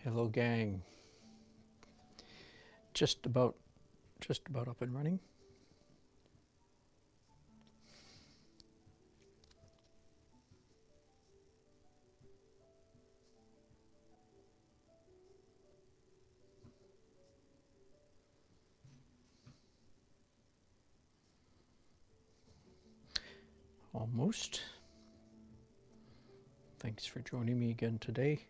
Hello gang. Just about up and running. Almost. Thanks for joining me again today.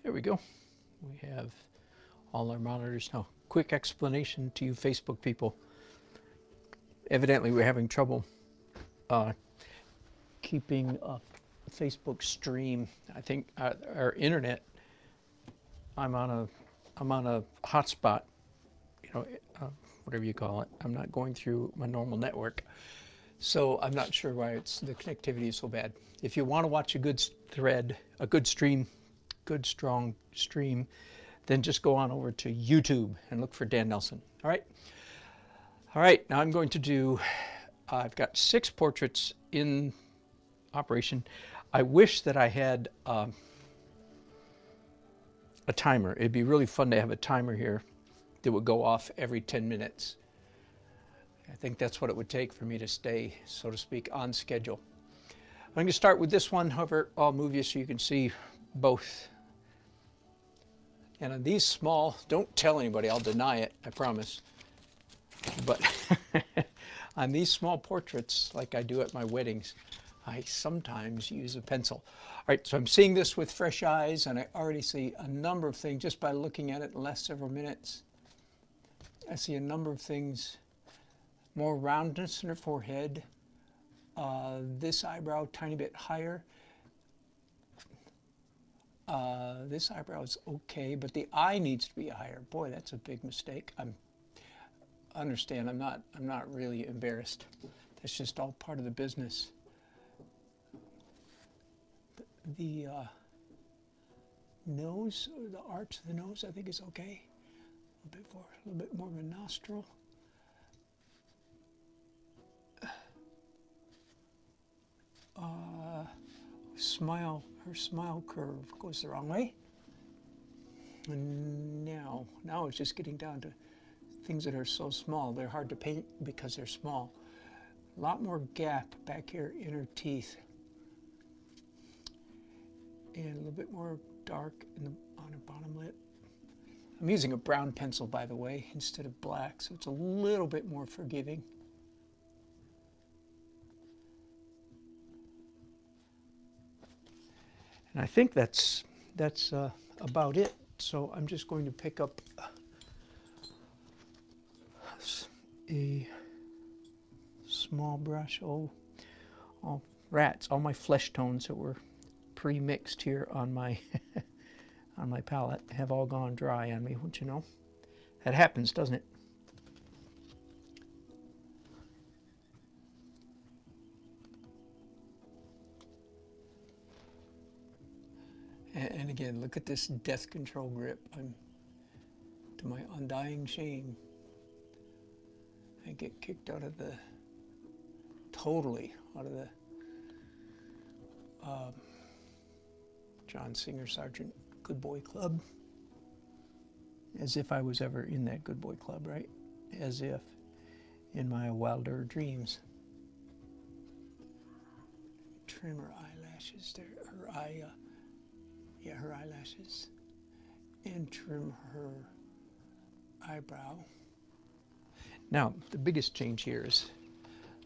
There we go. We have all our monitors now. Quick explanation to you Facebook people. Evidently we're having trouble keeping a Facebook stream. I think our internet, I'm on a hotspot, whatever you call it. I'm not going through my normal network. So I'm not sure why the connectivity is so bad. If you want to watch a good thread, a good stream, good strong stream, then just go on over to YouTube and look for Dan Nelson. All right, now I'm going to do, I've got 6 portraits in operation. I wish that I had a timer. It'd be really fun to have a timer here that would go off every 10 minutes. I think that's what it would take for me to stay, so to speak, on schedule. I'm going to start with this one. However, I'll move you so you can see both. And on these small, don't tell anybody, I'll deny it, I promise. But on these small portraits, like I do at my weddings, I sometimes use a pencil. All right, so I'm seeing this with fresh eyes, and I already see a number of things just by looking at it in the last several minutes. I see a number of things. More roundness in her forehead. This eyebrow tiny bit higher. This eyebrow is okay, but the eye needs to be higher. Boy, that's a big mistake. Understand, I'm not really embarrassed. That's just all part of the business. The nose, or the arch of the nose, I think is okay. A little bit more of a nostril. Her smile curve goes the wrong way. And now it's just getting down to things that are so small. They're hard to paint because they're small. A lot more gap back here in her teeth. And a little bit more dark on her bottom lip. I'm using a brown pencil, by the way, instead of black, so it's a little bit more forgiving. And I think that's about it. So I'm just going to pick up a small brush. Oh, rats! All my flesh tones that were pre-mixed here on my on my palette have all gone dry on me. Wouldn't you know? That happens, doesn't it? And again, look at this death control grip. I'm, to my undying shame, I get kicked out of the, totally out of the John Singer Sargent Good Boy Club. As if I was ever in that Good Boy Club, right? As if in my wilder dreams. Trim her eyelashes there, her eye, her eyelashes, and trim her eyebrow. Now, the biggest change here is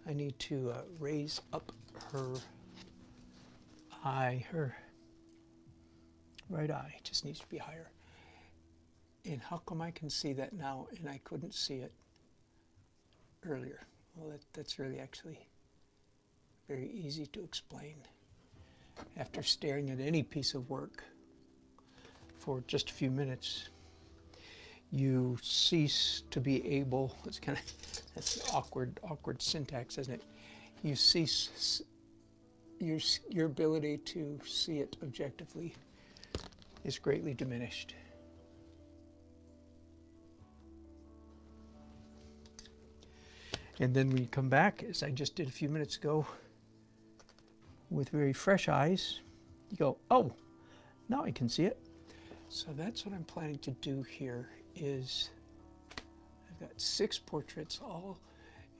I need to raise up her eye, her right eye just needs to be higher. And how come I can see that now and I couldn't see it earlier? Well, that's really actually very easy to explain. After staring at any piece of work for just a few minutes, you cease to be able, that's awkward syntax, isn't it? You cease, your ability to see it objectively is greatly diminished. And then we come back, as I just did a few minutes ago, with very fresh eyes, you go, oh, now I can see it. So that's what I'm planning to do here is I've got 6 portraits all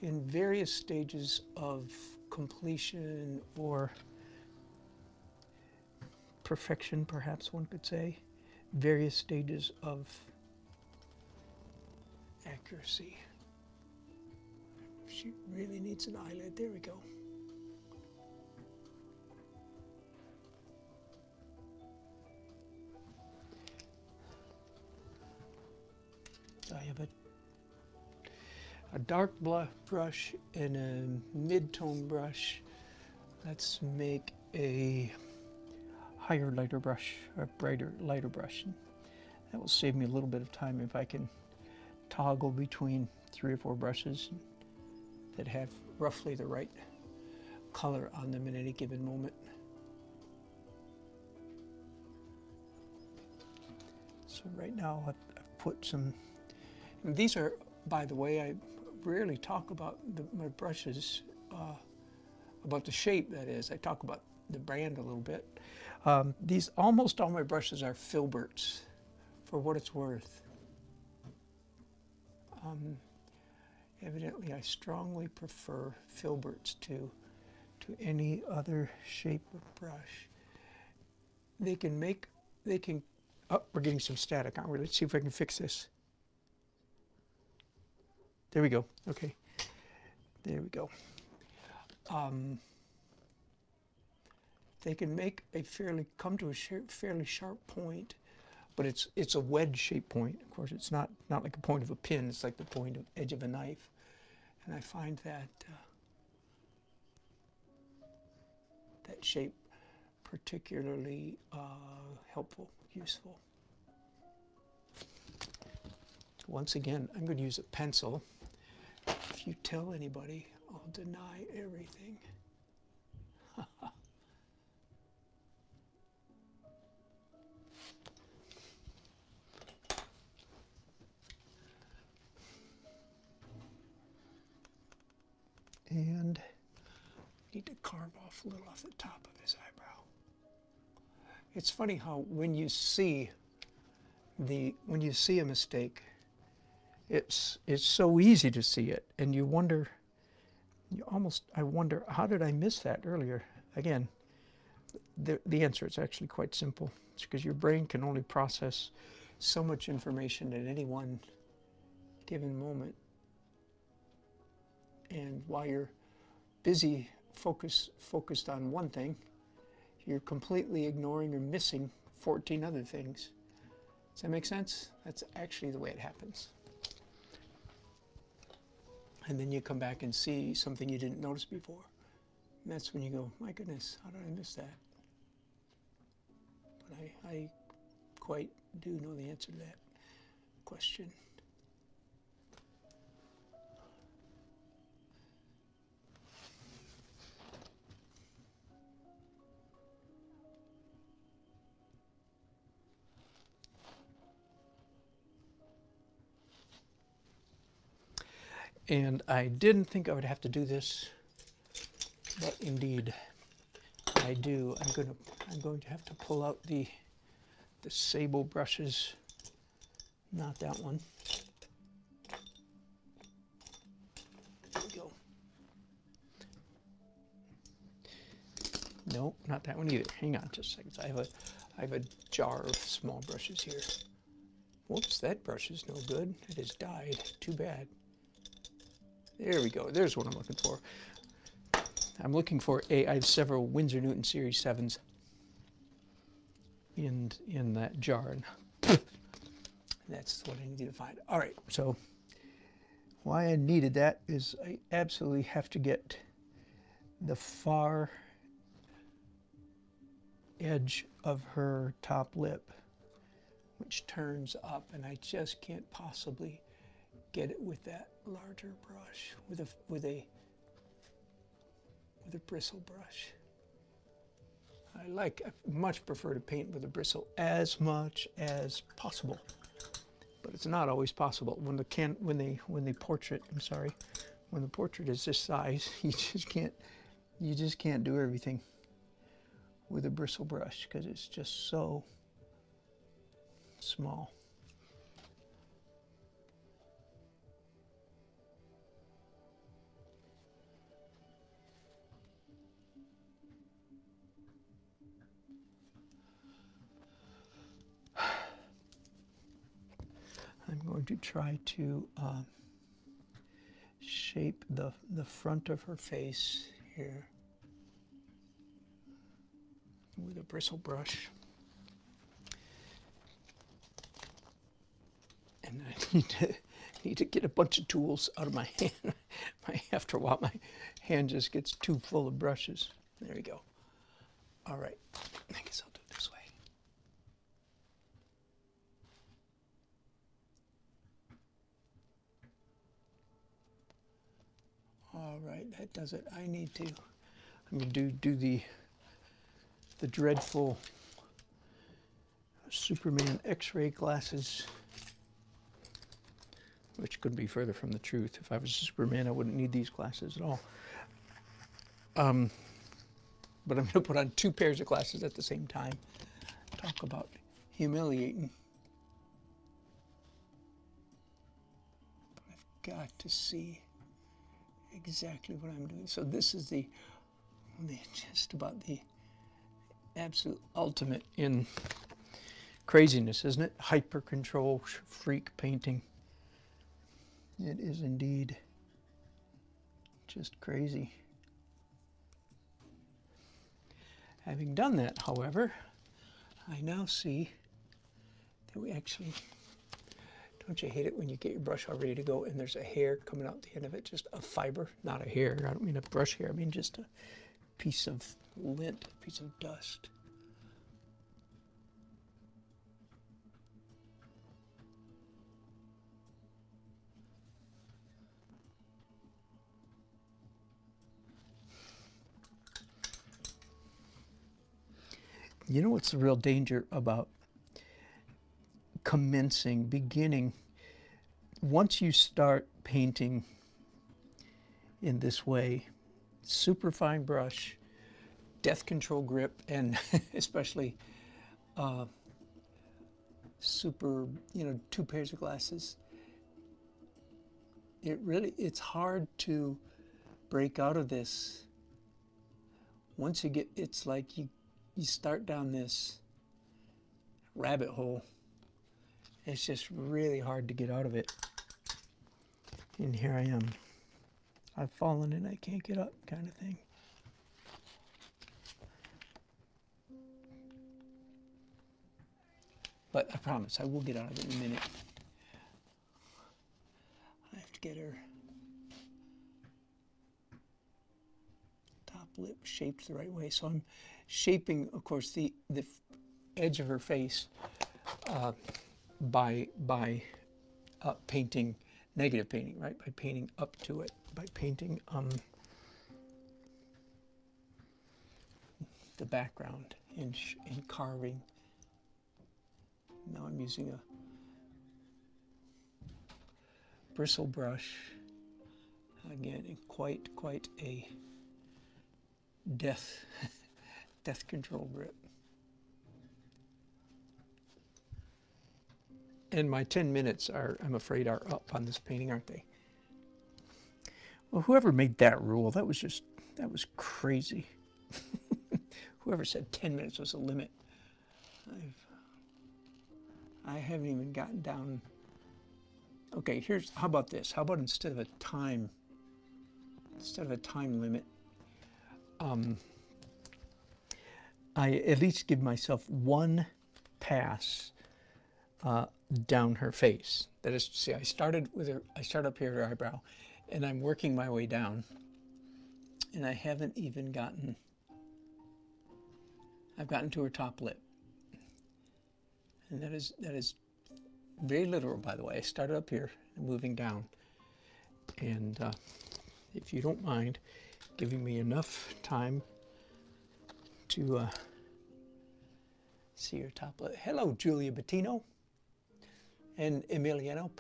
in various stages of completion or perfection, perhaps one could say, various stages of accuracy. She really needs an eyelid. There we go. I have a dark brush and a mid-tone brush. Let's make a higher lighter brush, or brighter lighter brush. That will save me a little bit of time if I can toggle between 3 or 4 brushes that have roughly the right color on them at any given moment. So right now I've put some, and these are, by the way, I rarely talk about my brushes, about the shape, that is. I talk about the brand a little bit. Almost all my brushes are Filberts, for what it's worth. Evidently, I strongly prefer Filberts to any other shape of brush. Oh, we're getting some static, aren't we? Let's see if I can fix this. There we go. Okay. There we go. They can make a come to a fairly sharp point, but it's a wedge-shaped point. Of course, it's not like a point of a pin. It's like the point of edge of a knife, and I find that that shape particularly helpful, useful. Once again, I'm going to use a pencil. If you tell anybody, I'll deny everything. And need to carve off a little off the top of his eyebrow. It's funny how when you see a mistake, it's so easy to see it, and I wonder, how did I miss that earlier? Again, the answer is actually quite simple. It's because your brain can only process so much information at any one given moment. And while you're busy focused on one thing, you're completely ignoring or missing 14 other things. Does that make sense? That's actually the way it happens. And then you come back and see something you didn't notice before. And that's when you go, my goodness, how did I miss that? But I quite do know the answer to that question. And I didn't think I would have to do this, but indeed I do. I'm going to have to pull out the sable brushes, not that one. There we go. No, not that one either. Hang on just a second. I have a jar of small brushes here. Whoops, that brush is no good. It has died. Too bad. There we go. There's what I'm looking for. I'm looking for I have several Winsor Newton Series 7s in that jar. And that's what I needed to find. All right, so why I needed that is I absolutely have to get the far edge of her top lip, which turns up, and I just can't possibly get it with that larger brush, with a bristle brush. I much prefer to paint with a bristle as much as possible, but it's not always possible. When the portrait is this size, you just can't do everything with a bristle brush because it's just so small. I'm going to try to shape the front of her face here with a bristle brush. And I need to get a bunch of tools out of my hand. After a while, my hand just gets too full of brushes. There we go. All right, I guess I'll do it this way. All right, that does it. I'm going to do the dreadful Superman X-ray glasses, which couldn't be further from the truth. If I was Superman, I wouldn't need these glasses at all. But I'm going to put on 2 pairs of glasses at the same time. Talk about humiliating. I've got to see exactly what I'm doing. So this is just about the absolute ultimate in craziness, isn't it? Hyper control, freak painting. It is indeed just crazy. Having done that, however, I now see that we actually, don't you hate it when you get your brush all ready to go and there's a hair coming out the end of it, just a fiber, not a hair, I don't mean a brush hair, I mean just a piece of lint, a piece of dust. You know what's the real danger about beginning? Once you start painting in this way, super fine brush, death control grip, and especially super, 2 pairs of glasses, it's hard to break out of this. Once you get, it's like you start down this rabbit hole. It's just really hard to get out of it. And here I am. I've fallen and I can't get up, kind of thing. But I promise I will get out of it in a minute. I have to get her top lip shaped the right way. So I'm shaping, of course, the edge of her face by painting, negative painting, right? By painting up to it, by painting the background in carving. Now I'm using a bristle brush, again, in quite a death control grip. And my 10 minutes I'm afraid, are up on this painting, aren't they? Well, whoever made that rule, that was crazy. Whoever said 10 minutes was a limit. I haven't even gotten down. Okay, how about this? How about instead of a time limit, I at least give myself 1 pass down her face. That is to say, I start up here at her eyebrow, and I'm working my way down, and I haven't even gotten, I've gotten to her top lip. And that is very literal, by the way. I started up here and moving down. And if you don't mind giving me enough time to see your top lip. Hello, Julia Bettino and Emiliano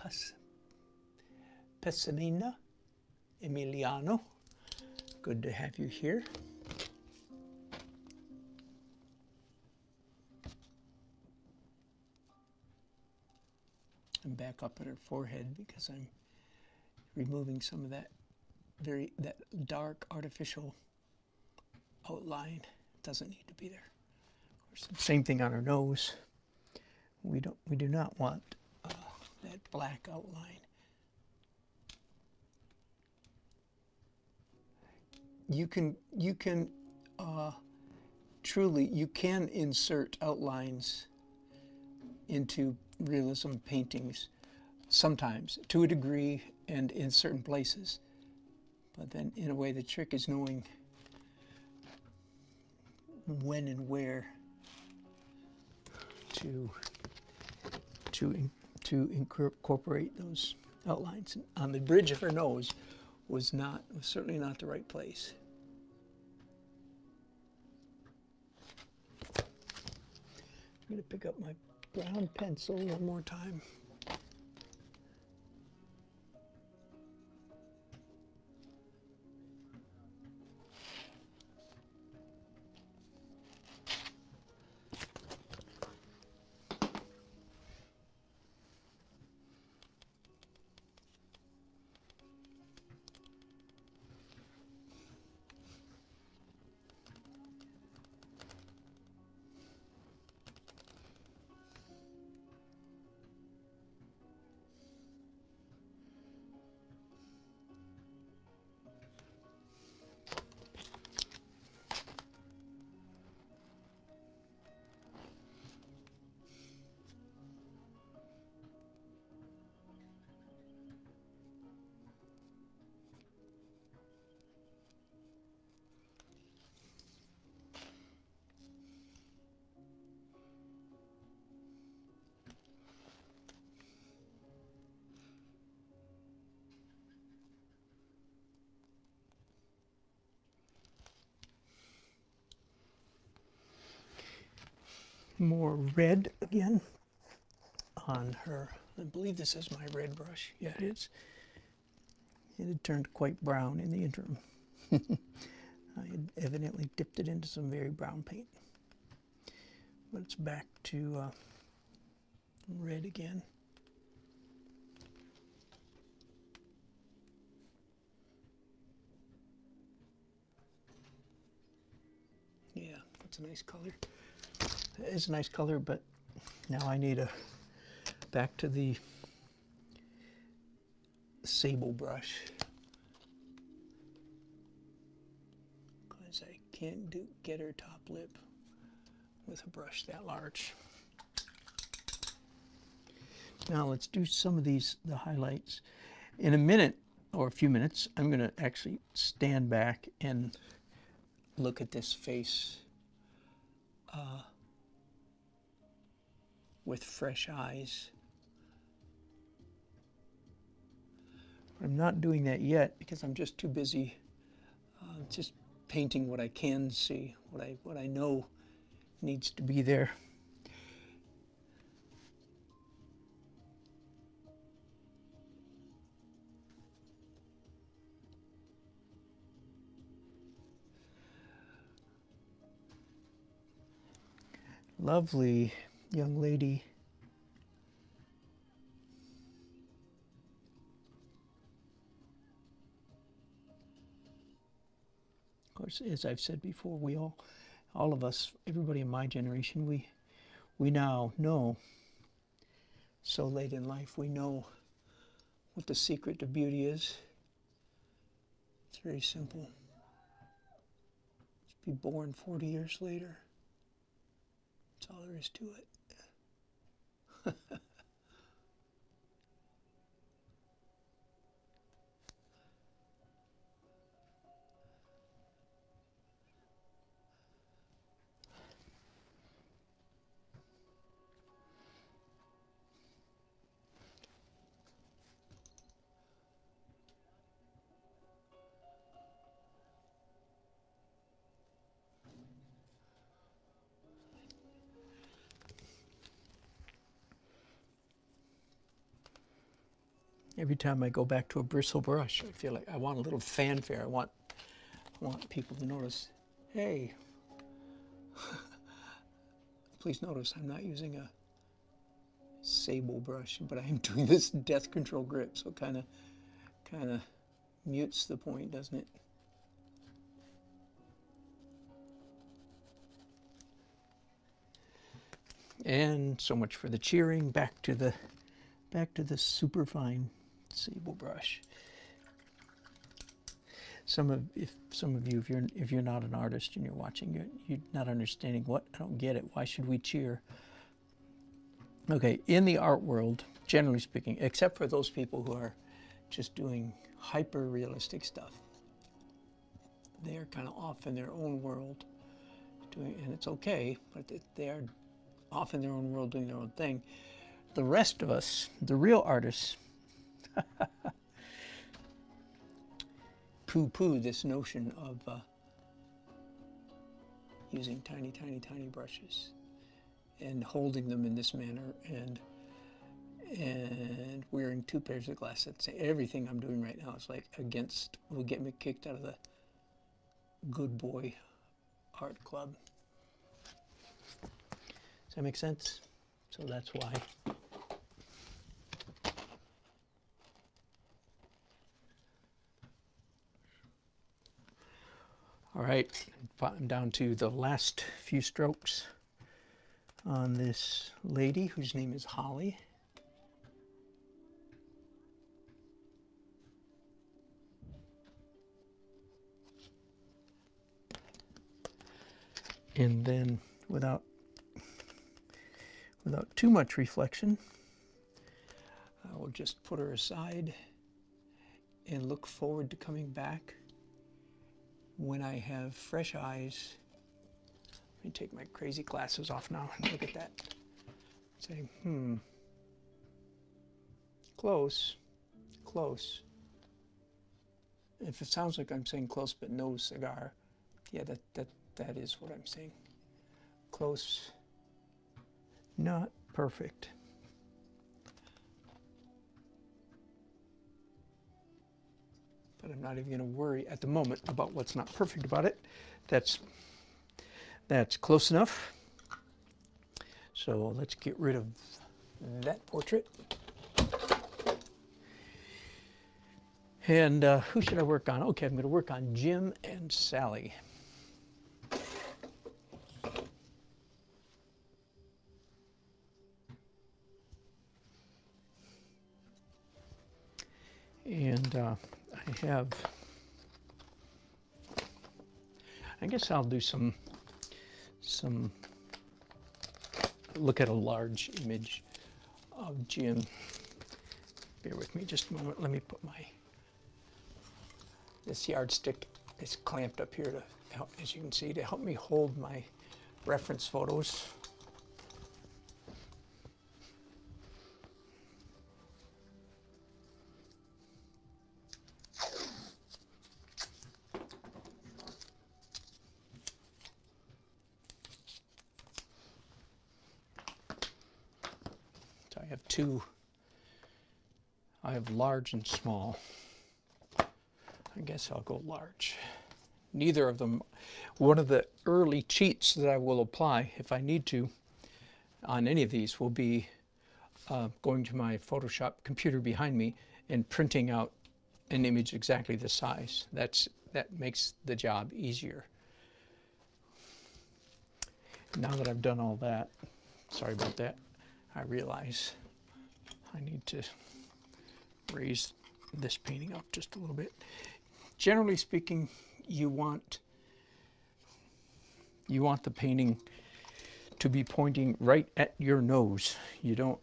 Pessamina. Emiliano, good to have you here. and back up at her forehead because I'm removing some of that that dark artificial outline. It doesn't need to be there. Of course, same thing on her nose. We do not want that black outline. You can truly, you can insert outlines into realism paintings sometimes, to a degree and in certain places. But then in a way, the trick is knowing when and where to incorporate those outlines. On the bridge of her nose was certainly not the right place. I'm going to pick up my brown pencil one more time. More red again on her. I believe this is my red brush. Yeah, it is. It had turned quite brown in the interim. I had evidently dipped it into some very brown paint. But it's back to red again. Yeah, that's a nice color. It is a nice color, but now I need back to the sable brush, because I can't get her top lip with a brush that large. Now let's do some of the highlights. In a minute or a few minutes, I'm going to actually stand back and look at this face with fresh eyes. But I'm not doing that yet because I'm just too busy just painting what I can see, what I know needs to be there. Lovely young lady. Of course, as I've said before, we all of us, everybody in my generation, we now know, so late in life, we know what the secret to beauty is. It's very simple. Just be born 40 years later. That's all there is to it. Every time I go back to a bristle brush, I feel like I want a little fanfare. I want people to notice, hey, please notice I'm not using a sable brush, but I am doing this death control grip, so it kind of mutes the point, doesn't it? And so much for the cheering. Back to the superfine sable brush. Some of you, if you're not an artist and you're watching, you're not understanding what. I don't get it. Why should we cheer? Okay, in the art world, generally speaking, except for those people who are just doing hyper realistic stuff, they are kind of off in their own world doing, and it's okay, but they are off in their own world doing their own thing. The rest of us, the real artists, poo-poo this notion of using tiny, tiny, tiny brushes and holding them in this manner and wearing 2 pairs of glasses. Everything I'm doing right now is like will get me kicked out of the good boy art club. Does that make sense? So that's why. All right, I'm down to the last few strokes on this lady whose name is Holly. And then without too much reflection, I will just put her aside and look forward to coming back when I have fresh eyes. Let me take my crazy glasses off now and look at that. Say, close, close. If it sounds like I'm saying close but no cigar, yeah, that is what I'm saying. Close, not perfect. But I'm not even going to worry at the moment about what's not perfect about it. That's close enough. So let's get rid of that portrait. And who should I work on? Okay, I'm going to work on Jim and Sally. And I guess I'll do some look at a large image of Jim. Bear with me just a moment. Let me put this yardstick is clamped up here to help, as you can see, to help me hold my reference photos. I have large and small. I guess I'll go large. Neither of them. One of the early cheats that I will apply, if I need to, on any of these will be going to my Photoshop computer behind me and printing out an image exactly the size. That makes the job easier. Now that I've done all that, sorry about that, I realize I need to raise this painting up just a little bit. Generally speaking, you want the painting to be pointing right at your nose. You don't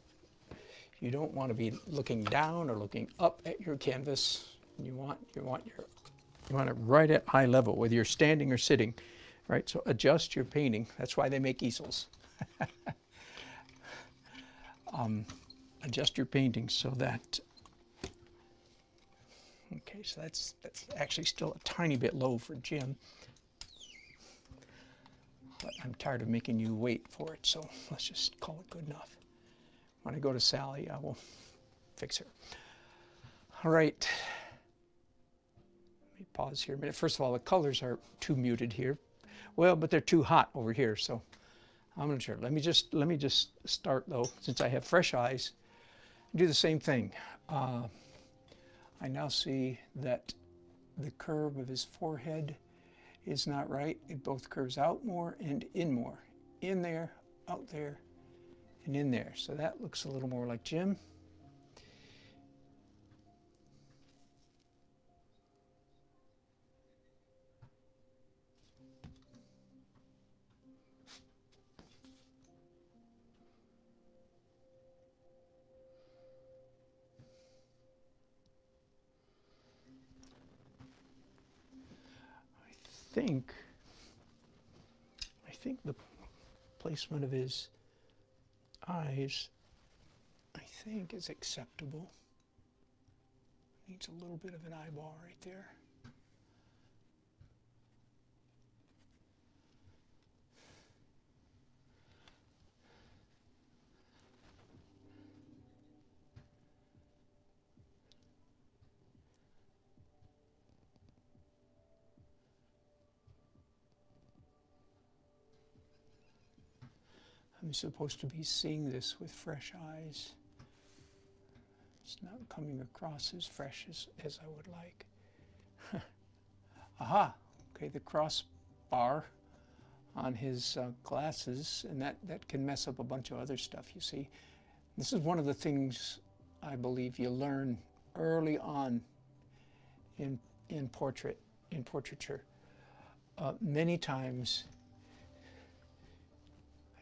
want to be looking down or looking up at your canvas. You want it right at eye level, whether you're standing or sitting, right? So adjust your painting. That's why they make easels. Adjust your painting so that, okay, so that's actually still a tiny bit low for Jim, but I'm tired of making you wait for it, so let's just call it good enough. When I go to Sally, I will fix her. All right, let me pause here a minute. First of all, the colors are too muted here. Well, but they're too hot over here, so I'm not sure. Let me just start though, since I have fresh eyes, do the same thing. I now see that the curve of his forehead is not right. It both curves out more and in more. In there, out there, and in there. So that looks a little more like Jim. I think the placement of his eyes, I think, is acceptable. Needs a little bit of an eyeball right there. I'm supposed to be seeing this with fresh eyes. It's not coming across as fresh as I would like. Aha! Okay, the crossbar on his glasses, and that can mess up a bunch of other stuff, you see. This is one of the things I believe you learn early on in portraiture. Many times,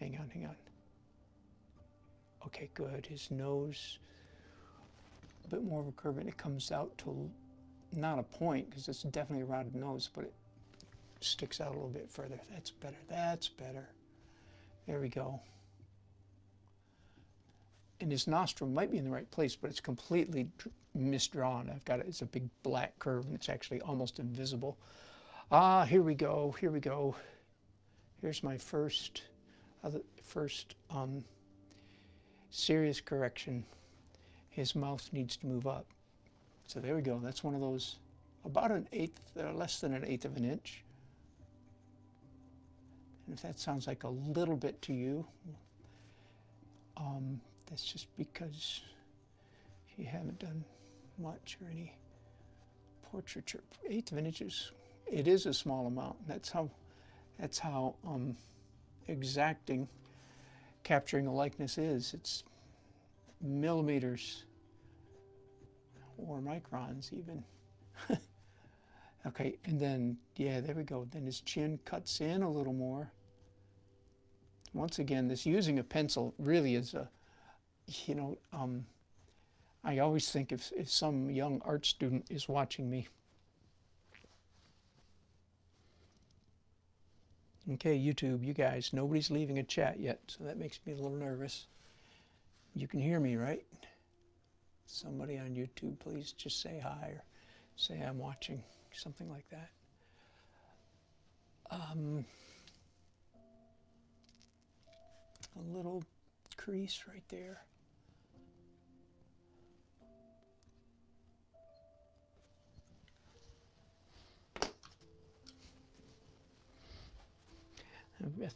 hang on. Okay, good. His nose, a bit more of a curve, and it comes out to not a point, because it's definitely a rounded nose, but it sticks out a little bit further. That's better. That's better. There we go. And his nostril might be in the right place, but it's completely misdrawn. It's a big black curve, and it's actually almost invisible. Ah, here we go. Here we go. Here's my first serious correction. His mouth needs to move up. So there we go. That's one of those, about an eighth, less than an eighth of an inch. And if that sounds like a little bit to you, that's just because you haven't done much or any portraiture. Eighth of an inch it is a small amount. That's how exacting capturing a likeness is. It's millimeters or microns even. Okay, and then, yeah, there we go. Then his chin cuts in a little more. Once again, this using a pencil really is a, I always think if some young art student is watching me. Okay, YouTube, you guys, nobody's leaving a chat yet, so that makes me a little nervous. You can hear me, right? Somebody on YouTube, please just say hi or say I'm watching, something like that. A little crease right there.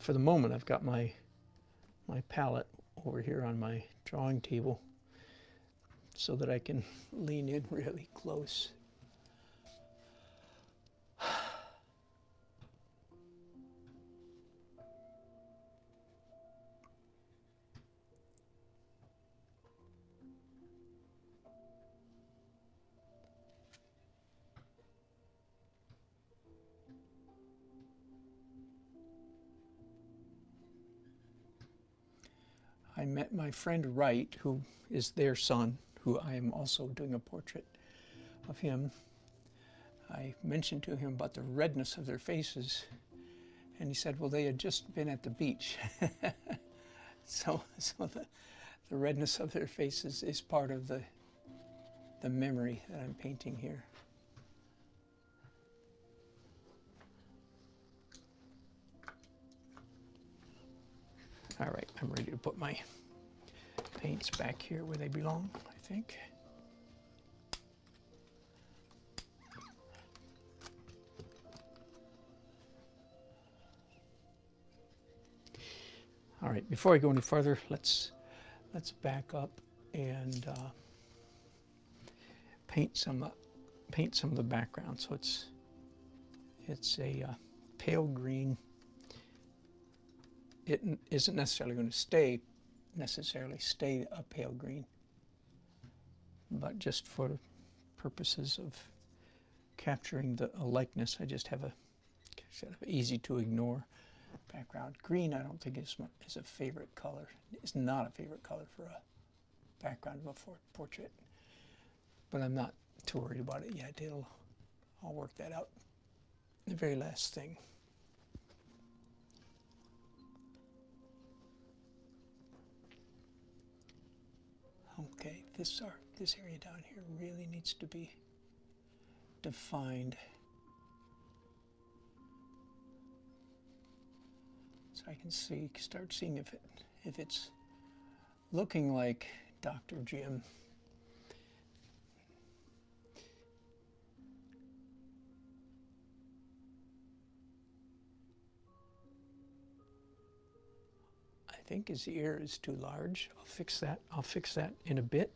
For the moment, I've got my palette over here on my drawing table so that I can lean in really close. I met my friend Wright, who is their son, who I am also doing a portrait of him. I mentioned to him about the redness of their faces, and he said, well, they had just been at the beach. so the redness of their faces is part of the memory that I'm painting here. All right, I'm ready to put my paints back here where they belong, I think. All right, before I go any further, let's back up and paint some of the background. So it's a pale green. It isn't necessarily going to stay a pale green, but just for purposes of capturing a likeness, I just have a sort of easy to ignore background. Green, I don't think is a favorite color. It's not a favorite color for a background of a portrait, but I'm not too worried about it yet. I'll work that out. The very last thing. Okay, this area down here really needs to be defined. So I can start seeing if it's looking like Dr. Jim. I think his ear is too large. I'll fix that. I'll fix that in a bit.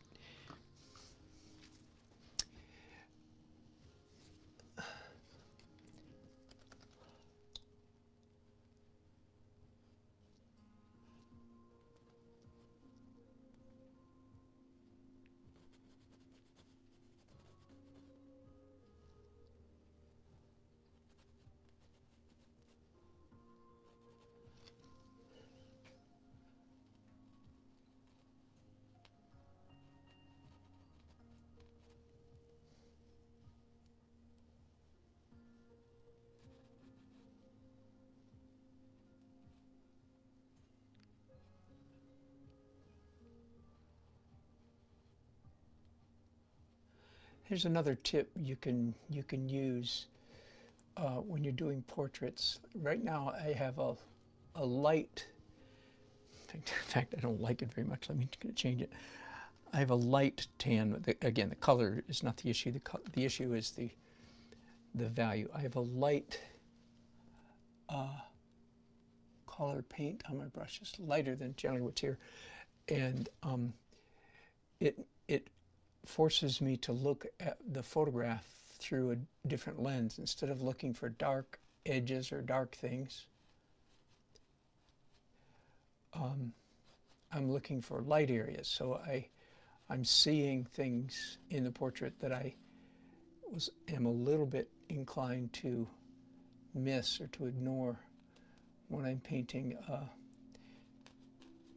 Here's another tip you can use when you're doing portraits. Right now I have a light, in fact I don't like it very much, let me change it. I have a light tan. Again, the color is not the issue, the issue is the value. I have a light color paint on my brush. It's lighter than generally what's here, and it forces me to look at the photograph through a different lens. Instead of looking for dark edges or dark things, I'm looking for light areas. So I'm seeing things in the portrait that I am a little bit inclined to miss or to ignore when I'm painting a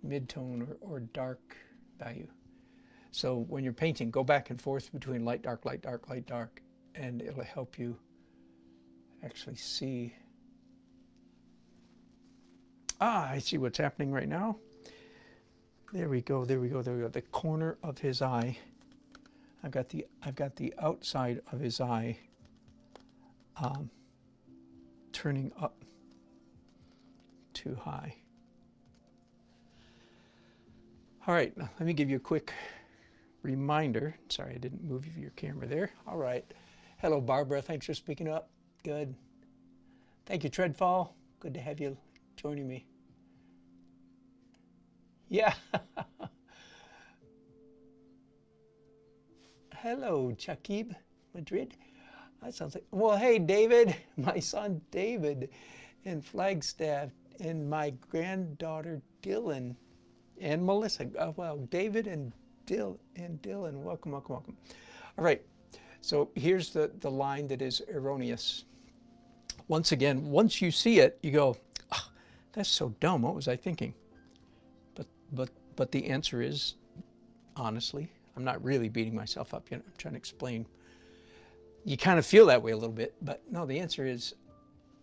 mid-tone or dark value. So when you're painting, go back and forth between light, dark, light, dark, light, dark, and it'll help you actually see. Ah, I see what's happening right now. There we go, there we go, there we go. The corner of his eye. I've got the outside of his eye turning up too high. All right, now let me give you a quick reminder. Sorry, I didn't move your camera there. All right. Hello, Barbara. Thanks for speaking up. Good. Thank you, Treadfall. Good to have you joining me. Yeah. Hello, Chakib Madrid. That sounds like, well, hey, David, my son David in Flagstaff, and my granddaughter Dylan and Melissa. Well, David and Dylan, welcome, welcome, welcome. All right, so here's the line that is erroneous. Once again, once you see it, you go, oh, that's so dumb, what was I thinking? But the answer is, honestly, I'm not really beating myself up, you know, I'm trying to explain. You kind of feel that way a little bit, but no, the answer is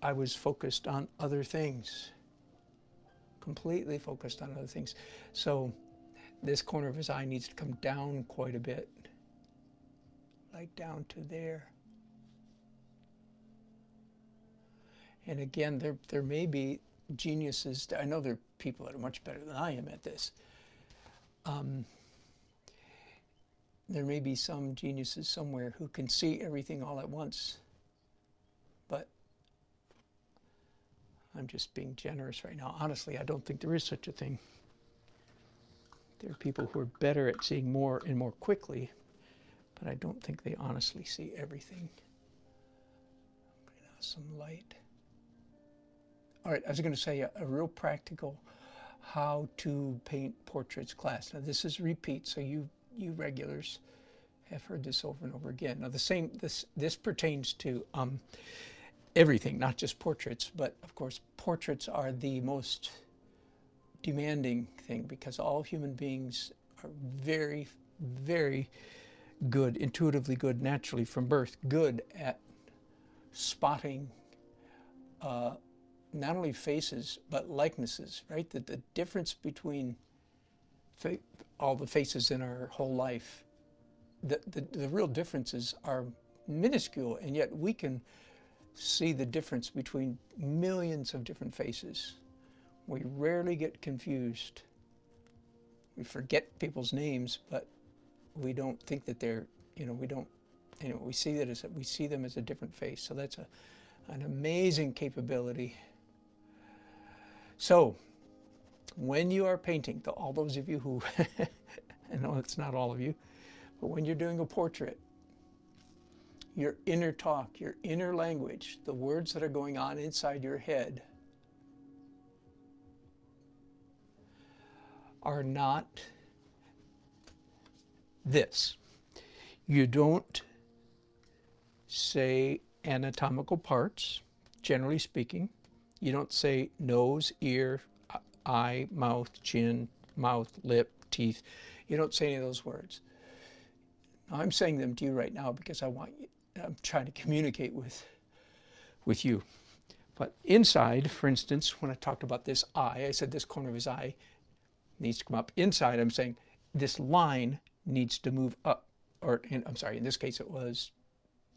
I was focused on other things, completely focused on other things. So this corner of his eye needs to come down quite a bit, like down to there. And again, there may be geniuses. I know there are people that are much better than I am at this. There may be some geniuses somewhere who can see everything all at once. But I'm just being generous right now. Honestly, I don't think there is such a thing. There are people who are better at seeing more and more quickly, but I don't think they honestly see everything. Bring out some light. All right, I was going to say a real practical how to paint portraits class. Now this is repeat, so you regulars have heard this over and over again. Now this pertains to everything, not just portraits, but of course portraits are the most demanding thing because all human beings are very, very good, intuitively good, naturally from birth, good at spotting not only faces but likenesses, right? That the difference between all the faces in our whole life, the real differences are minuscule, and yet we can see the difference between millions of different faces. We rarely get confused. We forget people's names, but we don't think that they're, we don't, we see them as a different face. So that's an amazing capability. So when you are painting, all those of you who, I know it's not all of you, but when you're doing a portrait, your inner talk, your inner language, the words that are going on inside your head are not this. You don't say anatomical parts, generally speaking. You don't say nose, ear, eye, mouth, chin, mouth, lip, teeth. You don't say any of those words. Now, I'm saying them to you right now because I'm trying to communicate with you. But inside, for instance, when I talked about this eye, I said this corner of his eye needs to come up. Inside, I'm saying this line needs to move up, I'm sorry, in this case it was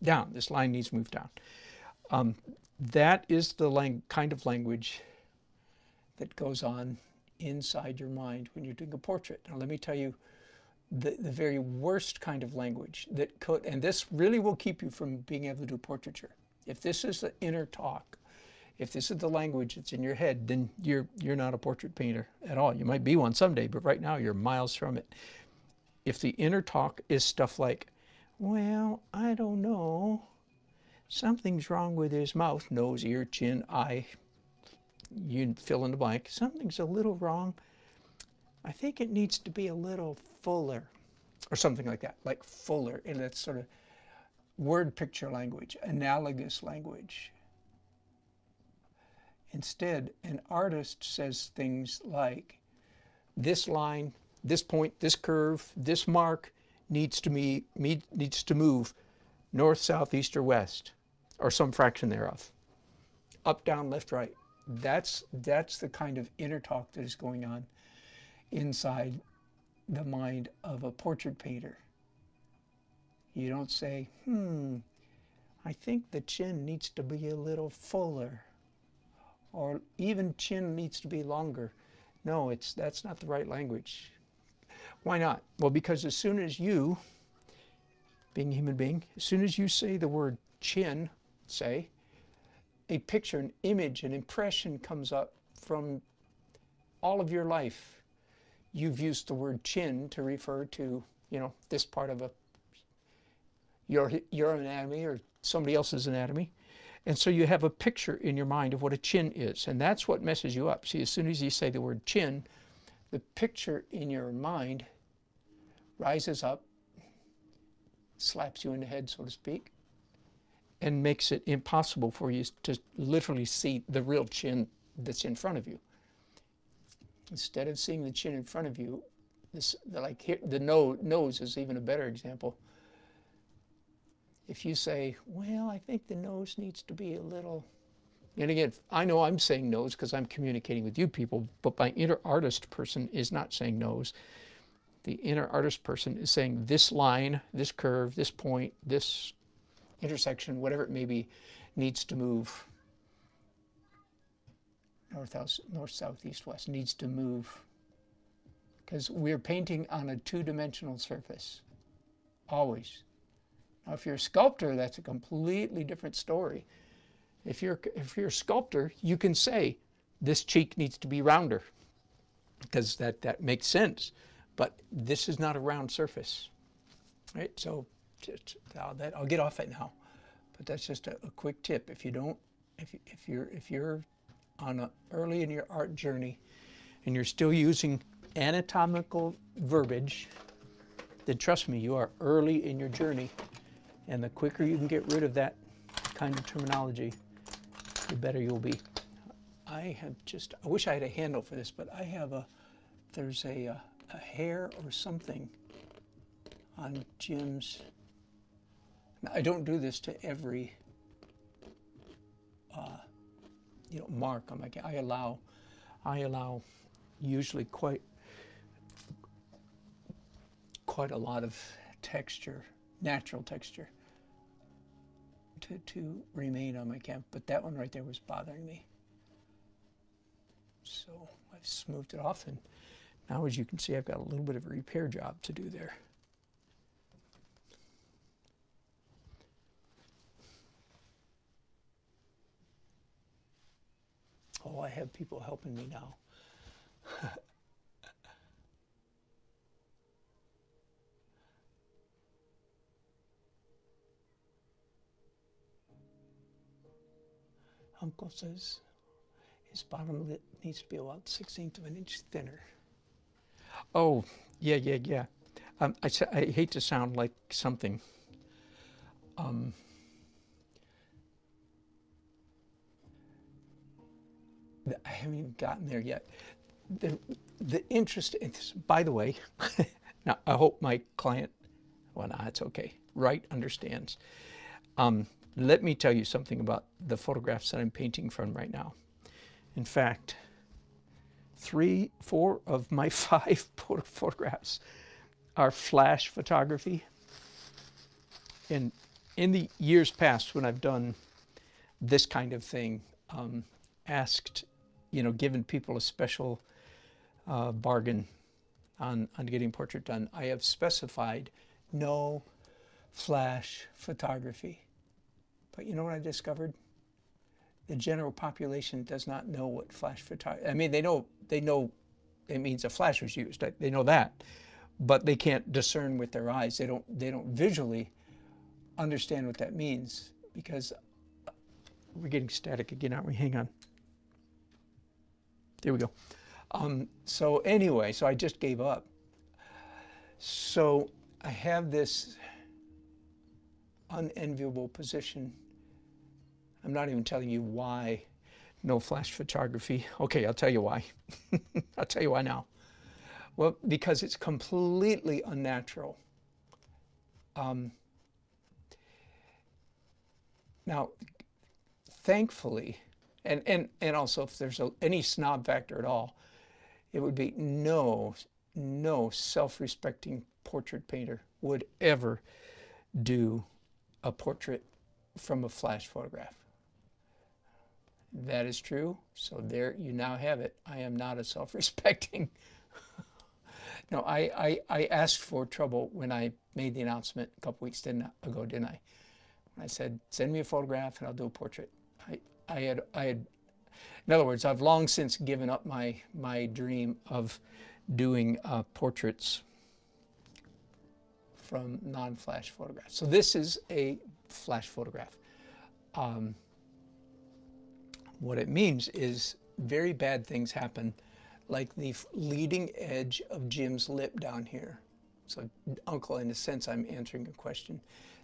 down. This line needs to move down. That is the kind of language that goes on inside your mind when you're doing a portrait. Now let me tell you the very worst kind of language that could, and this really will keep you from being able to do portraiture. If this is the inner talk, if this is the language that's in your head, then you're not a portrait painter at all. You might be one someday, but right now you're miles from it. If the inner talk is stuff like, well, I don't know, something's wrong with his mouth, nose, ear, chin, eye, you fill in the blank, something's a little wrong. I think it needs to be a little fuller, or something like that, like fuller, and that's sort of word picture language, analogous language. Instead, an artist says things like, this line, this point, this curve, this mark needs to move north, south, east, or west, or some fraction thereof. Up, down, left, right. That's the kind of inner talk that is going on inside the mind of a portrait painter. You don't say, I think the chin needs to be a little fuller, or even chin needs to be longer. No, that's not the right language. Why not? Well, because as soon as you, being a human being, as soon as you say the word chin, say, a picture, an image, an impression comes up from all of your life. You've used the word chin to refer to, this part of your anatomy or somebody else's anatomy. And so you have a picture in your mind of what a chin is, and that's what messes you up. See, as soon as you say the word chin, the picture in your mind rises up, slaps you in the head, so to speak, and makes it impossible for you to literally see the real chin that's in front of you. Instead of seeing the chin in front of you, the nose is even a better example. If you say, well, I think the nose needs to be a little, and again, I know I'm saying nose because I'm communicating with you people, but my inner artist person is not saying nose. The inner artist person is saying this line, this curve, this point, this intersection, whatever it may be, needs to move north, south, east, west, needs to move. Because we're painting on a two-dimensional surface, always. Now, if you're a sculptor, that's a completely different story. If you're a sculptor, you can say this cheek needs to be rounder because that makes sense. But this is not a round surface, right? So I'll get off it now, but that's just a quick tip. If you're early in your art journey and you're still using anatomical verbiage, then trust me, you are early in your journey, and the quicker you can get rid of that kind of terminology, the better you'll be. I wish I had a handle for this, but there's a hair or something on Jim's. Now, I don't do this to every mark on my. I allow usually quite a lot of texture, natural texture, to remain on my camp, but that one right there was bothering me. So I've smoothed it off, and now, as you can see, I've got a little bit of a repair job to do there. Oh, I have people helping me now. Uncle says his bottom lip needs to be about 1/16 of an inch thinner. Oh, yeah. I hate to sound like something. I haven't even gotten there yet. The interest in this, by the way, now I hope my client, well, no, it's okay, right, understands. Let me tell you something about the photographs that I'm painting from right now. In fact, 3, 4 of my 5 photographs are flash photography. And in the years past, when I've done this kind of thing, given people a special bargain on getting portrait done, I have specified no flash photography. But you know what I discovered? The general population does not know what flash photography. I mean, they know it means a flash was used. They know that, but they can't discern with their eyes. They don't visually understand what that means, because we're getting static again, aren't we? Hang on. There we go. So anyway, so I just gave up. So I have this unenviable position. I'm not even telling you why no flash photography. Okay, I'll tell you why. I'll tell you why now. Well, because it's completely unnatural. Now, thankfully, and also if there's any snob factor at all, it would be no self-respecting portrait painter would ever do a portrait from a flash photograph. That is true. So there you now have it. I am not a self-respecting. No, I asked for trouble when I made the announcement a couple weeks ago, didn't I? I said, send me a photograph and I'll do a portrait. I had, in other words, I've long since given up my dream of doing portraits from non-flash photographs. So this is a flash photograph. What it means is very bad things happen, like the leading edge of Jim's lip down here. So, Uncle, in a sense, I'm answering a question.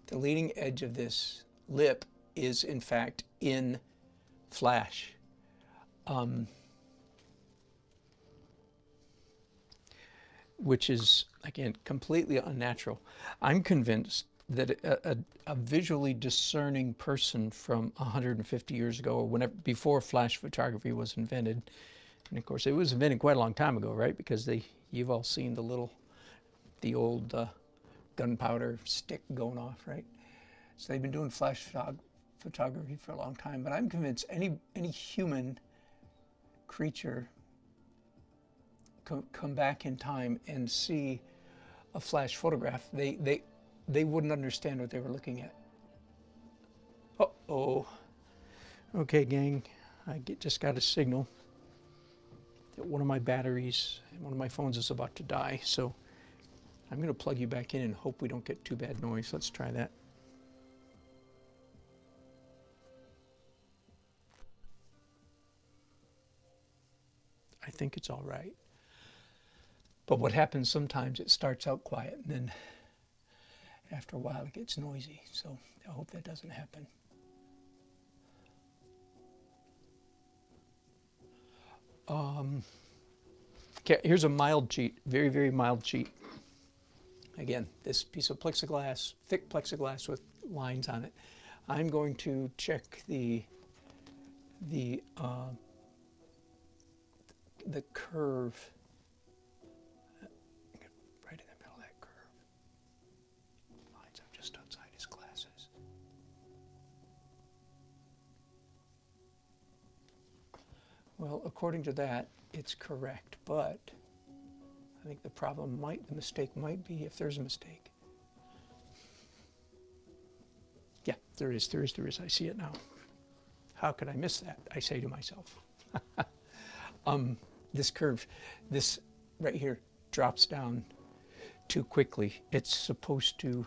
The leading edge of this lip is, in fact, in flash. Which is, again, completely unnatural. I'm convinced that a visually discerning person from 150 years ago, or whenever, before flash photography was invented, and of course it was invented quite a long time ago, right? Because you've all seen the old gunpowder stick going off, right? So they've been doing flash photography for a long time. But I'm convinced any human creature come back in time and see a flash photograph, they wouldn't understand what they were looking at. Uh-oh. Okay, gang, just got a signal that one of my batteries, one of my phones is about to die, so I'm going to plug you back in and hope we don't get too bad noise. Let's try that. I think it's all right. But what happens sometimes, it starts out quiet, and then after a while it gets noisy, so I hope that doesn't happen. Okay, here's a mild cheat, very, very mild cheat. Again, this piece of plexiglass, thick plexiglass with lines on it. I'm going to check the curve right in the middle of that curve. Lines up just outside his glasses. Well, according to that, it's correct, but I think the mistake might be if there's a mistake. Yeah, there is. I see it now. How could I miss that? I say to myself. This curve, this right here, drops down too quickly. It's supposed to,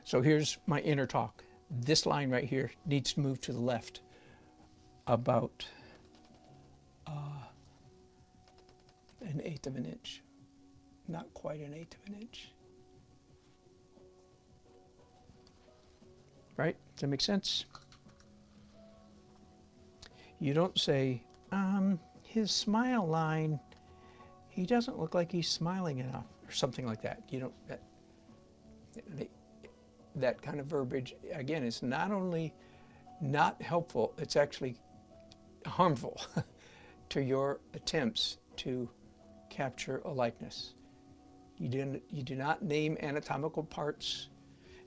so here's my inner talk. This line right here needs to move to the left about 1/8 of an inch. Not quite 1/8 of an inch. Right? Does that make sense? You don't say, his smile line, he doesn't look like he's smiling enough, or something like that. You don't, that kind of verbiage, again, is not only not helpful, it's actually harmful to your attempts to capture a likeness. You do not name anatomical parts,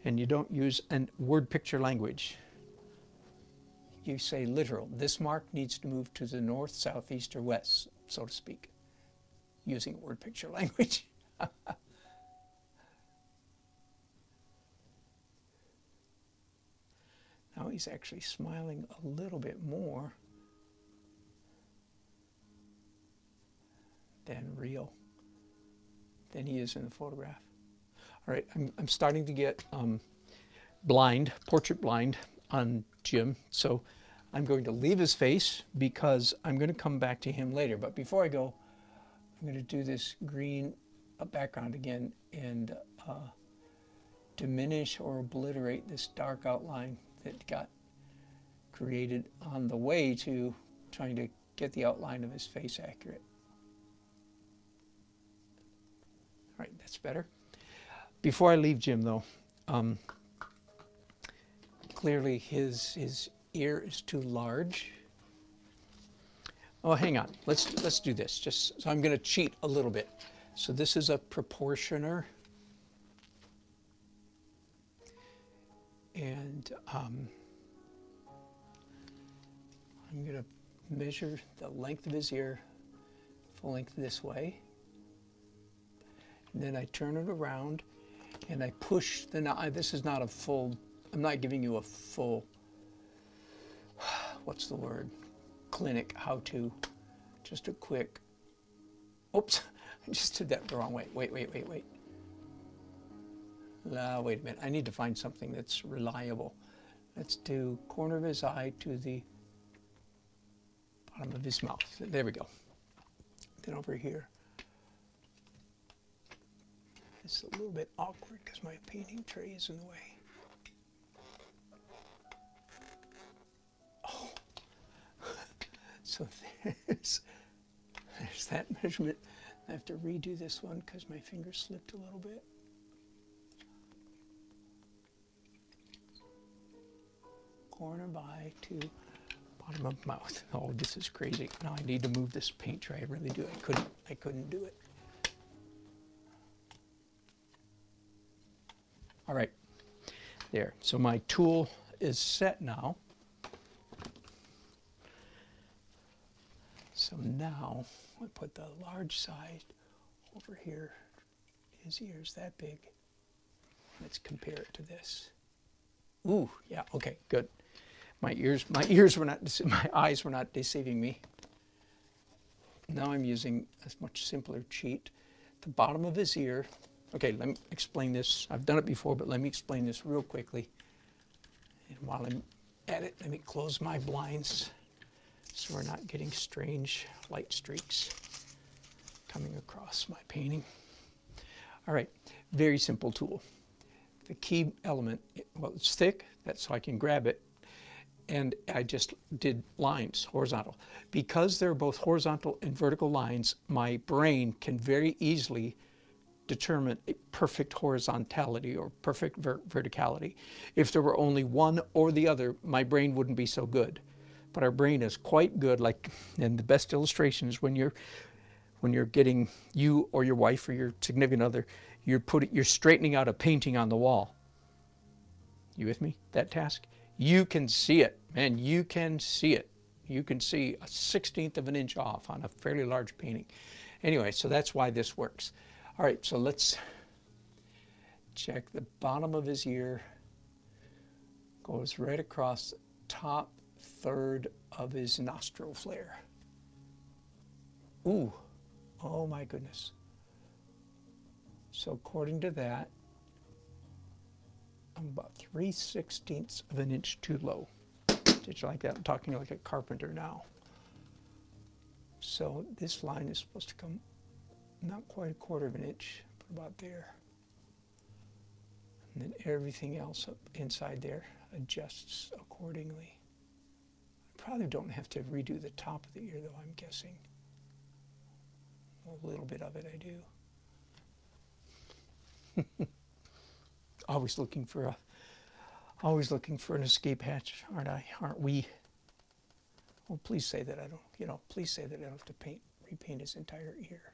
and you don't use a word picture language. You say literal. This mark needs to move to the north, south, east, or west, so to speak, using word picture language. Now he's actually smiling a little bit more than real than he is in the photograph. All right, I'm starting to get portrait blind on Jim, so I'm going to leave his face because I'm going to come back to him later. But before I go, I'm going to do this green background again and diminish or obliterate this dark outline that got created on the way to trying to get the outline of his face accurate. All right, that's better. Before I leave Jim, though, clearly his ear is too large. Oh, hang on. Let's do this. So I'm going to cheat a little bit. So this is a proportioner, and I'm going to measure the length of his ear, full length this way. And then I turn it around and I push the knob. This is not a full, I'm not giving you a full, what's the word, clinic, how to, just a quick, oops, I just did that the wrong way. Wait. Wait a minute, I need to find something that's reliable. Let's do corner of his eye to the bottom of his mouth. There we go. Then over here. It's a little bit awkward because my painting tray is in the way. Oh, so there's that measurement. I have to redo this one because my finger slipped a little bit. Corner of eye to bottom of mouth. Oh, this is crazy. Now I need to move this paint tray. I really do. I couldn't do it. All right, there. So my tool is set now. So now I put the large side over here. His ear's that big. Let's compare it to this. Ooh, yeah, okay, good. My eyes were not deceiving me. Now I'm using a much simpler cheat. The bottom of his ear. Okay, let me explain this. I've done it before, but let me explain this real quickly. And while I'm at it, let me close my blinds so we're not getting strange light streaks coming across my painting. All right, very simple tool. The key element, well, it's thick, that's so I can grab it. And I just did lines, horizontal. Because they're both horizontal and vertical lines, my brain can very easily determine a perfect horizontality or perfect verticality. If there were only one or the other, my brain wouldn't be so good. But our brain is quite good, like, and the best illustration is when you're getting, you or your wife or your significant other, you're straightening out a painting on the wall. You with me? That task? You can see it, man, you can see it. You can see a 1/16 of an inch off on a fairly large painting. Anyway, so that's why this works. All right, so let's check the bottom of his ear. Goes right across the top third of his nostril flare. Ooh, oh my goodness. So according to that, I'm about 3/16 of an inch too low. Did you like that? I'm talking like a carpenter now. So this line is supposed to come not quite 1/4 of an inch, but about there. And then everything else up inside there adjusts accordingly. I probably don't have to redo the top of the ear though, I'm guessing. A little bit of it I do. Always looking for an escape hatch, aren't we? Oh, please say that I don't, please say that I don't have to repaint his entire ear.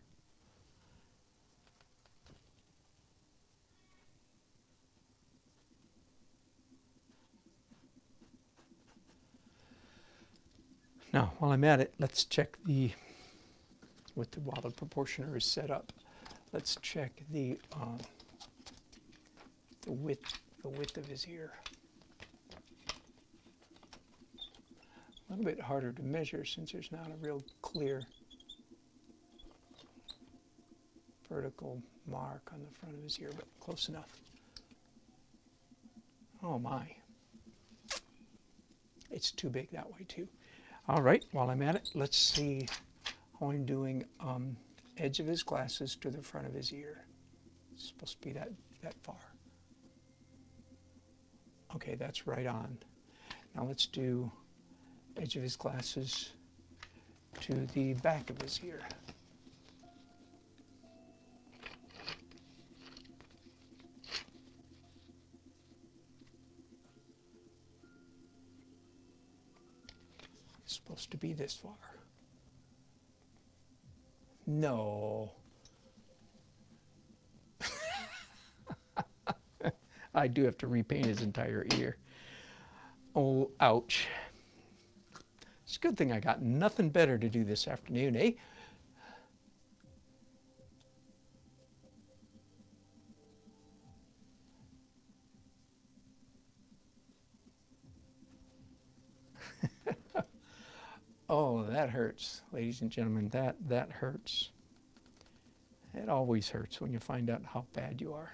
Now, while I'm at it, let's check while the proportioner is set up, let's check the width of his ear. A little bit harder to measure since there's not a real clear vertical mark on the front of his ear, but close enough. Oh my. It's too big that way too. All right, while I'm at it, let's see how I'm doing edge of his glasses to the front of his ear. It's supposed to be that far. Okay, that's right on. Now let's do edge of his glasses to the back of his ear. It's supposed to be this far. No. I do have to repaint his entire ear. Oh, ouch. It's a good thing I got nothing better to do this afternoon, eh? Oh, that hurts, ladies and gentlemen. That hurts. It always hurts when you find out how bad you are.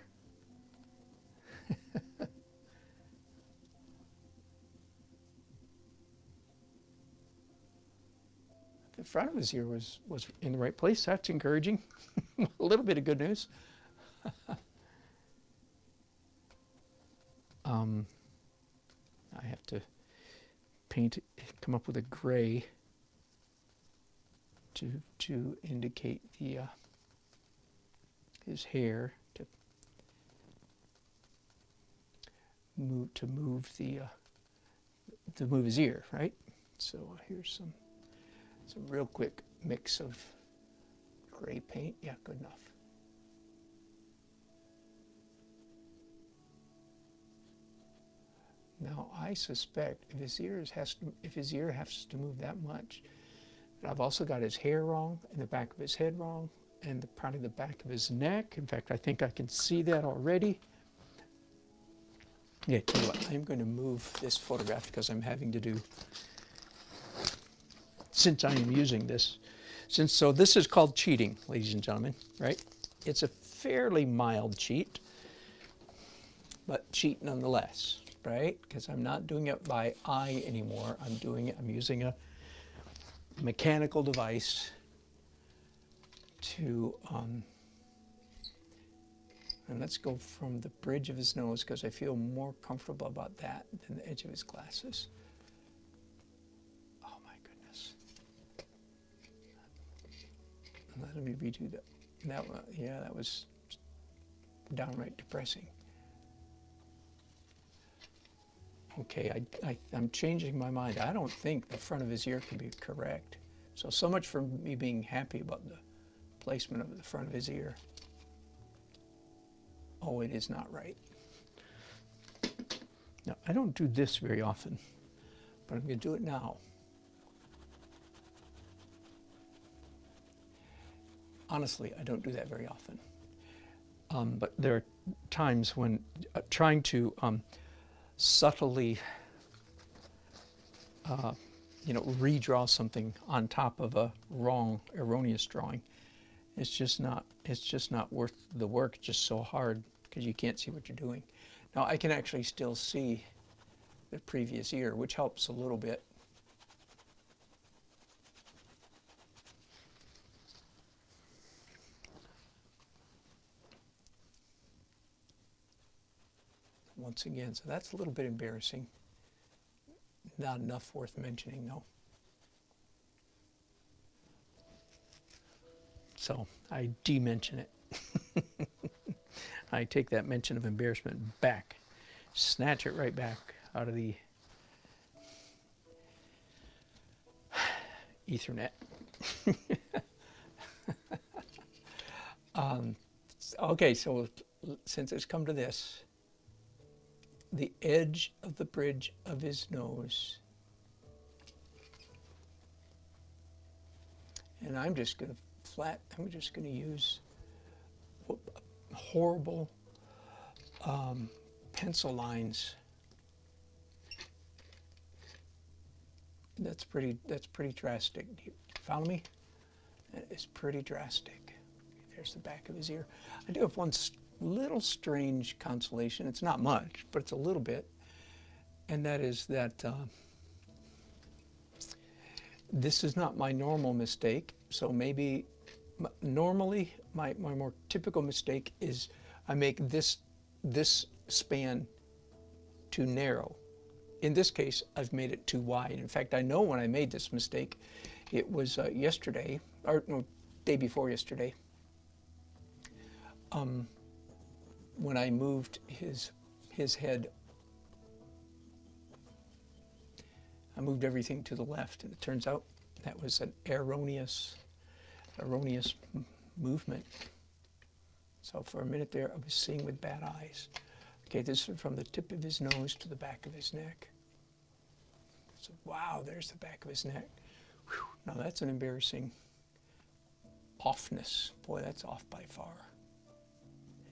The front of his ear was in the right place. That's encouraging. A little bit of good news. I have to come up with a gray to indicate the his hair to move his ear, right? So here's some real quick mix of gray paint. Yeah, good enough. Now I suspect if his ear has to move that much, that I've also got his hair wrong and the back of his head wrong and probably the back of his neck. In fact, I think I can see that already. Yeah, tell you what, I'm going to move this photograph because I'm having to do, since I am using this, so this is called cheating, ladies and gentlemen, right? It's a fairly mild cheat, but cheat nonetheless, right? Because I'm not doing it by eye anymore. I'm using a mechanical device to, and let's go from the bridge of his nose because I feel more comfortable about that than the edge of his glasses. Oh my goodness. Let me redo that. Yeah, that was downright depressing. Okay, I'm changing my mind. I don't think the front of his ear can be correct. So much for me being happy about the placement of the front of his ear. Oh, it is not right. Now, I don't do this very often, but I'm going to do it now. Honestly, I don't do that very often. But there are times when trying to subtly, redraw something on top of a erroneous drawing. It's just not worth the work. It's just so hard because you can't see what you're doing. Now I can actually still see the previous ear, which helps a little bit. Once again, so that's a little bit embarrassing. Not enough worth mentioning, though. So I de-mention it. I take that mention of embarrassment back, snatch it right back out of the Ethernet. Okay, so since it's come to this, the edge of the bridge of his nose, and I'm just going to use horrible pencil lines. That's pretty drastic. Do you follow me? That is pretty drastic. There's the back of his ear. I do have one little strange consolation. It's not much, but it's a little bit. And that is that this is not my normal mistake. So maybe normally my more typical mistake is I make this span too narrow. In this case, I've made it too wide. In fact, I know when I made this mistake, it was yesterday, or no, day before yesterday, when I moved his head. I moved everything to the left, and it turns out that was an erroneous movement. So for a minute there, I was seeing with bad eyes. Okay, this is from the tip of his nose to the back of his neck. So wow, there's the back of his neck. Whew. Now that's an embarrassing offness. Boy, that's off by far.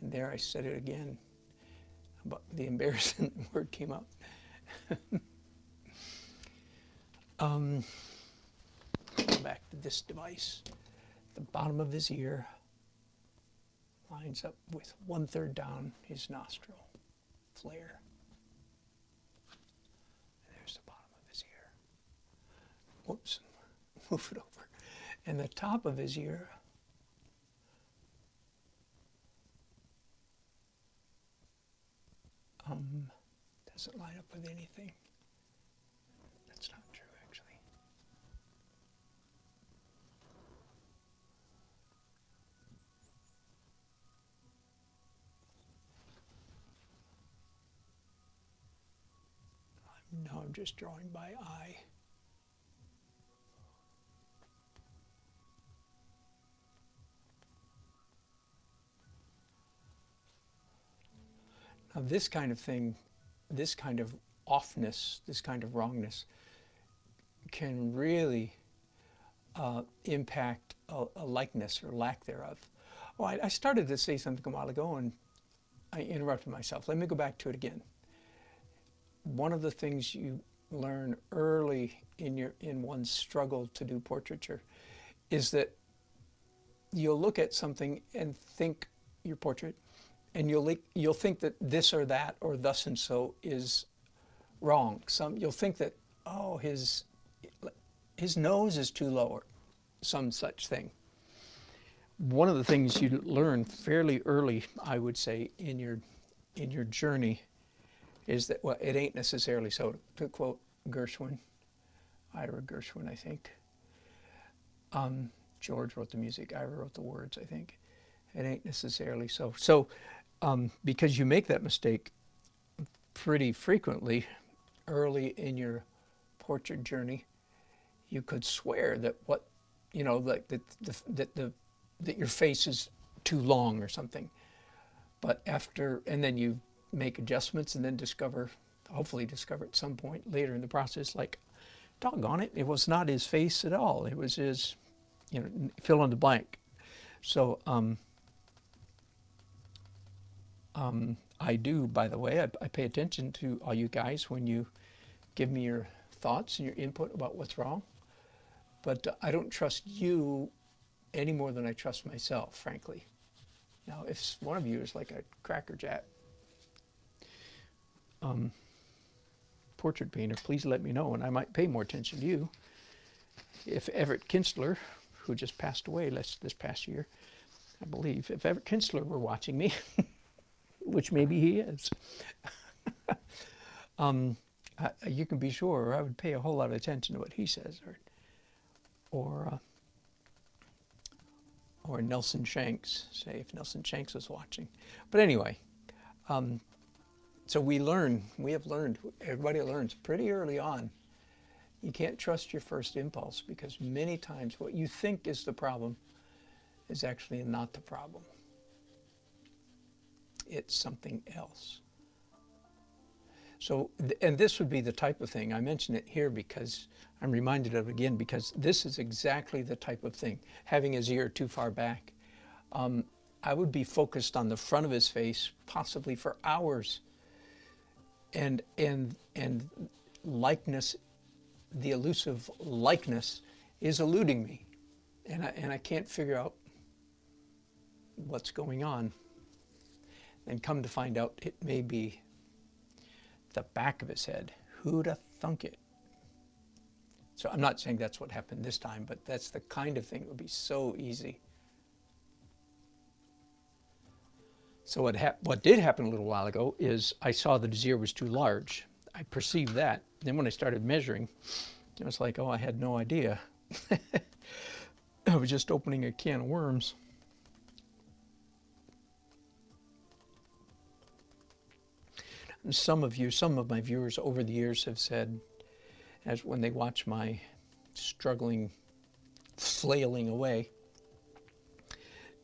And there I said it again, but the embarrassing word came up. Back to this device. The bottom of his ear lines up with 1/3 down his nostril flare. And there's the bottom of his ear. Whoops, move it over. And the top of his ear doesn't line up with anything. That's not true, actually. Now I'm just drawing by eye. Now this kind of thing, this kind of offness, this kind of wrongness can really impact a likeness or lack thereof. Oh, I started to say something a while ago and I interrupted myself. Let me go back to it again. one of the things you learn early in one's struggle to do portraiture is that you'll look at something and think your portrait, and you'll think that this or that or thus and so is wrong. You'll think that, oh, his nose is too low, or some such thing. One of the things you learn fairly early, I would say, in your journey is that, well, it ain't necessarily so. To quote Gershwin, Ira Gershwin, I think. George wrote the music, Ira wrote the words, I think. It ain't necessarily so. So, because you make that mistake pretty frequently early in your portrait journey, you could swear that that your face is too long or something. But and then you make adjustments and then hopefully discover at some point later in the process, like, doggone it, it was not his face at all. It was his, fill in the blank. So, I do, by the way, I pay attention to all you guys when you give me your thoughts and your input about what's wrong. But I don't trust you any more than I trust myself, frankly. Now, if one of you is like a crackerjack portrait painter, please let me know, and I might pay more attention to you. If Everett Kinsler, who just passed away this past year, I believe, if Everett Kinsler were watching me, which maybe he is, you can be sure I would pay a whole lot of attention to what he says, or Nelson Shanks, say, if Nelson Shanks was watching. But anyway, so we have learned, everybody learns pretty early on, you can't trust your first impulse, because many times what you think is the problem is actually not the problem. It's something else. So, and this would be the type of thing, I mention it here because I'm reminded of it again, because this is exactly the type of thing. Having his ear too far back, I would be focused on the front of his face, possibly for hours, and likeness, the elusive likeness, is eluding me, and I can't figure out what's going on. And come to find out, it may be the back of his head. Who'd have thunk it? So I'm not saying that's what happened this time, but that's the kind of thing that would be so easy. So what did happen a little while ago is I saw that his ear was too large. I perceived that. Then when I started measuring, it was like, oh, I had no idea. I was just opening a can of worms. And some of my viewers over the years have said, as when they watch my struggling, flailing away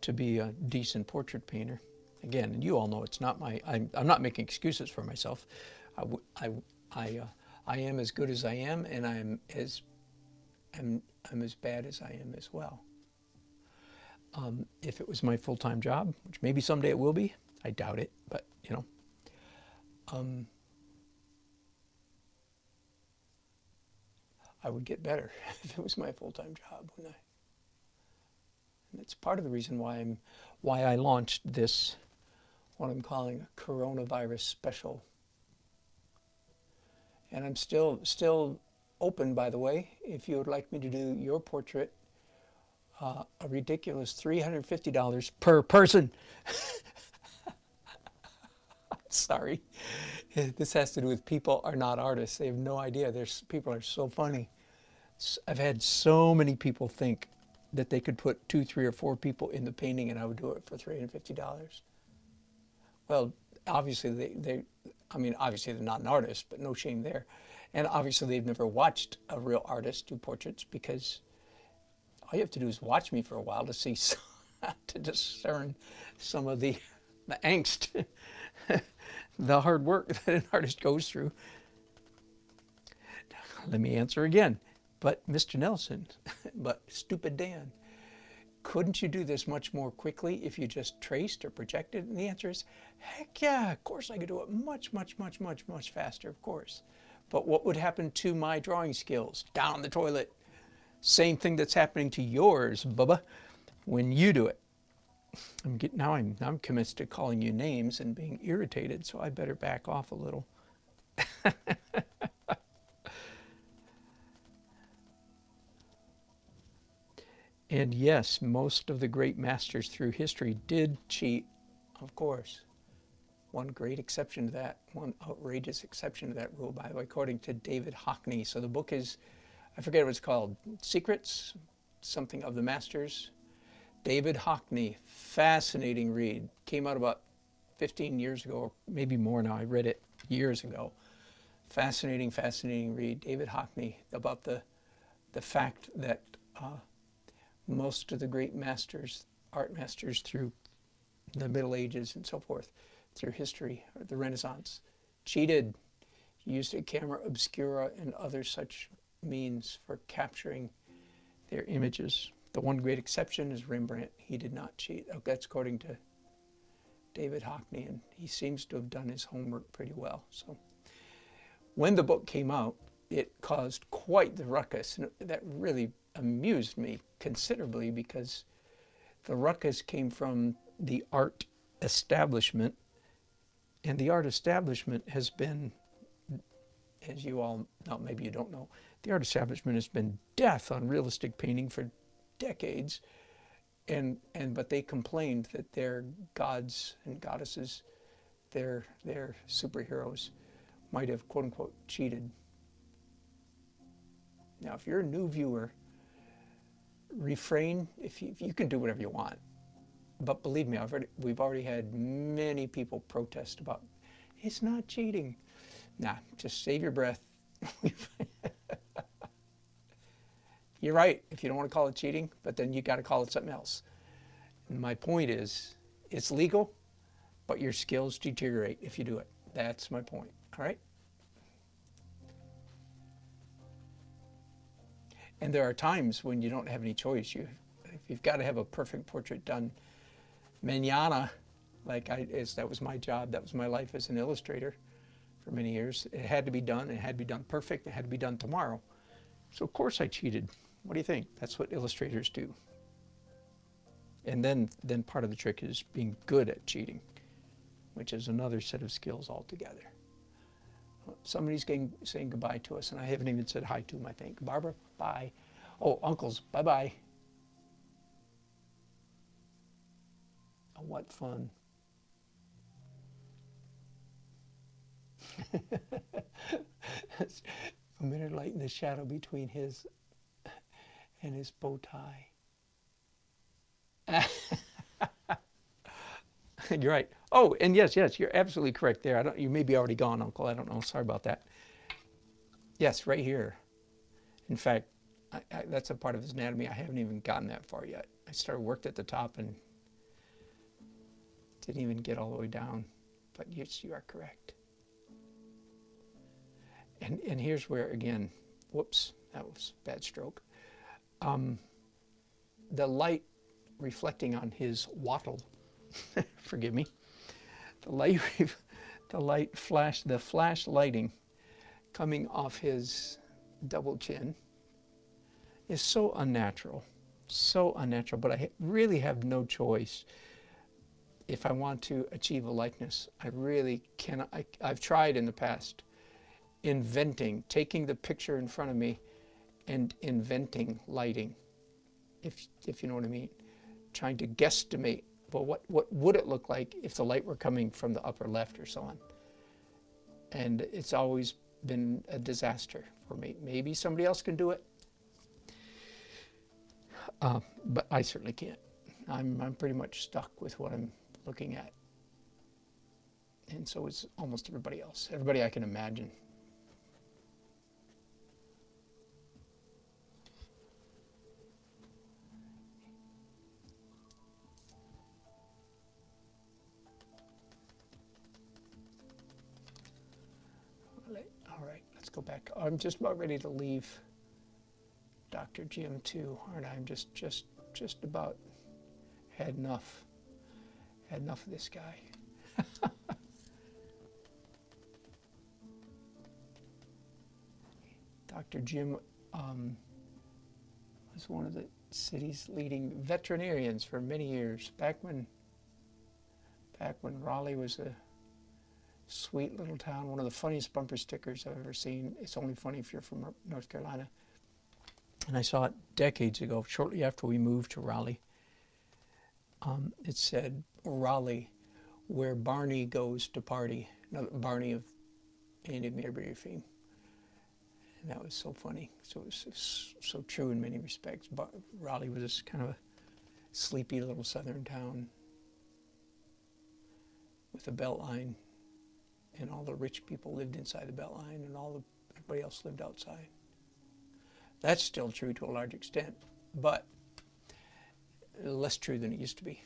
to be a decent portrait painter, again, and you all know it's not I'm not making excuses for myself. I am as good as I am, and I'm as bad as I am as well. If it was my full-time job, which maybe someday it will be, I doubt it, but I would get better if it was my full-time job, wouldn't I? And it's part of the reason why I launched this, what I'm calling a coronavirus special. And I'm still open, by the way, if you would like me to do your portrait, a ridiculous $350 per person. Sorry. This has to do with people are not artists. They have no idea. People are so funny. I've had so many people think that they could put 2, 3, or 4 people in the painting and I would do it for $350. Well, obviously obviously they're not an artist, but no shame there. And obviously they've never watched a real artist do portraits, because all you have to do is watch me for a while to see, to discern some of the angst, the hard work that an artist goes through. Let me answer again. But Mr. Nelson, but Stupid Dan, couldn't you do this much more quickly if you just traced or projected? And the answer is, heck yeah, of course I could do it much, much, much, much, much faster, of course. But what would happen to my drawing skills? Down the toilet. Same thing that's happening to yours, Bubba, when you do it. Now I'm committed to calling you names and being irritated, so I better back off a little. And yes, most of the great masters through history did cheat, of course. One great exception to that, one outrageous exception to that rule, by the way, according to David Hockney. So the book is, I forget what it's called, Secrets, something of the Masters. David Hockney, fascinating read. Came out about 15 years ago, or maybe more now. I read it years ago. Fascinating, fascinating read. David Hockney, about the fact that most of the great masters, art masters through the Middle Ages and so forth, through history, or the Renaissance, cheated, used a camera obscura and other such means for capturing their images. The one great exception is Rembrandt. He did not cheat. That's according to David Hockney, and he seems to have done his homework pretty well. So when the book came out, it caused quite the ruckus, and that really amused me considerably, because the ruckus came from the art establishment, and the art establishment has been, as you all know, maybe you don't know, the art establishment has been death on realistic painting for decades, but they complained that their gods and goddesses, their superheroes, might have quote unquote cheated. Now, if you're a new viewer, refrain. If you can do whatever you want, but believe me, we've already had many people protest about it's not cheating. Nah, just save your breath. You're right if you don't want to call it cheating, but then you got to call it something else. And my point is, it's legal, but your skills deteriorate if you do it. That's my point. All right. And there are times when you don't have any choice. If you've got to have a perfect portrait done mañana, that was my job, that was my life as an illustrator for many years. It had to be done, it had to be done perfect, it had to be done tomorrow. So of course I cheated. What do you think? That's what illustrators do. And then part of the trick is being good at cheating, which is another set of skills altogether. Somebody's saying goodbye to us, and I haven't even said hi to him, I think. Barbara, bye. Oh, uncles, bye-bye. Oh, what fun. A minute light in the shadow between his and his bow tie. You're right. Oh, and yes, you're absolutely correct there. You may be already gone, Uncle. I don't know. Sorry about that. Yes, right here. In fact, that's a part of his anatomy. I haven't even gotten that far yet. I worked at the top and didn't even get all the way down. But yes, you are correct. And here's where, again, whoops, that was a bad stroke. The light reflecting on his wattle, forgive me, the flash lighting coming off his double chin is so unnatural, but I really have no choice. If I want to achieve a likeness, I really cannot. I've tried in the past, taking the picture in front of me and inventing lighting, if you know what I mean, trying to guesstimate, well, what would it look like if the light were coming from the upper left or so on. And it's always been a disaster for me. Maybe somebody else can do it, but I certainly can't. I'm pretty much stuck with what I'm looking at. And so is almost everybody else, everybody I can imagine. All right, let's go back. I'm just about ready to leave Dr. Jim too, aren't I? I'm just about Had enough. Had enough of this guy. Dr. Jim was one of the city's leading veterinarians for many years, back when Raleigh was a sweet little town. One of the funniest bumper stickers I've ever seen. It's only funny if you're from North Carolina. And I saw it decades ago, shortly after we moved to Raleigh. It said, Raleigh, where Barney goes to party. Another Barney of Andy Mayberry fame. And that was so funny. So it was so true in many respects. But Raleigh was this kind of a sleepy little southern town with a belt line, and all the rich people lived inside the belt line, and everybody else lived outside. That's still true to a large extent, but less true than it used to be.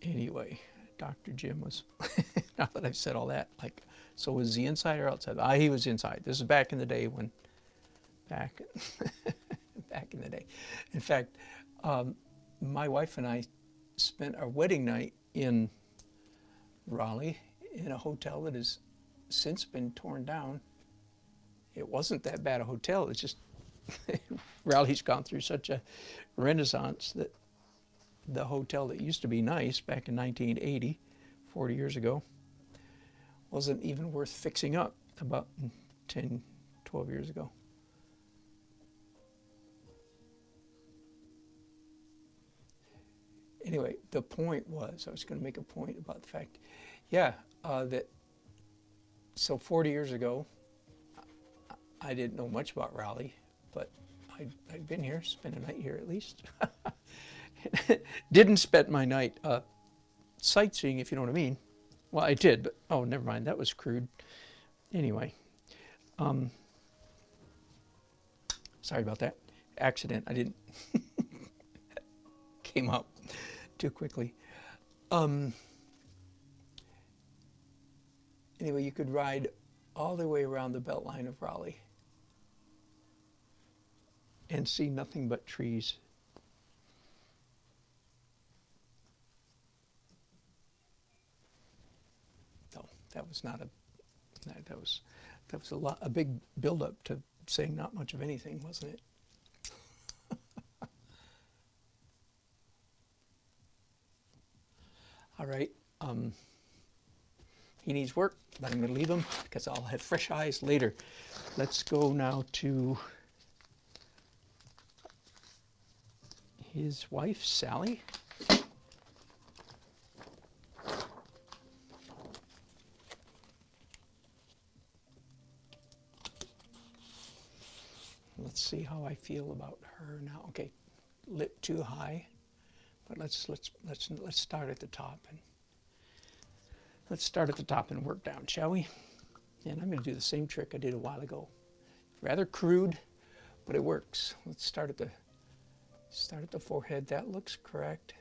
Anyway, Dr. Jim was, now that I've said all that, like, so was he inside or outside? He was inside. This is back in the day when, back in the day. In fact, my wife and I spent our wedding night in Raleigh in a hotel that has since been torn down. It wasn't that bad a hotel. It's just Raleigh's gone through such a renaissance that the hotel that used to be nice back in 1980, 40 years ago, wasn't even worth fixing up about 10, 12 years ago. Anyway, the point was, I was going to make a point about the fact, so 40 years ago, I didn't know much about Raleigh, but I'd been here, spent a night here at least. Didn't spend my night sightseeing, if you know what I mean. Well, I did, but oh, never mind, that was crude. Anyway, sorry about that. Accident, I didn't, came out too quickly. Anyway, you could ride all the way around the Beltline of Raleigh and see nothing but trees. No, that was not that was a big build-up to saying not much of anything, wasn't it? All right. He needs work, but I'm going to leave him because I'll have fresh eyes later. Let's go now to his wife, Sally. Let's see how I feel about her now. Okay, lit too high, but let's start at the top and work down, shall we? And I'm going to do the same trick I did a while ago. Rather crude, but it works. Let's start at the forehead. That looks correct.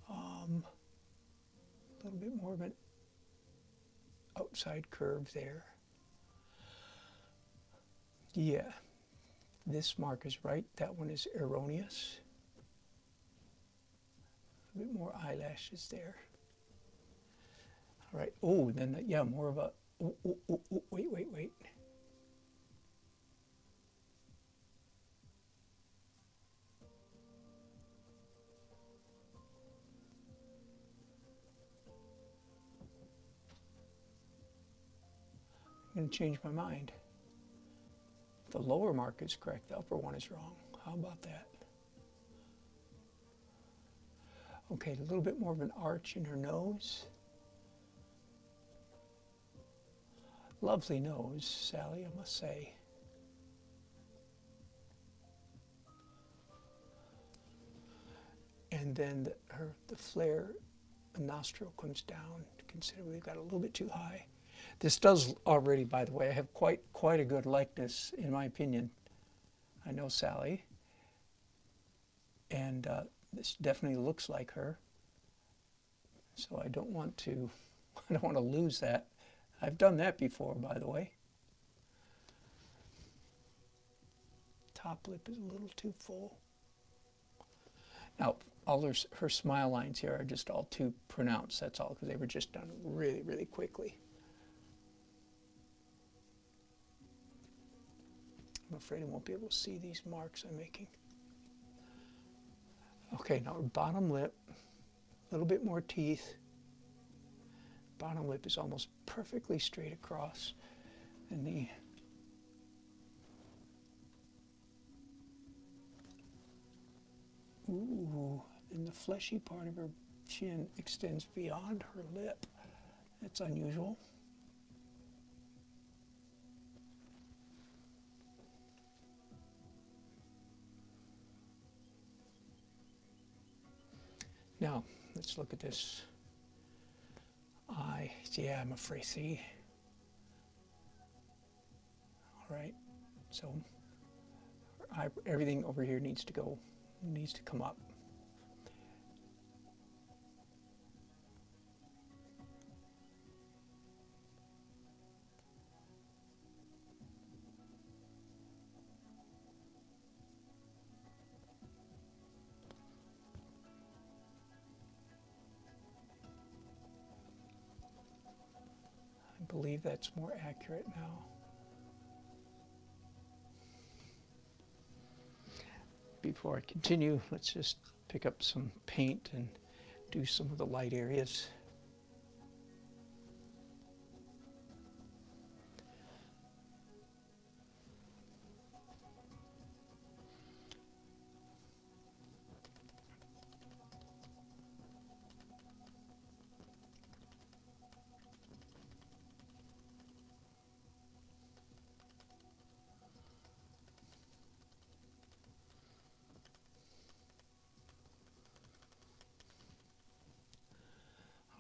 A little bit more of an outside curve there. Yeah, this mark is right. That one is erroneous. A bit more eyelashes there. All right. Oh, then yeah, more of a. Wait. I'm going to change my mind. The lower mark is correct. The upper one is wrong. How about that? Okay, a little bit more of an arch in her nose. Lovely nose, Sally, I must say. And then the flare nostril comes down considerably. Got a little bit too high. This does already, by the way, I have quite a good likeness, in my opinion. I know Sally, and this definitely looks like her. So I don't want to lose that. I've done that before, by the way. top lip is a little too full. Now, all her smile lines here are just all too pronounced, that's all, because they were just done really, really quickly. I'm afraid I won't be able to see these marks I'm making. Okay, now her bottom lip, a little bit more teeth. Bottom lip is almost perfectly straight across, and the and the fleshy part of her chin extends beyond her lip. That's unusual. Now, let's look at this eye. Yeah, I'm afraid, see? All right, so everything over here needs to come up. I believe that's more accurate now. Before I continue, let's just pick up some paint and do some of the light areas.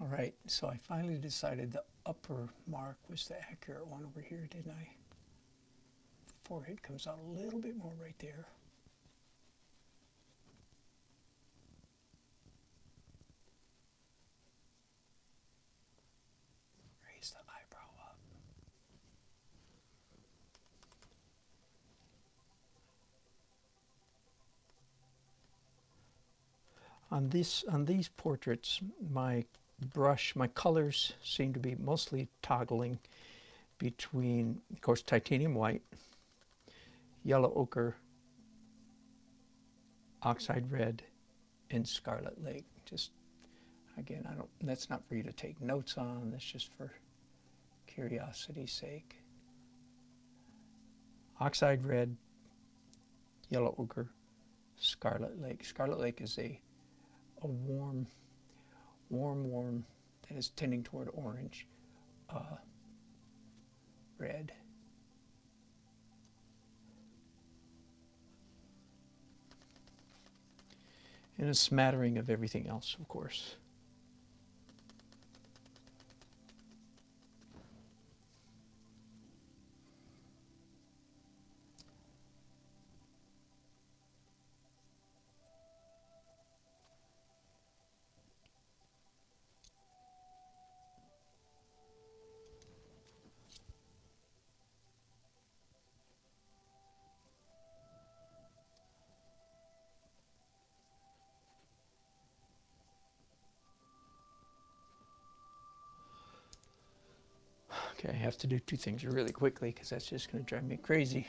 All right, so I finally decided the upper mark was the accurate one over here, didn't I? The forehead comes out a little bit more right there. Raise the eyebrow up. On these portraits, my colors seem to be mostly toggling between, of course, titanium white, yellow ochre, oxide red, and scarlet lake. Just, again, that's not for you to take notes on, that's just for curiosity's sake. Oxide red, yellow ochre, scarlet lake. Scarlet lake is a warm, that is tending toward orange, red. And a smattering of everything else, of course. Okay, I have to do two things really quickly because that's just going to drive me crazy.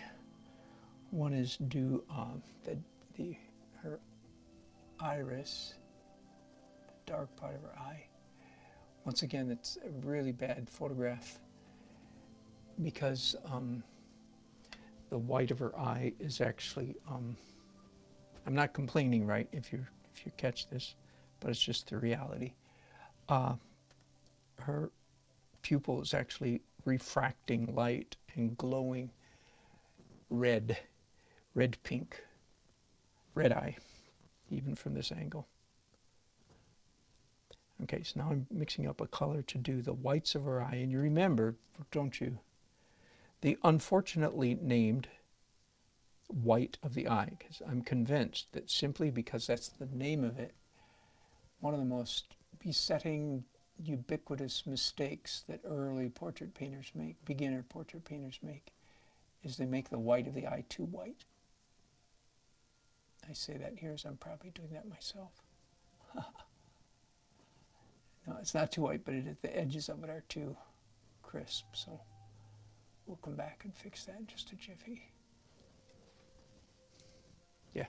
One is do her iris, the dark part of her eye. Once again, it's a really bad photograph because the white of her eye is actually, I'm not complaining, right, if you catch this, but it's just the reality. Her pupil is actually refracting light and glowing red pink, red eye, even from this angle. Okay, so now I'm mixing up a color to do the whites of her eye, and you remember, don't you, the unfortunately named white of the eye, because I'm convinced that simply because that's the name of it, one of the most besetting, ubiquitous mistakes that early portrait painters make, beginner portrait painters make, is they make the white of the eye too white. I say that here as I'm probably doing that myself. No, it's not too white, but the edges of it are too crisp, so we'll come back and fix that in just a jiffy. Yeah.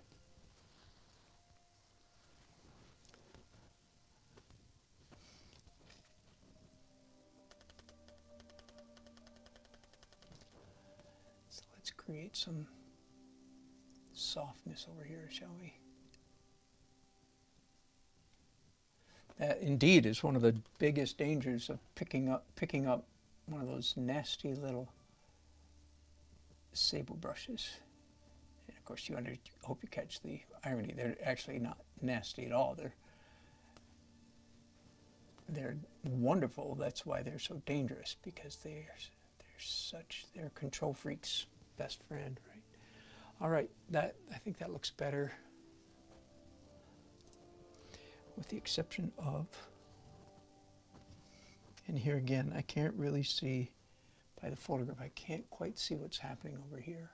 So let's create some softness over here, shall we? That indeed is one of the biggest dangers of picking up one of those nasty little sable brushes. And of course, hope you catch the irony. They're actually not nasty at all. They're wonderful. That's why they're so dangerous, because they're control freaks' best friend, right? All right, I think that looks better, with the exception of, and here again, I can't really see by the photograph. I can't quite see what's happening over here.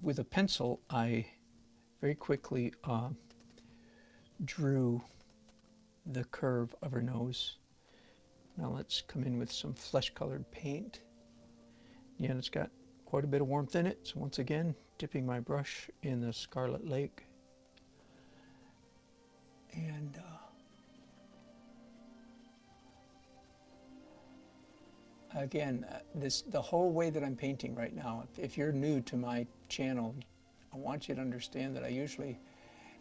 With a pencil, I very quickly drew the curve of her nose. Now let's come in with some flesh-colored paint. Yeah, it's got quite a bit of warmth in it. So once again, dipping my brush in the Scarlet Lake. And again, the whole way that I'm painting right now, if you're new to my channel, I want you to understand that I usually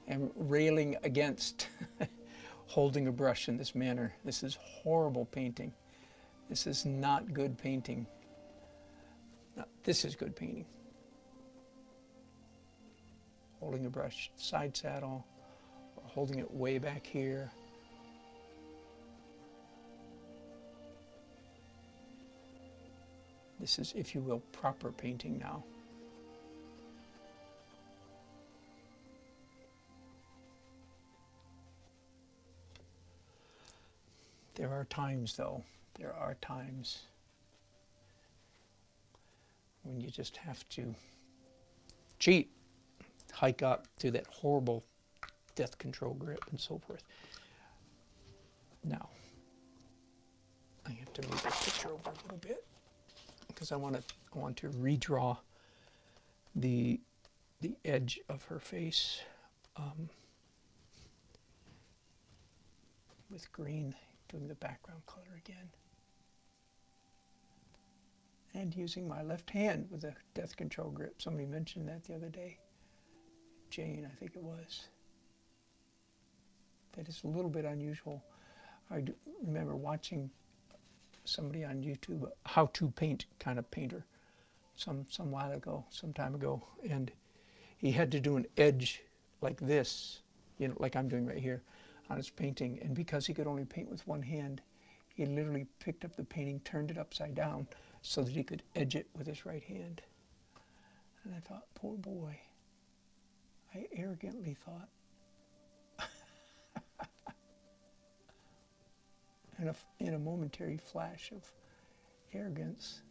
am railing against holding a brush in this manner. This is horrible painting. This is not good painting. No, this is good painting. Holding a brush side saddle, or holding it way back here. This is, if you will, proper painting now. There are times, though, when you just have to cheat, hike up to that horrible death control grip and so forth. Now, I have to move this picture over a little bit, because I want to redraw the edge of her face with green, doing the background color again, and using my left hand with a death control grip. Somebody mentioned that the other day. Jane, I think it was. That is a little bit unusual. I do remember watching somebody on YouTube, how to paint kind of painter, some time ago, and he had to do an edge like this, you know, like I'm doing right here on his painting, and because he could only paint with one hand, he literally picked up the painting, turned it upside down so that he could edge it with his right hand. And I thought, poor boy. I arrogantly thought, in a momentary flash of arrogance,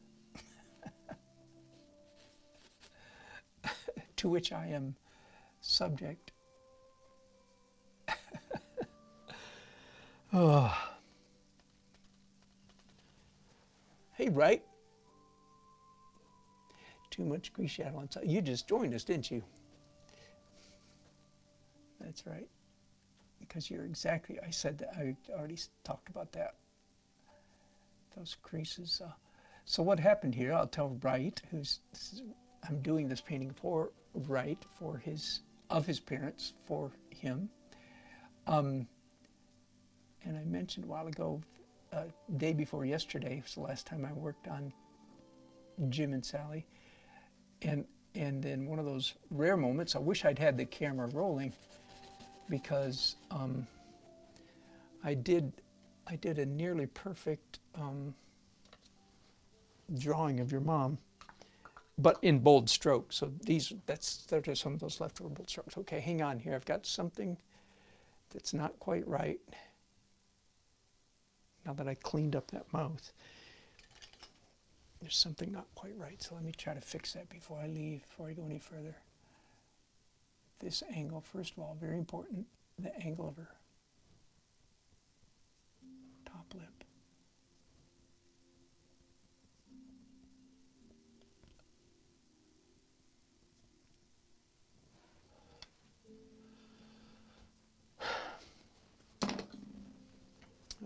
to which I am subject. Oh. Hey, Bright. Too much grease shadow on top. You just joined us, didn't you? That's right. Because you're exactly, I said that, I already talked about that. Those creases. So what happened here, I'll tell Bright, I'm doing this painting for Bright, of his parents, for him. And I mentioned a while ago, day before yesterday was the last time I worked on Jim and Sally. And then one of those rare moments, I wish I'd had the camera rolling, because I did a nearly perfect drawing of your mom, but in bold strokes. So those are some of those leftover bold strokes. Okay, hang on here. I've got something that's not quite right. Now that I cleaned up that mouth, there's something not quite right. So let me try to fix that before I leave, before I go any further. This angle, first of all, very important, the angle of her top lip.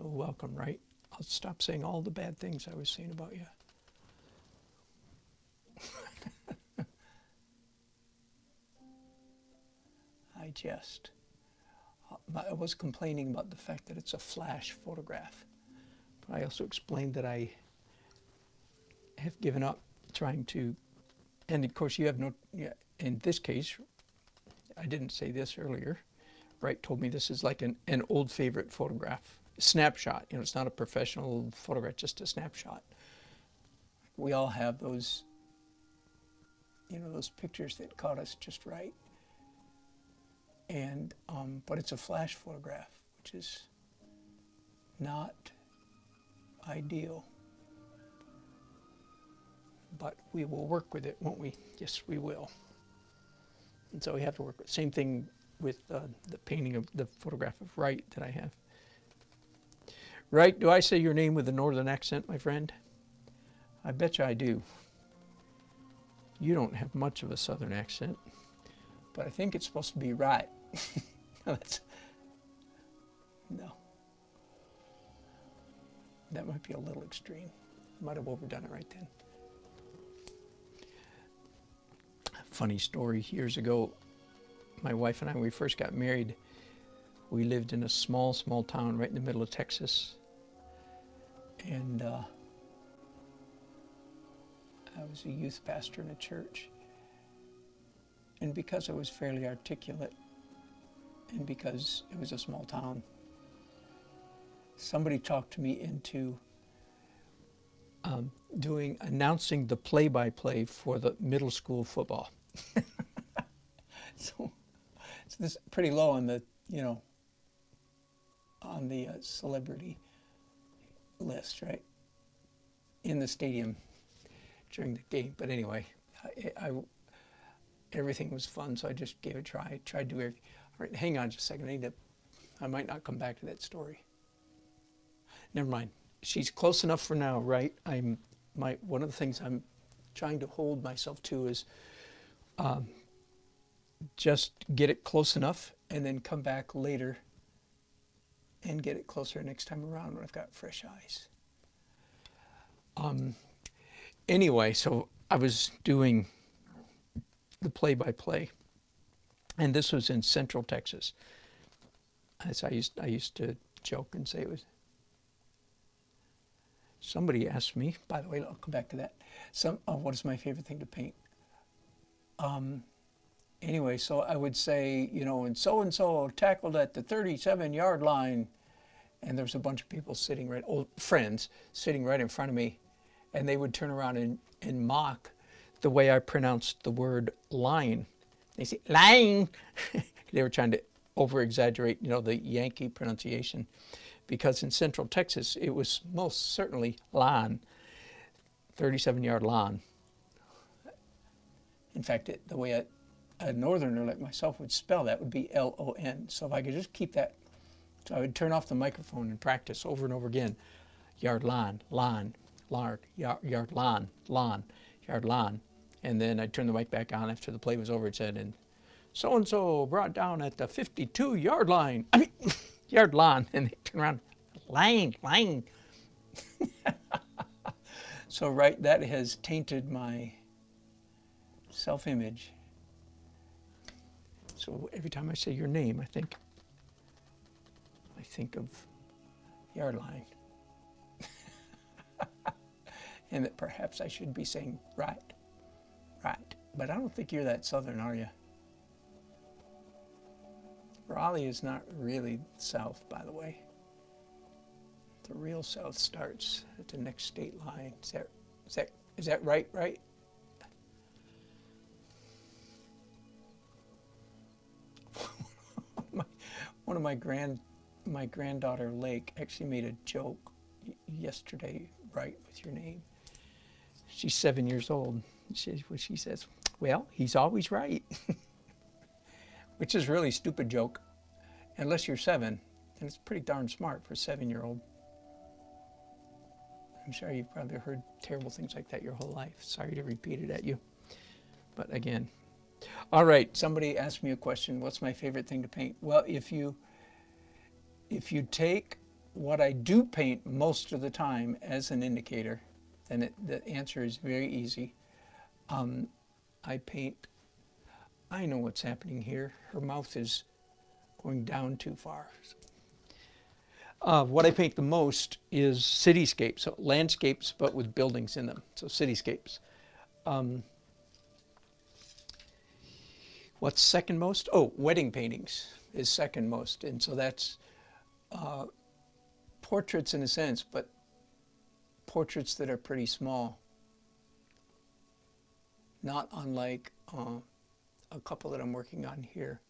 Oh, welcome, right? I'll stop saying all the bad things I was saying about you. I was complaining about the fact that it's a flash photograph, but I also explained that I have given up trying to, and of course you have no, in this case, I didn't say this earlier, Wright told me this is like an old favorite photograph, snapshot, it's not a professional photograph, just a snapshot. We all have those, those pictures that caught us just right. And, but it's a flash photograph, which is not ideal. But we will work with it, won't we? Yes, we will. And so we have to work with it. Same thing with the painting of the photograph of Wright that I have. Wright, do I say your name with a northern accent, my friend? I bet you I do. You don't have much of a southern accent, but I think it's supposed to be right. No. That might be a little extreme. I might have overdone it right then. Funny story, years ago, my wife and I, when we first got married, we lived in a small town right in the middle of Texas. And I was a youth pastor in a church. And because I was fairly articulate, and because it was a small town, somebody talked me into announcing the play-by-play for the middle school football. So this is pretty low on the, on the celebrity list, right? In the stadium during the game. But anyway, everything was fun, so I just gave it a try. I tried to do everything. All right, hang on just a second. I might not come back to that story. Never mind. She's close enough for now, right? One of the things I'm trying to hold myself to is just get it close enough and then come back later and get it closer next time around when I've got fresh eyes. Anyway, so I was doing the play-by-play, and this was in Central Texas. As I used to joke and say it was. Somebody asked me, by the way, I'll come back to that. What is my favorite thing to paint? Anyway, so I would say, and so tackled at the 37-yard line, and there was a bunch of people old friends sitting right in front of me, and they would turn around and mock the way I pronounced the word line. They say, line. They were trying to over-exaggerate, the Yankee pronunciation, because in Central Texas, it was most certainly line, 37-yard line. In fact, the way a northerner like myself would spell that would be L-O-N. So if I could just keep that, so I would turn off the microphone and practice over and over again. Yard line, line, lard, yard line, lawn, yard line. And then I'd turn the mic back on after the play was over. It said, and so-and-so brought down at the 52-yard line. Yard line. And they turn around, line. So, right, that has tainted my self-image. So every time I say your name, I think of yard line. And that perhaps I should be saying right. But I don't think you're that southern, are you? Raleigh is not really south, by the way. The real south starts at the next state line. Is that right? One of my granddaughter Lake actually made a joke yesterday, right, with your name. She's 7 years old. She says, well, he's always right. Which is a really stupid joke, unless you're 7, and it's pretty darn smart for a 7-year-old. I'm sure you've probably heard terrible things like that your whole life. Sorry to repeat it at you. But again, all right, somebody asked me a question, what's my favorite thing to paint? Well, if you take what I do paint most of the time as an indicator, then the answer is very easy. I paint, I know what's happening here. Her mouth is going down too far. What I paint the most is cityscapes, so landscapes, but with buildings in them, so cityscapes. What's second most? Oh, wedding paintings is second most, and so that's portraits in a sense, but portraits that are pretty small. Not unlike a couple that I'm working on here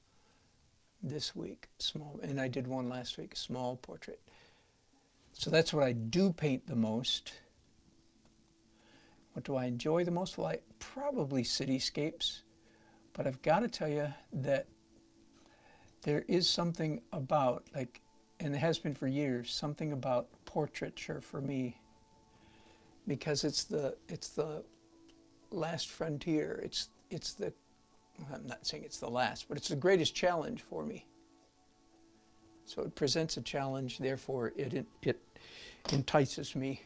this week, small, and I did one last week, small portrait. So that's what I do paint the most. What do I enjoy the most? Well, probably cityscapes, but I've got to tell you that there is something about, like, and it has been for years, something about portraiture for me, because it's the last frontier. It's the, I'm not saying it's the last, but it's the greatest challenge for me. So it presents a challenge, therefore it entices me.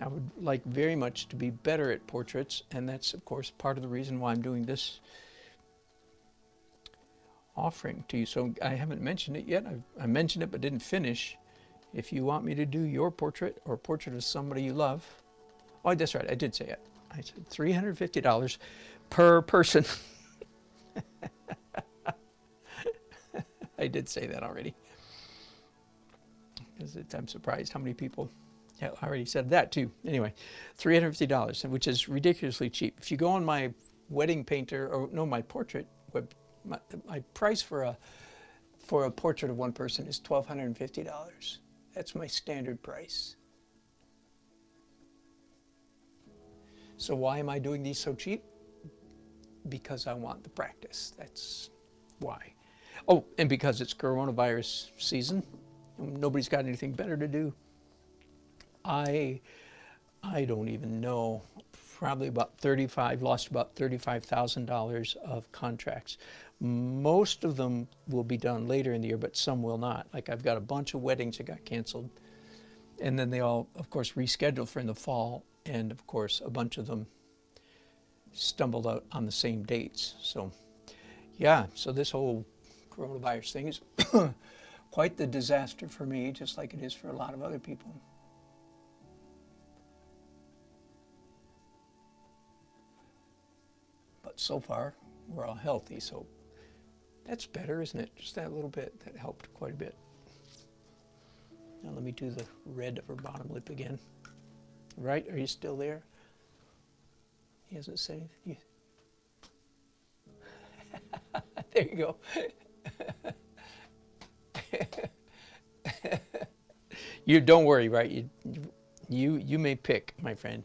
I would like very much to be better at portraits, and that's of course part of the reason why I'm doing this offering to you. So I haven't mentioned it yet. I mentioned it but didn't finish. If you want me to do your portrait or a portrait of somebody you love, oh, that's right, I did say it. I said $350 per person. I did say that already. I'm surprised how many people, yeah, I already said that too. Anyway, $350, which is ridiculously cheap. If you go on my wedding painter, or no, my portrait web, my price for a portrait of one person is $1,250. That's my standard price. So why am I doing these so cheap? Because I want the practice. That's why. Oh, and because it's coronavirus season, nobody's got anything better to do. I don't even know. Probably about lost about $35,000 of contracts. Most of them will be done later in the year, but some will not. Like I've got a bunch of weddings that got canceled, and then they all, of course, rescheduled for in the fall, and of course, a bunch of them stumbled out on the same dates. So, yeah, so this whole coronavirus thing is quite the disaster for me, just like it is for a lot of other people. But so far, we're all healthy, so that's better, isn't it? Just that little bit, that helped quite a bit. Now let me do the red of her bottom lip again. Right, are you still there? He hasn't said anything. There you go. You don't worry, right? You may pick, my friend.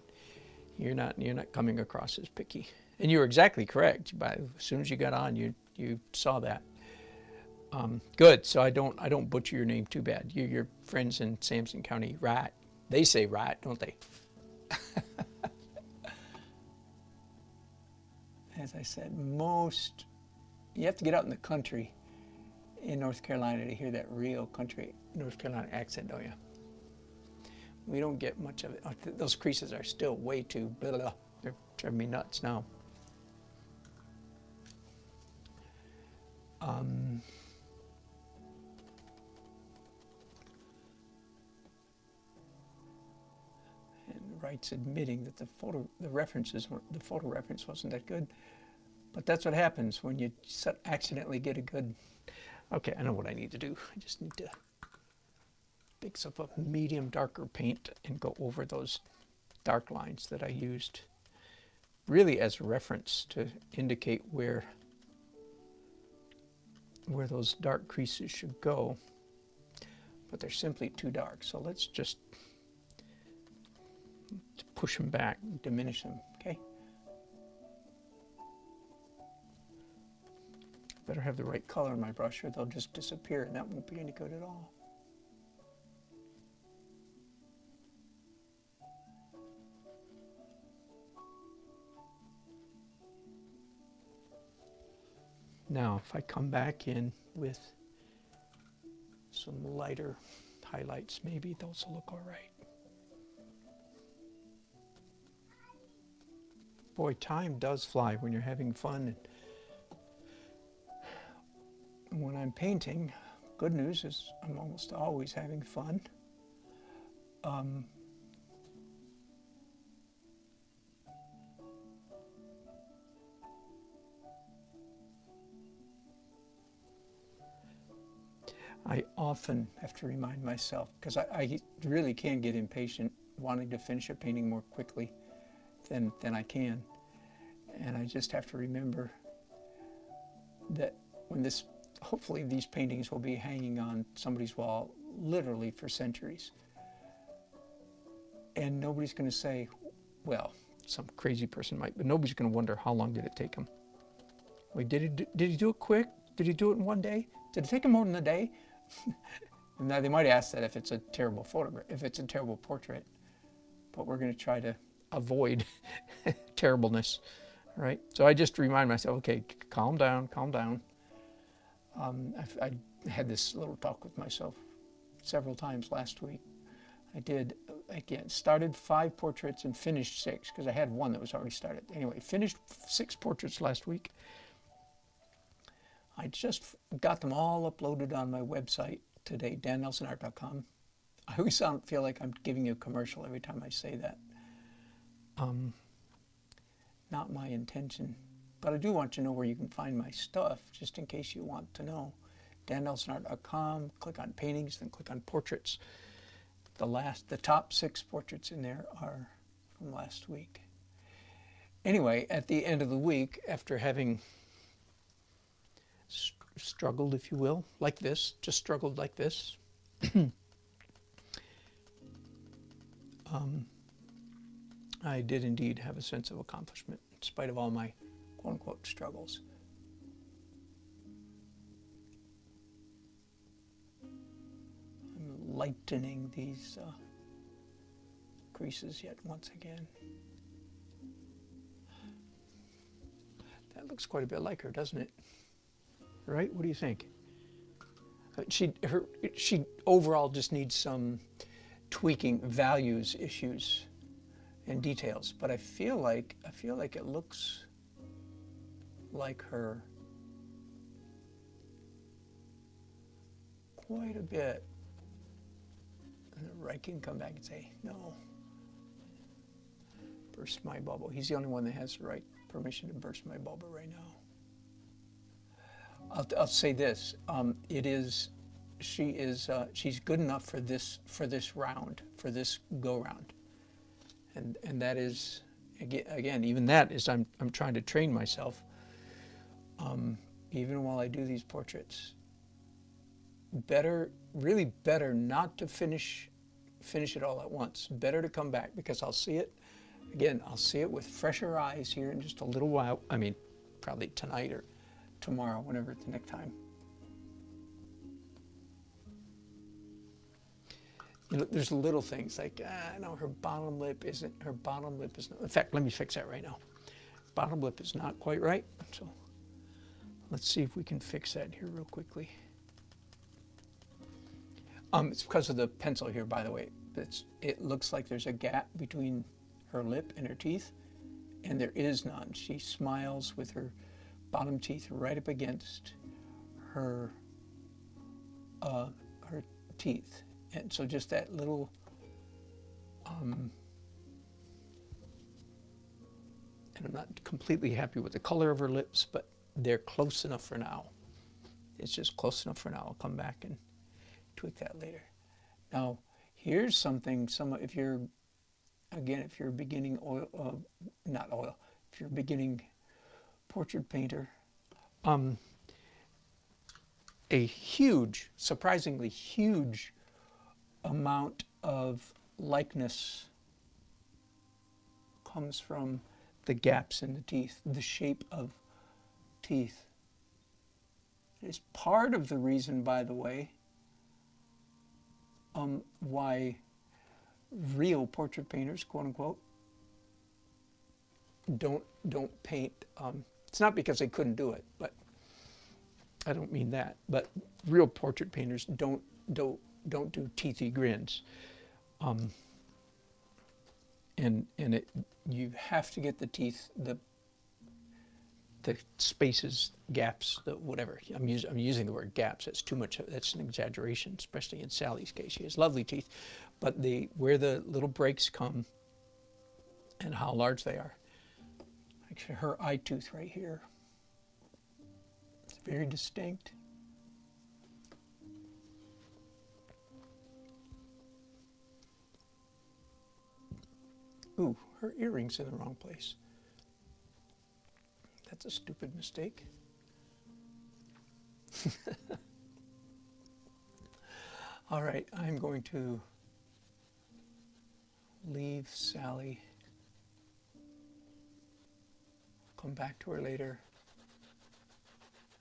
You're not coming across as picky. And you're exactly correct. As soon as you got on, you saw that. Good. So I don't butcher your name too bad. Your friends in Sampson County, right? They say right, don't they? As I said, you have to get out in the country in North Carolina to hear that real country North Carolina accent, don't you? We don't get much of it. Those creases are still way too blah, blah, blah. They're driving me nuts now. And Wright's admitting that the photo reference wasn't that good, but that's what happens when you accidentally get a good. Okay, I know what I need to do. I just need to mix up a medium darker paint and go over those dark lines that I used really as a reference to indicate where where those dark creases should go, but they're simply too dark. So let's just push them back, diminish them, okay? Better have the right color in my brush or they'll just disappear and that won't be any good at all. Now, if I come back in with some lighter highlights, maybe those will look all right. Boy, time does fly when you're having fun. And when I'm painting, good news is I'm almost always having fun. I often have to remind myself, because I really can get impatient wanting to finish a painting more quickly than I can. And I just have to remember that when hopefully these paintings will be hanging on somebody's wall literally for centuries. And nobody's going to say, well, some crazy person might, but nobody's going to wonder how long did it take him. Wait, did he do it quick? Did he do it in one day? Did it take him more than a day? Now they might ask that if it's a terrible photograph, if it's a terrible portrait, but we're going to try to avoid terribleness, right? So I just remind myself, okay, calm down, calm down. I had this little talk with myself several times last week. I did, again, started 5 portraits and finished 6, because I had one that was already started. Anyway, finished 6 portraits last week. I just got them all uploaded on my website today, dannelsonart.com. I always feel like I'm giving you a commercial every time I say that. Not my intention, but I do want you to know where you can find my stuff, just in case you want to know. dannelsonart.com, click on paintings, then click on portraits. The top 6 portraits in there are from last week. Anyway, at the end of the week, after having struggled, if you will, like this, just struggled like this. I did indeed have a sense of accomplishment in spite of all my quote-unquote struggles. I'm lightening these creases yet once again. That looks quite a bit like her, doesn't it? Right? What do you think? She overall just needs some tweaking, values issues and details, but I feel like it looks like her quite a bit. And I can come back and say, no, burst my bubble. He's the only one that has the right permission to burst my bubble right now. I'll say this: she's good enough for this round, for this go round, and that is again even that is I'm trying to train myself. Even while I do these portraits, really better not to finish it all at once. Better to come back, because I'll see it again. I'll see it with fresher eyes here in just a little while. I mean, probably tonight or tomorrow, whenever the next time. You know, there's little things like, no, her bottom lip isn't. In fact, let me fix that right now. Bottom lip is not quite right. So let's see if we can fix that here real quickly. It's because of the pencil here, by the way. It looks like there's a gap between her lip and her teeth, and there is none. She smiles with her bottom teeth right up against her teeth, and so just that little and I'm not completely happy with the color of her lips, but they're close enough for now. It's just close enough for now. I'll come back and tweak that later. Now here's something. If you're beginning if you're beginning portrait painter, a huge, surprisingly huge amount of likeness comes from the gaps in the teeth, the shape of teeth. It is part of the reason, by the way, why real portrait painters, quote unquote, don't paint. It's not because they couldn't do it, but I don't mean that. But real portrait painters don't do teethy grins, you have to get the teeth, the spaces, gaps, the whatever. I'm using the word gaps. That's too much. That's an exaggeration, especially in Sally's case. She has lovely teeth, but where the little breaks come and how large they are. Actually, her eye tooth right here. It's very distinct. Ooh, her earring's in the wrong place. That's a stupid mistake. All right, I'm going to leave Sally. Come back to her later.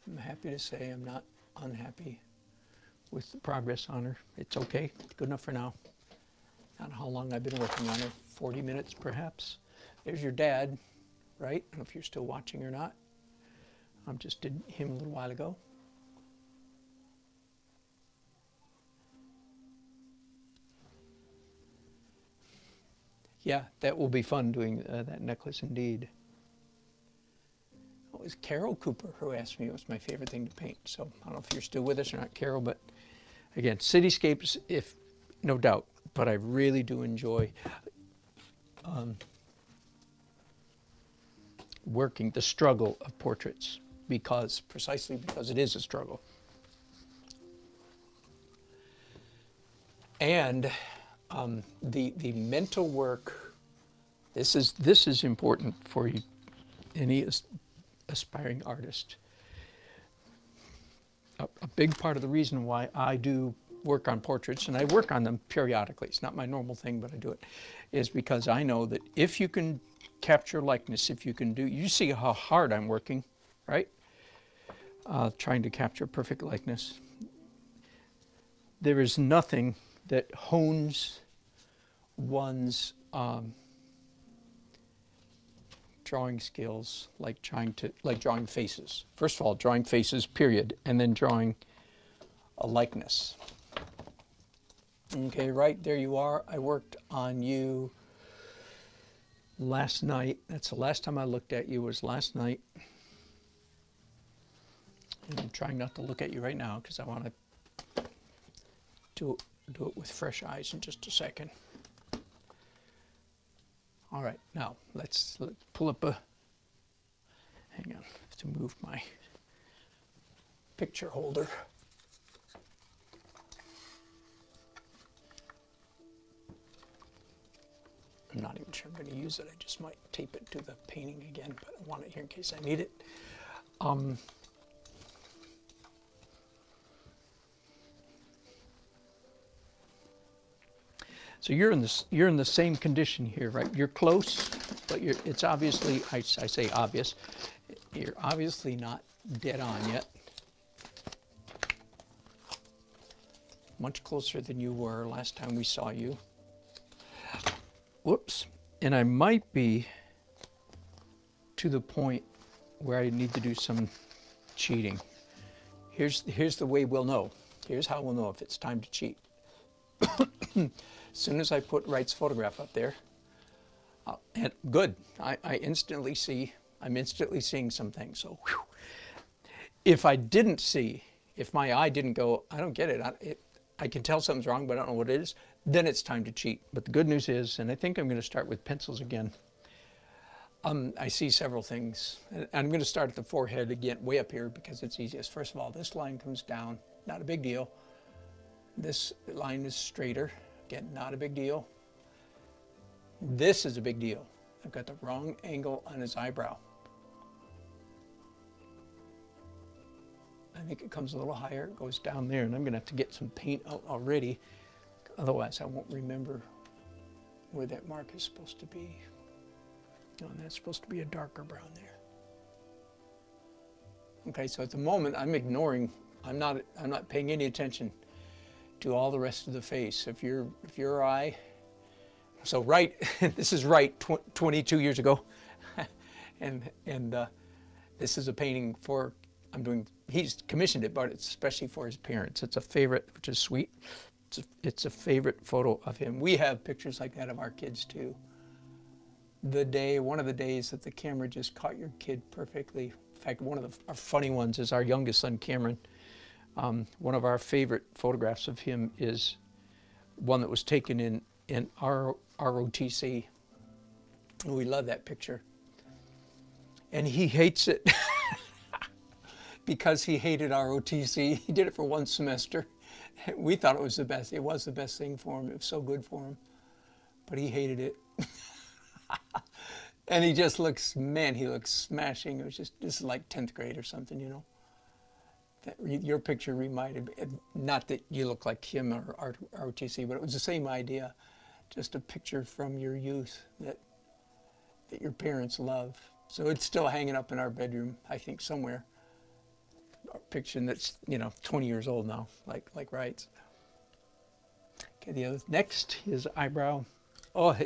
I'm happy to say I'm not unhappy with the progress on her. It's okay, good enough for now. Not how long I've been working on her, 40 minutes perhaps. There's your dad, right? I don't know if you're still watching or not. I just did him a little while ago. Yeah, that will be fun doing that necklace indeed. It was Carol Cooper who asked me what was my favorite thing to paint. So I don't know if you're still with us or not, Carol, but again, cityscapes, if no doubt, but I really do enjoy working the struggle of portraits precisely because it is a struggle. And the mental work, this is important for any aspiring artist. A big part of the reason why I do work on portraits, and I work on them periodically, it's not my normal thing, but I do it, is because I know that if you can capture likeness, if you can do, you see how hard I'm working, right? Trying to capture perfect likeness. There is nothing that hones one's drawing skills like drawing faces. First of all, drawing faces, period, and then drawing a likeness. Okay, right there you are. I worked on you last night. That's the last time I looked at you, was last night. And I'm trying not to look at you right now because I want to do it with fresh eyes in just a second. All right, now let's pull up a, hang on, I have to move my picture holder. I'm not even sure I'm going to use it. I just might tape it to the painting again, but I want it here in case I need it. So you're in the same condition here, right? You're close, but it's obviously, I say obvious, you're obviously not dead on yet. Much closer than you were last time we saw you. Whoops. And I might be to the point where I need to do some cheating. Here's the way we'll know. Here's how we'll know if it's time to cheat. As soon as I put Wright's photograph up there, and good, I'm instantly seeing some things. So, whew. If I didn't see, if my eye didn't go, I don't get it. I can tell something's wrong, but I don't know what it is, then it's time to cheat. But the good news is, and I think I'm going to start with pencils again. I see several things. And I'm going to start at the forehead again, way up here, because it's easiest. First of all, this line comes down, not a big deal. This line is straighter, again, not a big deal. This is a big deal. I've got the wrong angle on his eyebrow. think it comes a little higher, it goes down there, and I'm gonna have to get some paint out already. Otherwise, I won't remember where that mark is supposed to be. Oh, and that's supposed to be a darker brown there. Okay, so at the moment, I'm ignoring, I'm not paying any attention to all the rest of the face. If your eye, so right, this is right 22 years ago, and this is a painting for, he's commissioned it, but it's especially for his parents. It's a favorite, which is sweet. It's a favorite photo of him. We have pictures like that of our kids too. One of the days that the camera just caught your kid perfectly. In fact, one of our funny ones is our youngest son, Cameron. One of our favorite photographs of him is one that was taken in ROTC. We love that picture. And he hates it because he hated ROTC. He did it for one semester. We thought it was the best. It was the best thing for him. It was so good for him. But he hated it. And he just looks, man, he looks smashing. It was just, this is like 10th grade or something, you know. Your picture reminded me, not that you look like him or ROTC, but it was the same idea. Just a picture from your youth that your parents love. So it's still hanging up in our bedroom, I think, somewhere. A picture that's, you know, 20 years old now, like Wright's. Okay, the other, next, his eyebrow. Oh,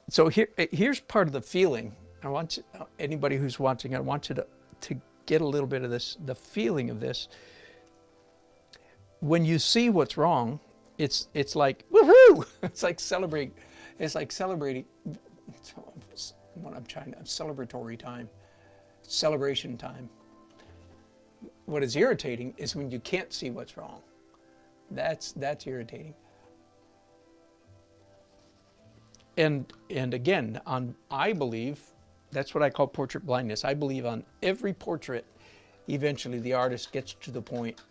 so here's part of the feeling. I want anybody who's watching, I want you to get a little bit of this, the feeling of this. When you see what's wrong, it's like woohoo! It's like celebrate. It's like celebrating. What I'm trying to, celebratory time, celebration time. What is irritating is when you can't see what's wrong. That's irritating. And again, I believe, that's what I call portrait blindness. I believe on every portrait, eventually the artist gets to the point,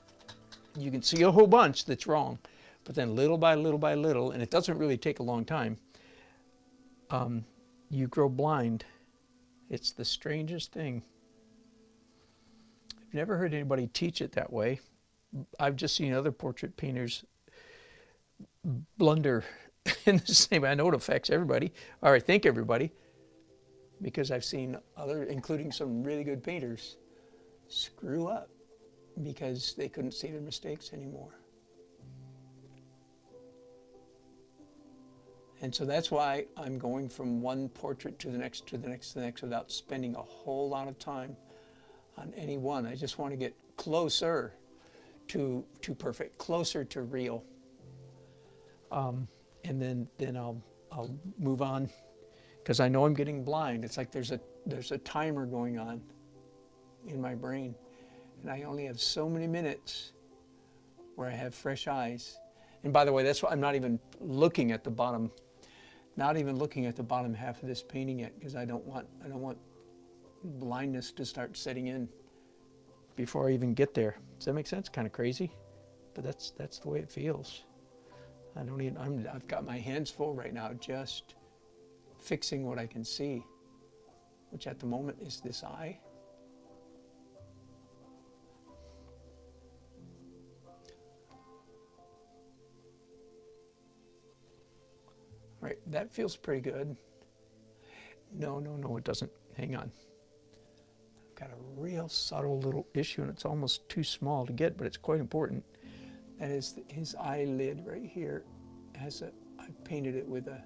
you can see a whole bunch that's wrong, but then little by little by little, and it doesn't really take a long time, you grow blind. It's the strangest thing. I've never heard anybody teach it that way. I've just seen other portrait painters blunder in the same way. I know it affects everybody, or I think everybody, because I've seen other, including some really good painters, screw up because they couldn't see their mistakes anymore. And so that's why I'm going from one portrait to the next, to the next, to the next, without spending a whole lot of time on any one. I just want to get closer to perfect, closer to real. And then I'll move on, because I know I'm getting blind. It's like there's a timer going on in my brain, and I only have so many minutes where I have fresh eyes. And by the way, that's why I'm not even looking at the bottom, not even looking at the bottom half of this painting yet, because I don't want blindness to start setting in before I even get there. Does that make sense? Kind of crazy, but that's the way it feels. I've got my hands full right now just fixing what I can see, which at the moment is this eye. Right, that feels pretty good. No, it doesn't. Hang on. I've got a real subtle little issue, and it's almost too small to get, but it's quite important. That is his eyelid right here. I painted it with a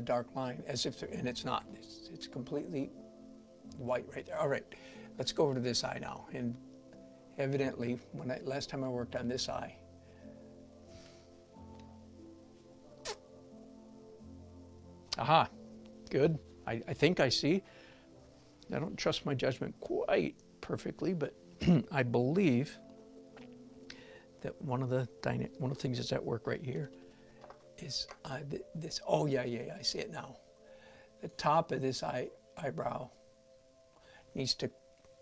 dark line, as if, and it's not. It's completely white right there. All right, let's go over to this eye now. And evidently, last time I worked on this eye, aha, good. I think I see. I don't trust my judgment quite perfectly, but I believe that one of the things that's at work right here is this. Oh yeah, I see it now. The top of this eyebrow needs to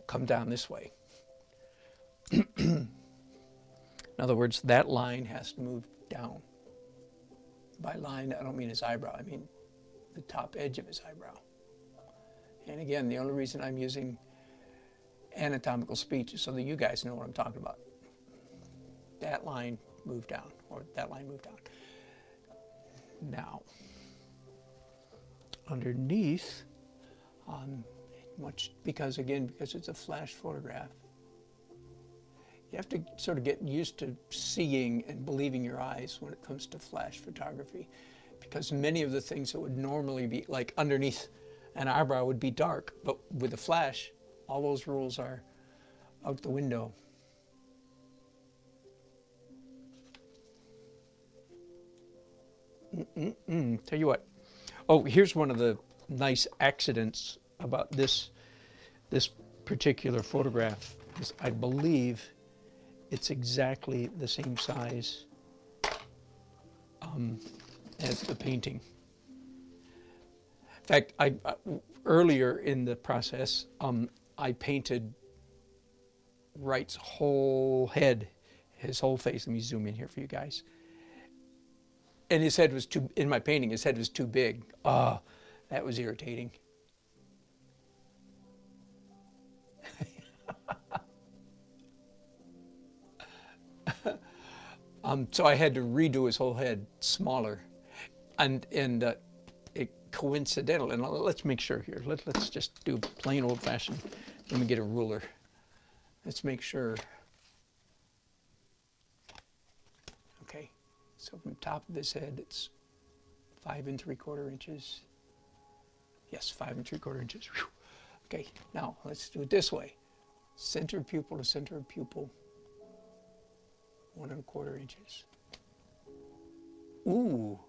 come down this way. In other words, that line has to move down. By line, I don't mean his eyebrow. I mean the top edge of his eyebrow. And again, the only reason I'm using anatomical speech is so that you guys know what I'm talking about. That line moved down, or that line moved down. Now, underneath, because it's a flash photograph, you have to sort of get used to seeing and believing your eyes when it comes to flash photography, because many of the things that would normally be like underneath an eyebrow would be dark, but with a flash, all those rules are out the window. Tell you what. Oh, here's one of the nice accidents about this particular photograph. Is I believe it's exactly the same size as the painting. In fact, earlier in the process, I painted Wright's whole head, his whole face. Let me zoom in here for you guys. And his head was too, in my painting, his head was too big. That was irritating. So I had to redo his whole head smaller. And it coincidental, and let's make sure here. Let's just do plain old-fashioned. Let me get a ruler. Let's make sure. Okay, so from the top of his head, it's 5 3/4 inches. Yes, 5 3/4 inches. Whew. Okay, now let's do it this way. Center of pupil to center of pupil, 1 1/4 inches. Ooh.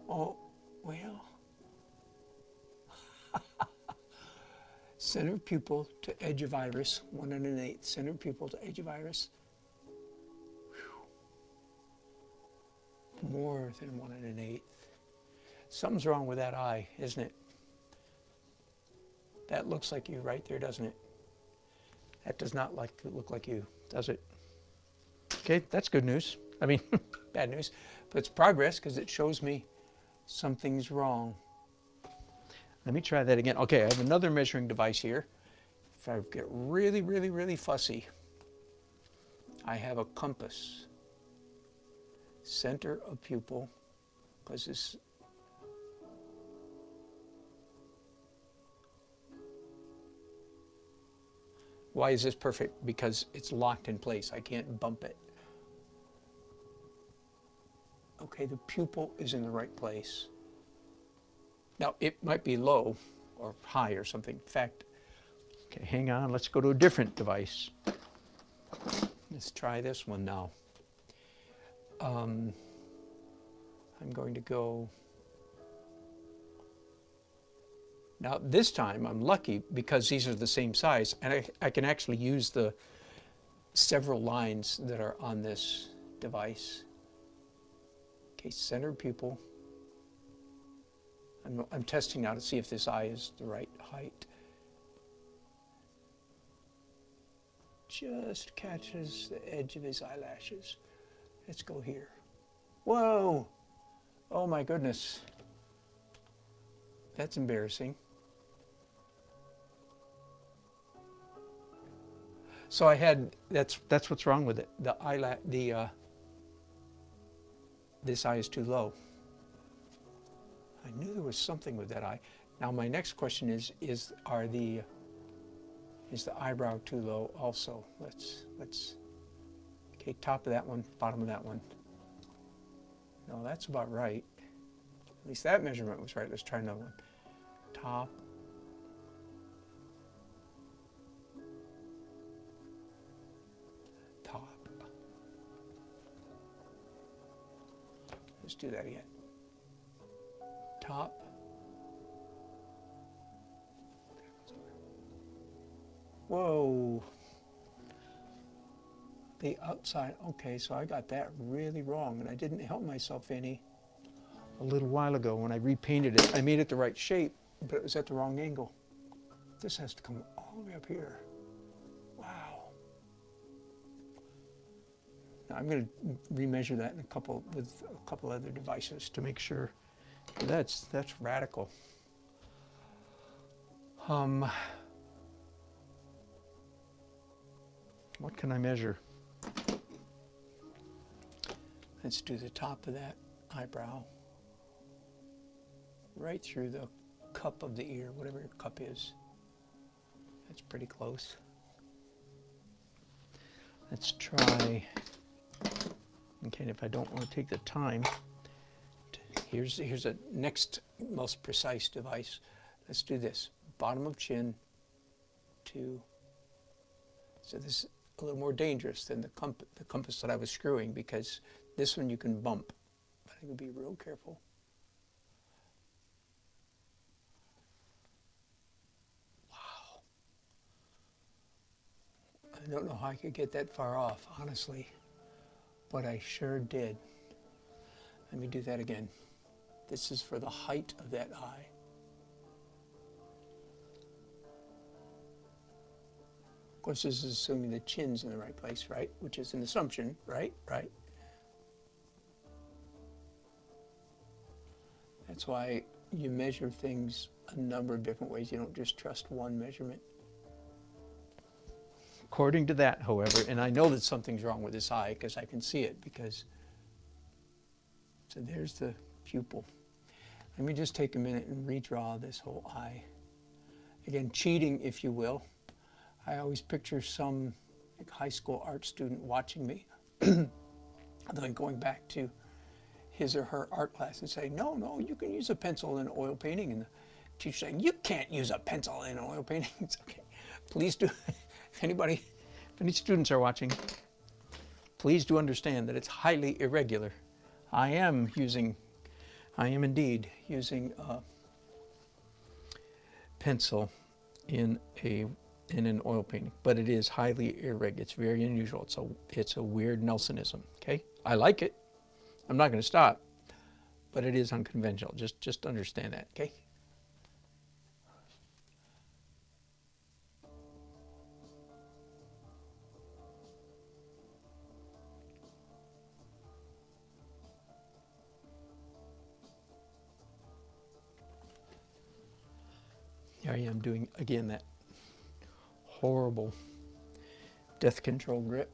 Oh, well. Center of pupil to edge of iris, 1 1/8. Center of pupil to edge of iris. Whew. More than 1 1/8. Something's wrong with that eye, isn't it? That looks like you right there, doesn't it? That does not look like you, does it? Okay, that's good news. I mean, bad news. But it's progress because it shows me something's wrong. Let me try that again. Okay, I have another measuring device here. If I get really, really, really fussy, I have a compass. Center of pupil, because this. Why is this perfect? Because it's locked in place. I can't bump it. Okay, the pupil is in the right place. Now, it might be low or high or something. In fact, okay, hang on. Let's go to a different device. Let's try this one now. I'm going to go. Now, this time, I'm lucky because these are the same size, and I can actually use the several lines that are on this device. Okay, center pupil. I'm testing now to see if this eye is the right height. Just catches the edge of his eyelashes. Let's go here. Whoa! Oh my goodness. That's embarrassing. So I had, that's what's wrong with it. This eye is too low. I knew there was something with that eye. Now my next question is the eyebrow too low also? Let's, okay, top of that one, bottom of that one. No, that's about right. At least that measurement was right. Let's try another one. Top. Top. Let's do that again. Top. Whoa. The outside. Okay, so I got that really wrong, and I didn't help myself any a little while ago when I repainted it. I made it the right shape, but it was at the wrong angle. This has to come all the way up here. Wow. Now I'm going to remeasure that with a couple other devices to make sure That's radical. What can I measure? Let's do the top of that eyebrow, right through the cup of the ear, whatever your cup is. That's pretty close. Let's try, okay, if I don't want to take the time, here's a next most precise device. Let's do this, bottom of chin to, so this is a little more dangerous than the compass that I was screwing, because this one you can bump, but I would be real careful. Wow. I don't know how I could get that far off, honestly, but I sure did. Let me do that again. This is for the height of that eye. Of course, this is assuming the chin's in the right place, right? Which is an assumption, right? Right. That's why you measure things a number of different ways. You don't just trust one measurement. According to that, however, and I know that something's wrong with this eye because I can see it, because, so there's the pupil. Let me just take a minute and redraw this whole eye. Again, cheating, if you will. I always picture some high school art student watching me, then going back to his or her art class and saying, no, you can use a pencil in oil painting. And the teacher saying, you can't use a pencil in oil painting. It's okay. Please do. If any students are watching, please do understand that it's highly irregular. I am indeed using a pencil in an oil painting, but it is highly irregular. It's very unusual. It's a weird Nelsonism. Okay, I like it. I'm not going to stop, but it is unconventional. Just understand that. Okay. Here I am doing again that horrible death control grip.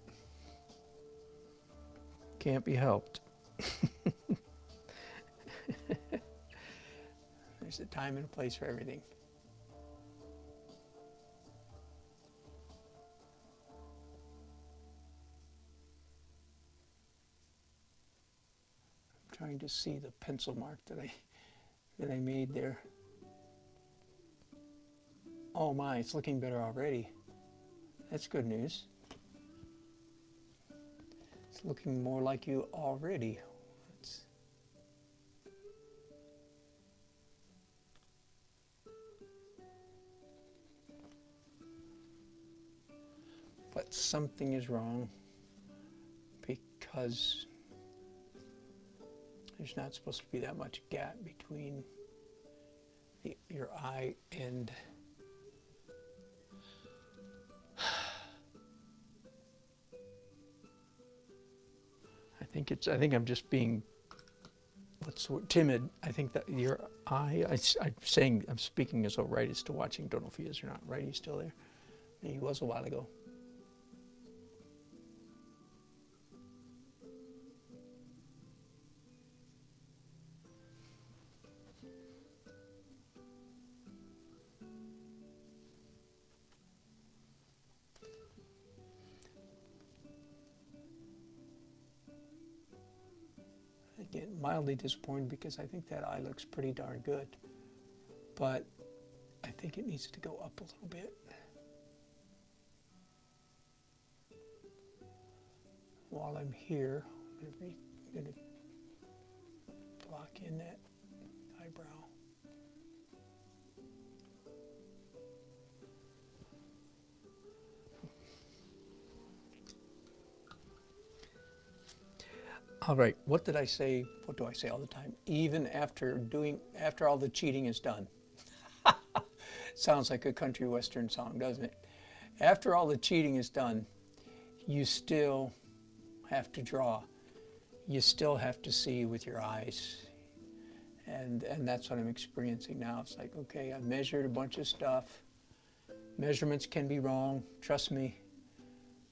Can't be helped. There's a time and a place for everything. I'm trying to see the pencil mark that I made there. Oh my, it's looking better already. That's good news. It's looking more like you already. But something is wrong, because there's not supposed to be that much gap between your eye and I think I'm just being, timid. I think that your eye, I'm speaking as though Right is still watching. Don't know if he is or not. Right, he's still there. He was a while ago. Again, mildly disappointed because I think that eye looks pretty darn good, but I think it needs to go up a little bit. While I'm here, I'm going to block in that eyebrow. All right, what did I say? What do I say all the time? Even after all the cheating is done. Sounds like a country western song, doesn't it? After all the cheating is done, you still have to draw. You still have to see with your eyes. And that's what I'm experiencing now. It's like, okay, I measured a bunch of stuff. Measurements can be wrong. Trust me,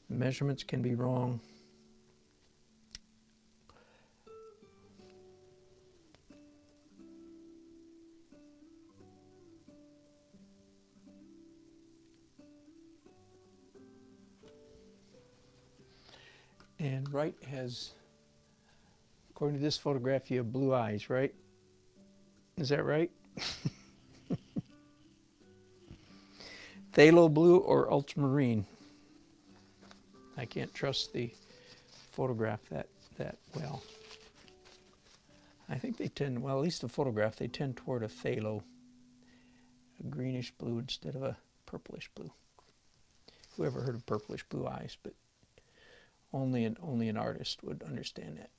measurements can be wrong. And Wright has, according to this photograph, you have blue eyes, right? Is that right? Phthalo blue or ultramarine? I can't trust the photograph that well. I think they tend, well, at least the photograph, they tend toward a phthalo, a greenish blue instead of a purplish blue. Whoever heard of purplish blue eyes, but only an artist would understand that.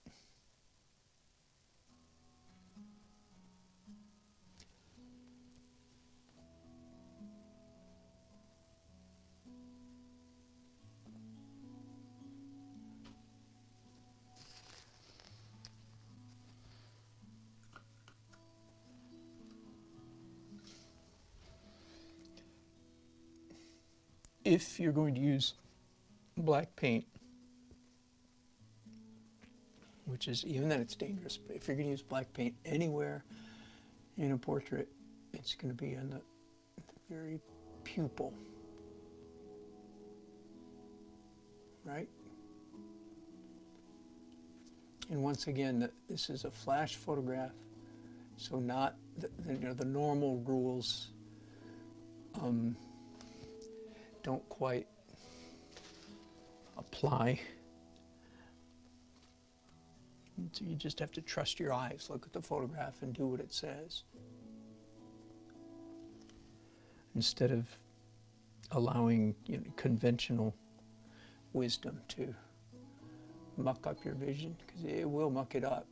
If you're going to use black paint, which is, even then it's dangerous, but if you're going to use black paint anywhere in a portrait, it's going to be in the very pupil, right? And once again, this is a flash photograph, so not the normal rules don't quite apply. So you just have to trust your eyes, look at the photograph and do what it says, instead of allowing conventional wisdom to muck up your vision, because it will muck it up.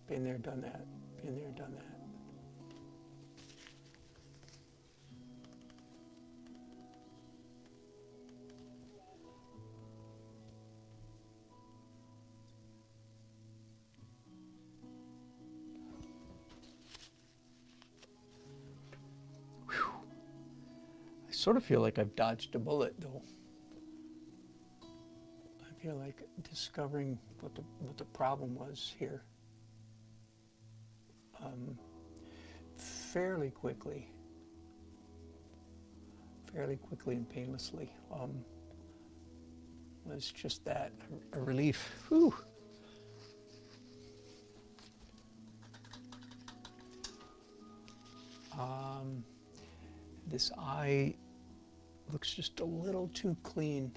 Been there, done that. Been there, done that. I sort of feel like I've dodged a bullet, though. I feel like discovering what the problem was here fairly quickly and painlessly was just that, a relief. Whew. This eye looks just a little too clean,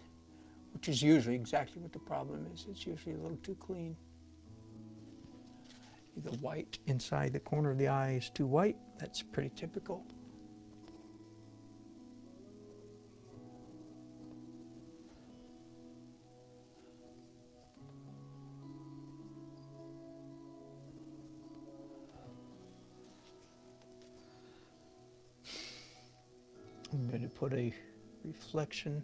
which is usually exactly what the problem is. It's usually a little too clean. The white inside the corner of the eye is too white. That's pretty typical. I'm going to put a reflection .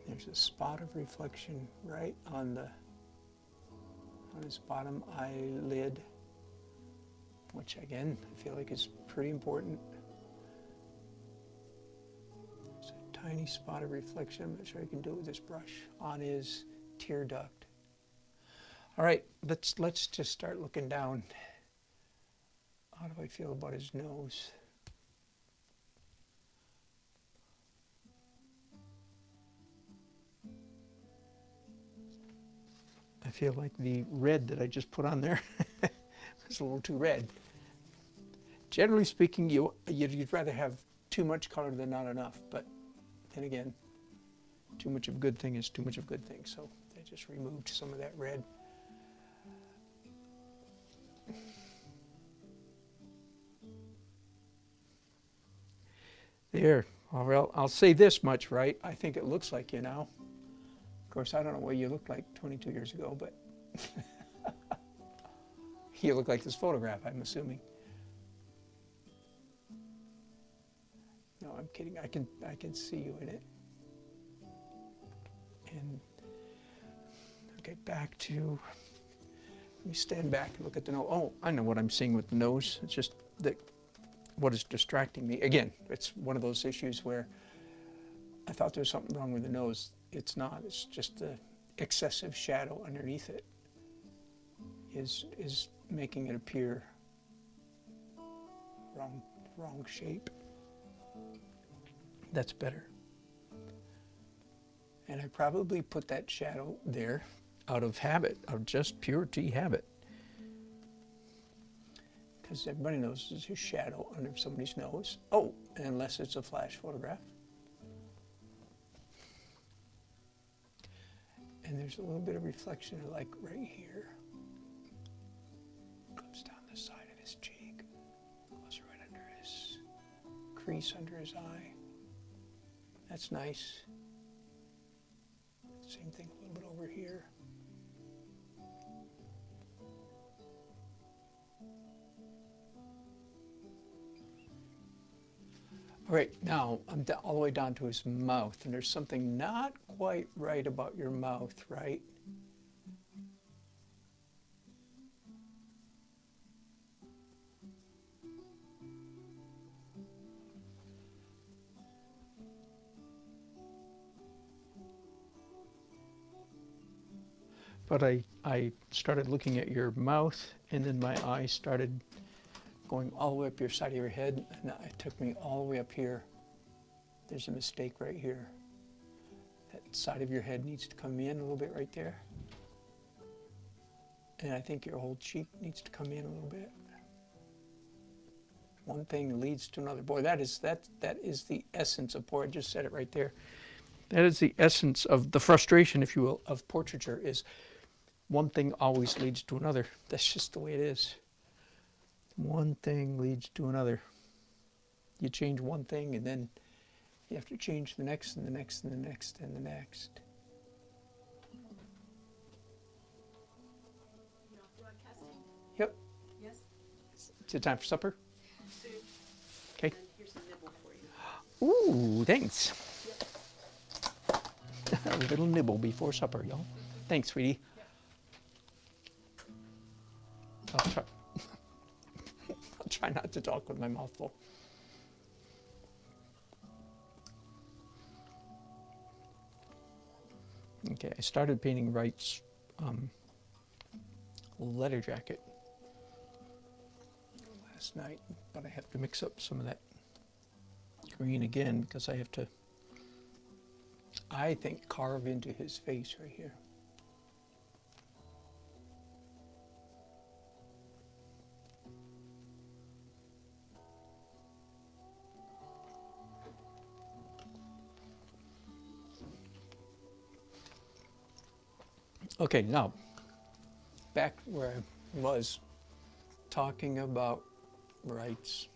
There's a spot of reflection right on his bottom eyelid, which again, I feel like is pretty important. There's a tiny spot of reflection. I'm not sure I can do it with this brush on his tear duct. All right, let's just start looking down. How do I feel about his nose? I feel like the red that I just put on there is a little too red. Generally speaking, you'd rather have too much color than not enough, but then again, too much of a good thing is too much of a good thing, so I just removed some of that red. There. Well, I'll say this much, right? I think it looks like you now. course, I don't know what you looked like 22 years ago, but you look like this photograph, I'm assuming. No, I'm kidding. I can see you in it. And okay, back to, let me stand back and look at the nose. Oh, I know what I'm seeing with the nose. It's just that what is distracting me. Again, it's one of those issues where I thought there was something wrong with the nose. It's not. It's just the excessive shadow underneath it is making it appear wrong shape. That's better. And I probably put that shadow there out of habit, out of just pure T habit. Because everybody knows there's a shadow under somebody's nose. Oh, unless it's a flash photograph. And there's a little bit of reflection like right here. Comes down the side of his cheek. Goes right under his crease under his eye. That's nice. Same thing a little bit over here. All right, now I'm all the way down to his mouth, and there's something not quite right about your mouth, right? But I started looking at your mouth, and then my eye started going all the way up your side of your head, and it took me all the way up here. There's a mistake right here. That side of your head needs to come in a little bit right there. And I think your whole cheek needs to come in a little bit. One thing leads to another. Boy, that is the essence of portraiture. I just said it right there. That is the essence of the frustration, if you will, of portraiture, is one thing always leads to another. That's just the way it is. One thing leads to another. You change one thing, and then you have to change the next, and the next, and the next, and the next. You're not broadcasting? Yep. Yes? Is it time for supper? Soon. Okay. And here's some nibble for you. Ooh, thanks. Yep. A little nibble before supper, y'all. Thanks, sweetie. Yep. I'll try. I'll try not to talk with my mouth full. Okay, I started painting Wright's letter jacket last night, but I have to mix up some of that green again because I have to, I think, carve into his face right here. Okay, now, back where I was talking about Wright's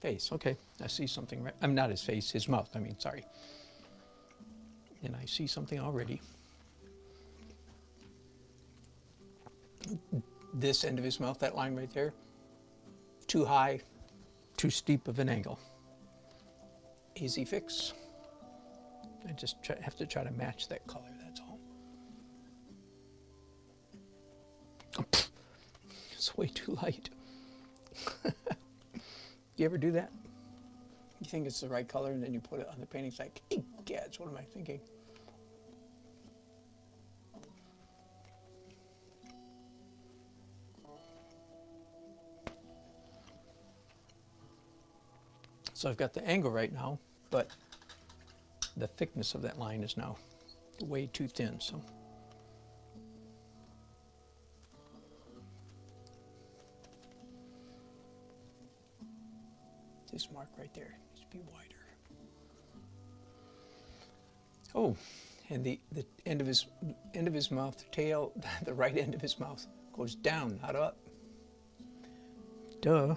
face. Okay, I see something right. I'm not his face, his mouth, I mean, sorry. And I see something already. This end of his mouth, that line right there, too high, too steep of an angle. Easy fix. I just have to try to match that color, that's all. Oh, it's way too light. You ever do that? You think it's the right color and then you put it on the painting, it's like, hey, gads, what am I thinking? So I've got the angle right now, but the thickness of that line is now way too thin, so. This mark right there needs to be wider. Oh, and the end of his mouth, the tail, the right end of his mouth goes down, not up. Duh.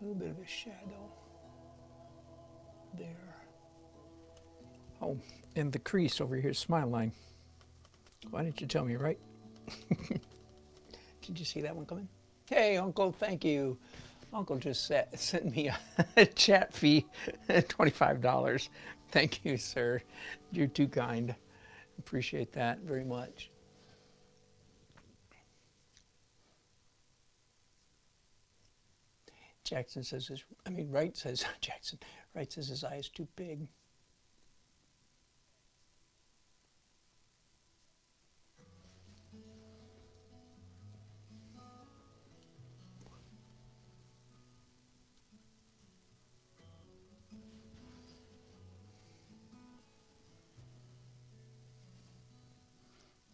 little bit of a shadow there. Oh, and the crease over here, smile line. Why didn't you tell me, right? Did you see that one coming? Hey, Uncle, thank you. Uncle just sent me a chat fee, $25. Thank you, sir. You're too kind. Appreciate that very much. Jackson says his, I mean, Wright says, Jackson, Wright says his eye is too big.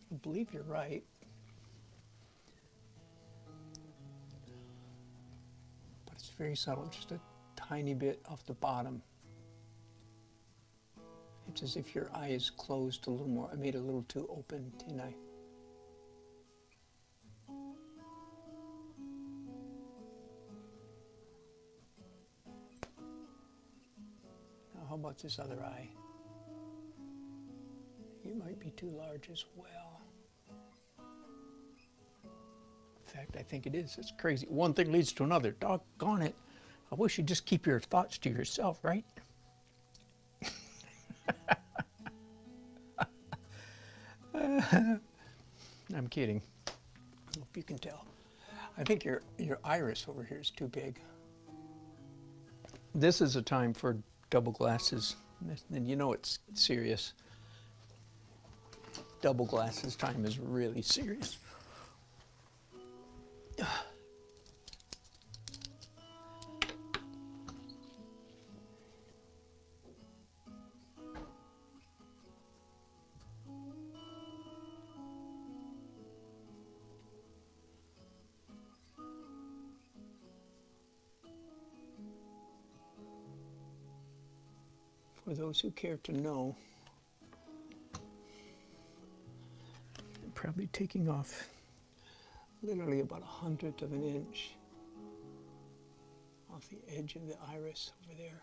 I believe you're right. But it's very subtle, just a tiny bit off the bottom. It's as if your eye is closed a little more. I made it a little too open, didn't I? Now, how about this other eye? You might be too large as well. In fact, I think it is. It's crazy. One thing leads to another. Doggone it. I wish you'd just keep your thoughts to yourself, right? I'm kidding. I hope you can tell. I think your iris over here is too big. This is a time for double glasses. And you know it's serious. Double glasses time is really serious. For those who care to know, I'm probably taking off literally about 1/100 of an inch off the edge of the iris over there.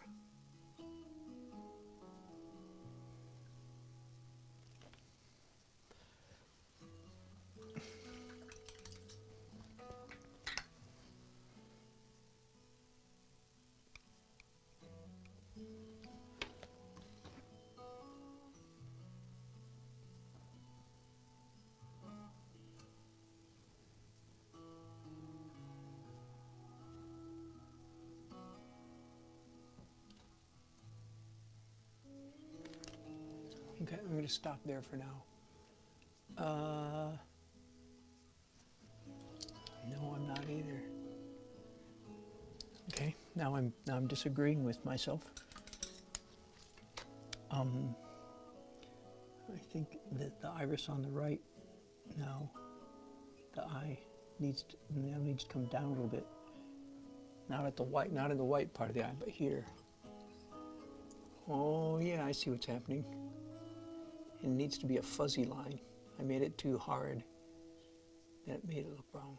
Okay, I'm going to stop there for now. No, I'm not either. Okay, now I'm disagreeing with myself. I think that the iris on the right now, the eye needs to come down a little bit. Not at the white, not in the white part of the eye, but here. Oh yeah, I see what's happening. It needs to be a fuzzy line. I made it too hard. That made it look wrong.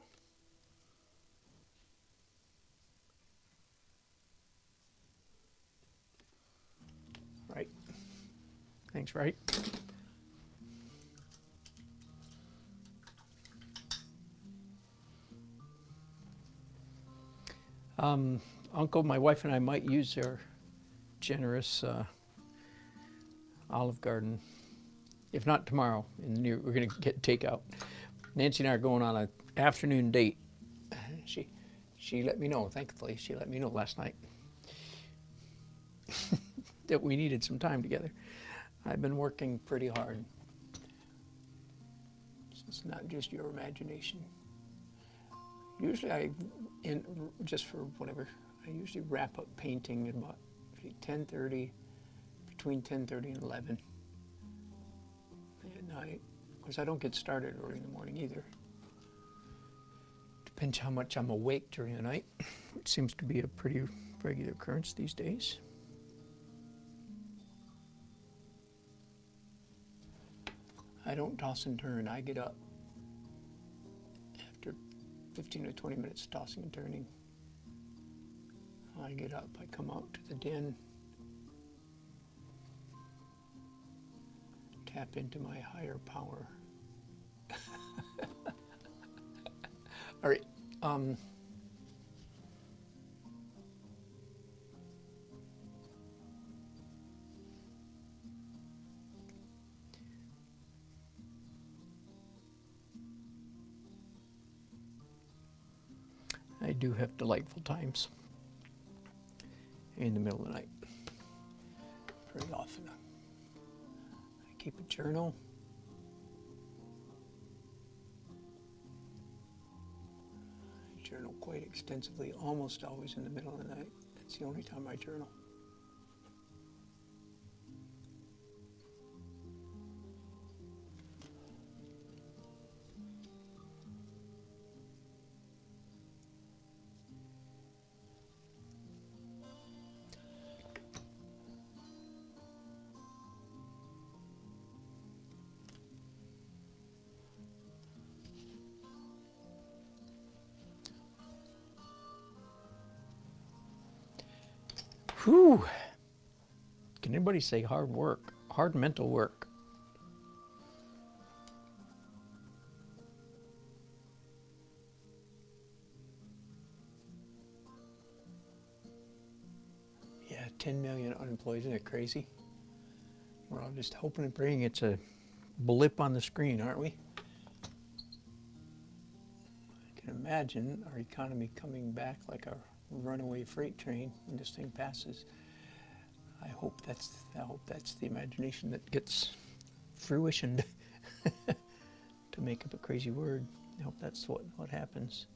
Right. Thanks, right? Uncle, my wife and I might use their generous Olive Garden. If not tomorrow, we're going to get takeout. Nancy and I are going on an afternoon date. She let me know, thankfully, she let me know last night that we needed some time together. I've been working pretty hard. It's not just your imagination. Usually just for whatever, I usually wrap up painting at about 10:30, between 10:30 and 11 at night. Of course, I don't get started early in the morning either. Depends how much I'm awake during the night, which seems to be a pretty regular occurrence these days. I don't toss and turn. I get up after 15 or 20 minutes tossing and turning. I get up, I come out to the den, tap into my higher power. All right. I do have delightful times in the middle of the night. Very often. I keep a journal. I journal quite extensively, almost always in the middle of the night. It's the only time I journal. Whew. Can anybody say hard work? Hard mental work. Yeah, 10 million unemployed. Isn't it crazy? We're all just hoping and praying it's a blip on the screen, aren't we? I can imagine our economy coming back like a runaway freight train when this thing passes. I hope that's the imagination that gets fruitioned. To make up a crazy word. I hope that's what happens.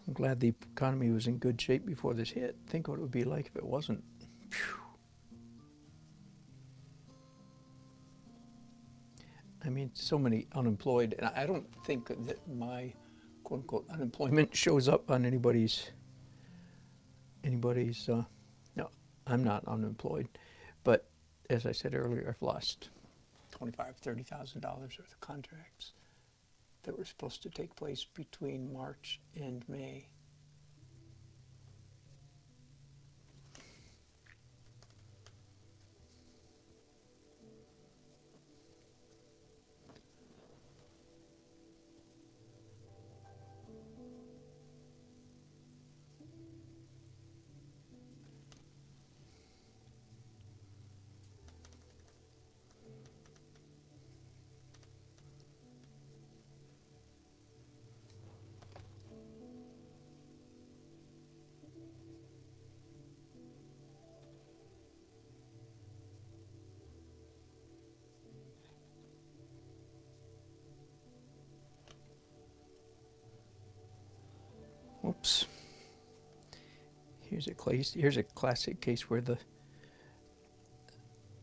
I'm glad the economy was in good shape before this hit. Think what it would be like if it wasn't. Phew. I mean, so many unemployed, and I don't think that my quote-unquote unemployment shows up on anybody's, no, I'm not unemployed, but as I said earlier, I've lost $25,000, $30,000 worth of contracts that were supposed to take place between March and May. Whoops. Here's a classic case where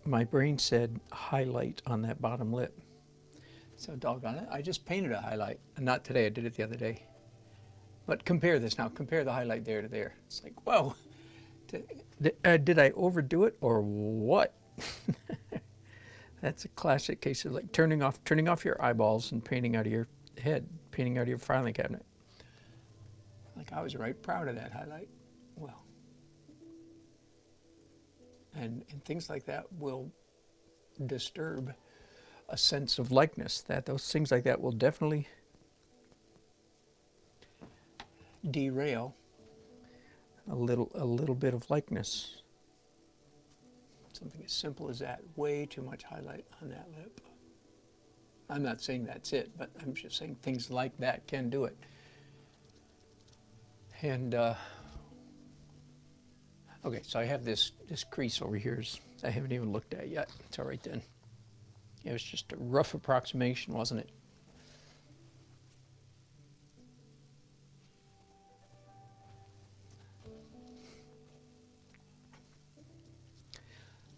my brain said highlight on that bottom lip. So doggone it, I just painted a highlight. Not today, I did it the other day. But compare this now, compare the highlight there to there. It's like, whoa, did I overdo it or what? That's a classic case of like turning off your eyeballs and painting out of your head, painting out of your filing cabinet. Like I was right proud of that highlight. Well, and things like that will disturb a sense of likeness. Those things like that will definitely derail a little bit of likeness. Something as simple as that. Way too much highlight on that lip. I'm not saying that's it, but I'm just saying things like that can do it. And okay, so I have this crease over here. I haven't even looked at yet. It's all right then. It was just a rough approximation, wasn't it?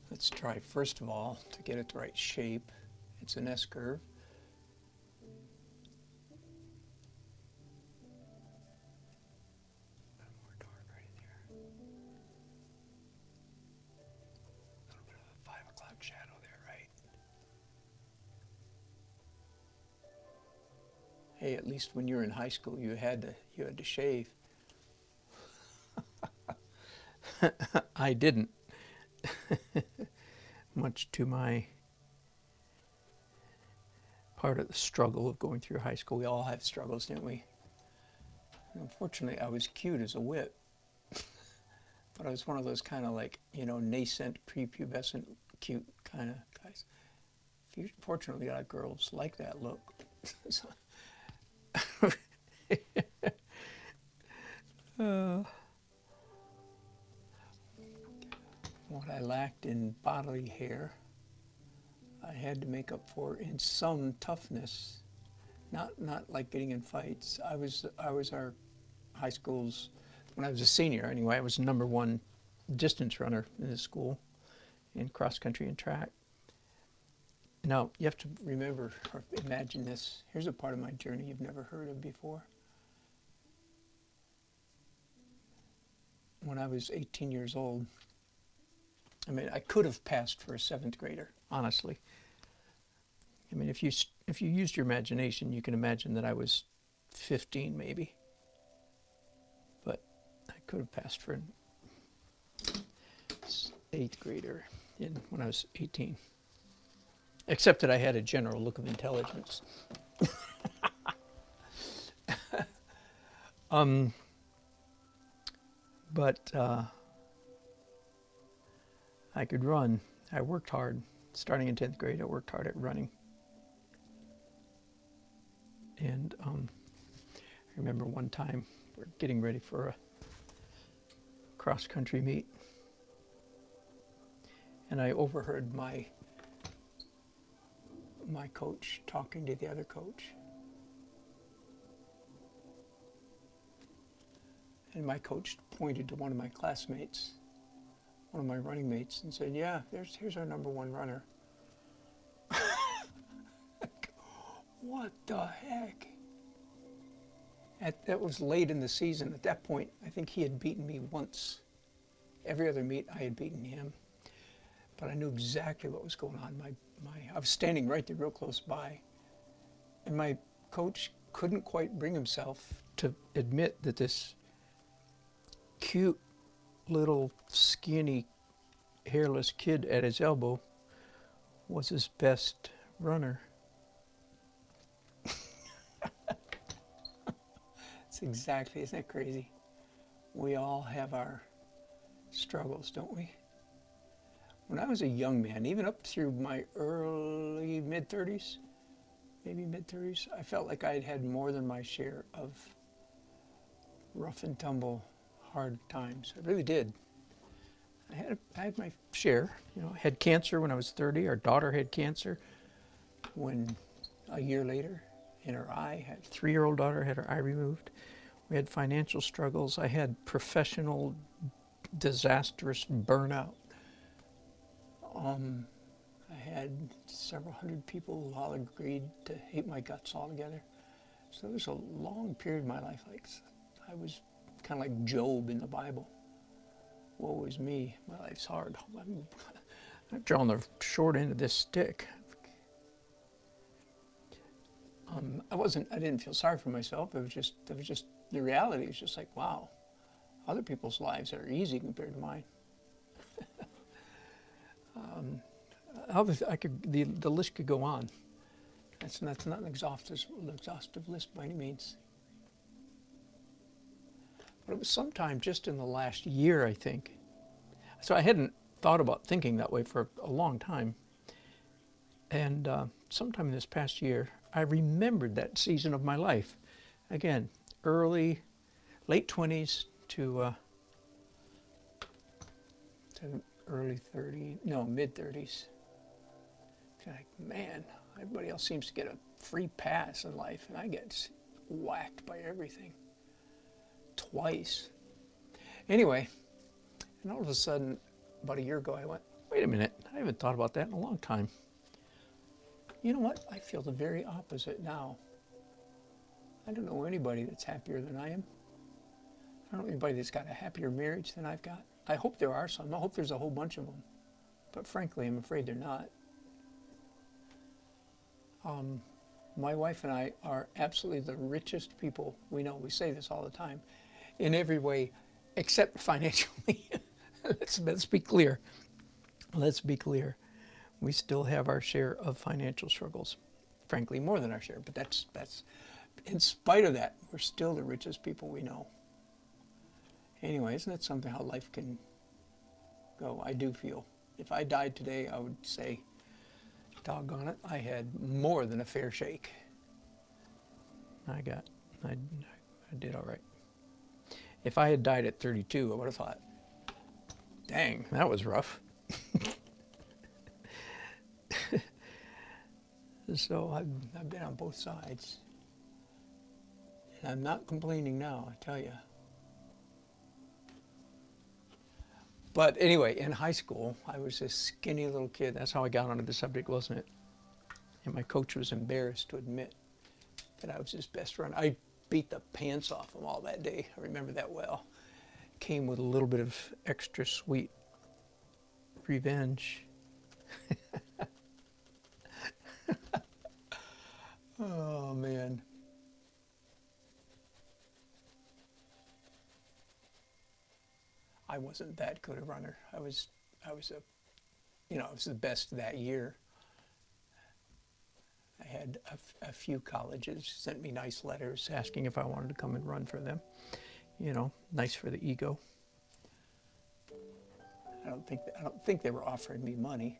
Let's try first of all to get it the right shape. It's an S-curve. More dark right in there. A little bit of a 5 o'clock shadow there, right? Hey, at least when you were in high school, you had to shave. I didn't, much to my part of the struggle of going through high school. We all have struggles, didn't we? And unfortunately, I was cute as a whip, but I was one of those kind of like, you know, nascent, prepubescent, cute kind of guys. Fortunately, a lot of girls like that look. What I lacked in bodily hair, I had to make up for in some toughness. Not like getting in fights. I was our high school's, when I was a senior anyway, I was the #1 distance runner in the school in cross country and track. Now, you have to remember or imagine this. Here's a part of my journey you've never heard of before. When I was 18 years old, I mean, I could have passed for a 7th grader, honestly. I mean, if you used your imagination, you can imagine that I was 15 maybe. But I could have passed for an 8th grader when I was 18. Except that I had a general look of intelligence. But I could run. I worked hard. Starting in 10th grade, I worked hard at running. And I remember one time we're getting ready for a cross-country meet, and I overheard my coach talking to the other coach. And my coach pointed to one of my classmates, one of my running mates, and said, "Yeah, here's our #1 runner." What the heck? That was late in the season. At that point, I think he had beaten me once. Every other meet, I had beaten him. But I knew exactly what was going on. I was standing right there real close by. And my coach couldn't quite bring himself to admit that this cute little skinny hairless kid at his elbow was his best runner. It's exactly, isn't that crazy? We all have our struggles, don't we? When I was a young man, even up through my early mid-30s, maybe mid-30s, I felt like I had had more than my share of rough and tumble, hard times. I really did. I had my share. You know, I had cancer when I was 30. Our daughter had cancer when a year later in her eye. Had a 3-year-old daughter, had her eye removed. We had financial struggles. I had professional, disastrous burnout. I had several hundred people who all agreed to hate my guts altogether. So there was a long period of my life, like I was kind of like Job in the Bible. Woe is me, my life's hard. I've drawn the short end of this stick. I didn't feel sorry for myself. It was just the reality. It was just like, wow, other people's lives are easy compared to mine. The list could go on. That's not an exhaustive list by any means. But it was sometime just in the last year, I think. So I hadn't thought about thinking that way for a long time. And sometime in this past year, I remembered that season of my life. Again, late 20s to early 30s, no, mid 30s. Like, man, everybody else seems to get a free pass in life, and I get whacked by everything. Twice. Anyway, and all of a sudden, about a year ago, I went, wait a minute, I haven't thought about that in a long time. You know what? I feel the very opposite now. I don't know anybody that's happier than I am. I don't know anybody that's got a happier marriage than I've got. I hope there are some. I hope there's a whole bunch of them. But frankly, I'm afraid they're not. My wife and I are absolutely the richest people we know. We say this all the time, in every way, except financially. Let's be clear. Let's be clear. We still have our share of financial struggles. Frankly, more than our share. But that's in spite of that, we're still the richest people we know. Anyway, isn't it something how life can go? I do feel. If I died today, I would say, doggone it, I had more than a fair shake. I did all right. If I had died at 32, I would have thought, dang, that was rough. So I've been on both sides. And I'm not complaining now, I tell you. But anyway, in high school, I was this skinny little kid. That's how I got onto the subject, wasn't it? And my coach was embarrassed to admit that I was his best friend. I beat the pants off him all that day. I remember that well. Came with a little bit of extra sweet revenge. Oh, man. I wasn't that good a runner. I was I was the best that year. I had a few colleges sent me nice letters asking if I wanted to come and run for them. Nice for the ego. I don't think they were offering me money.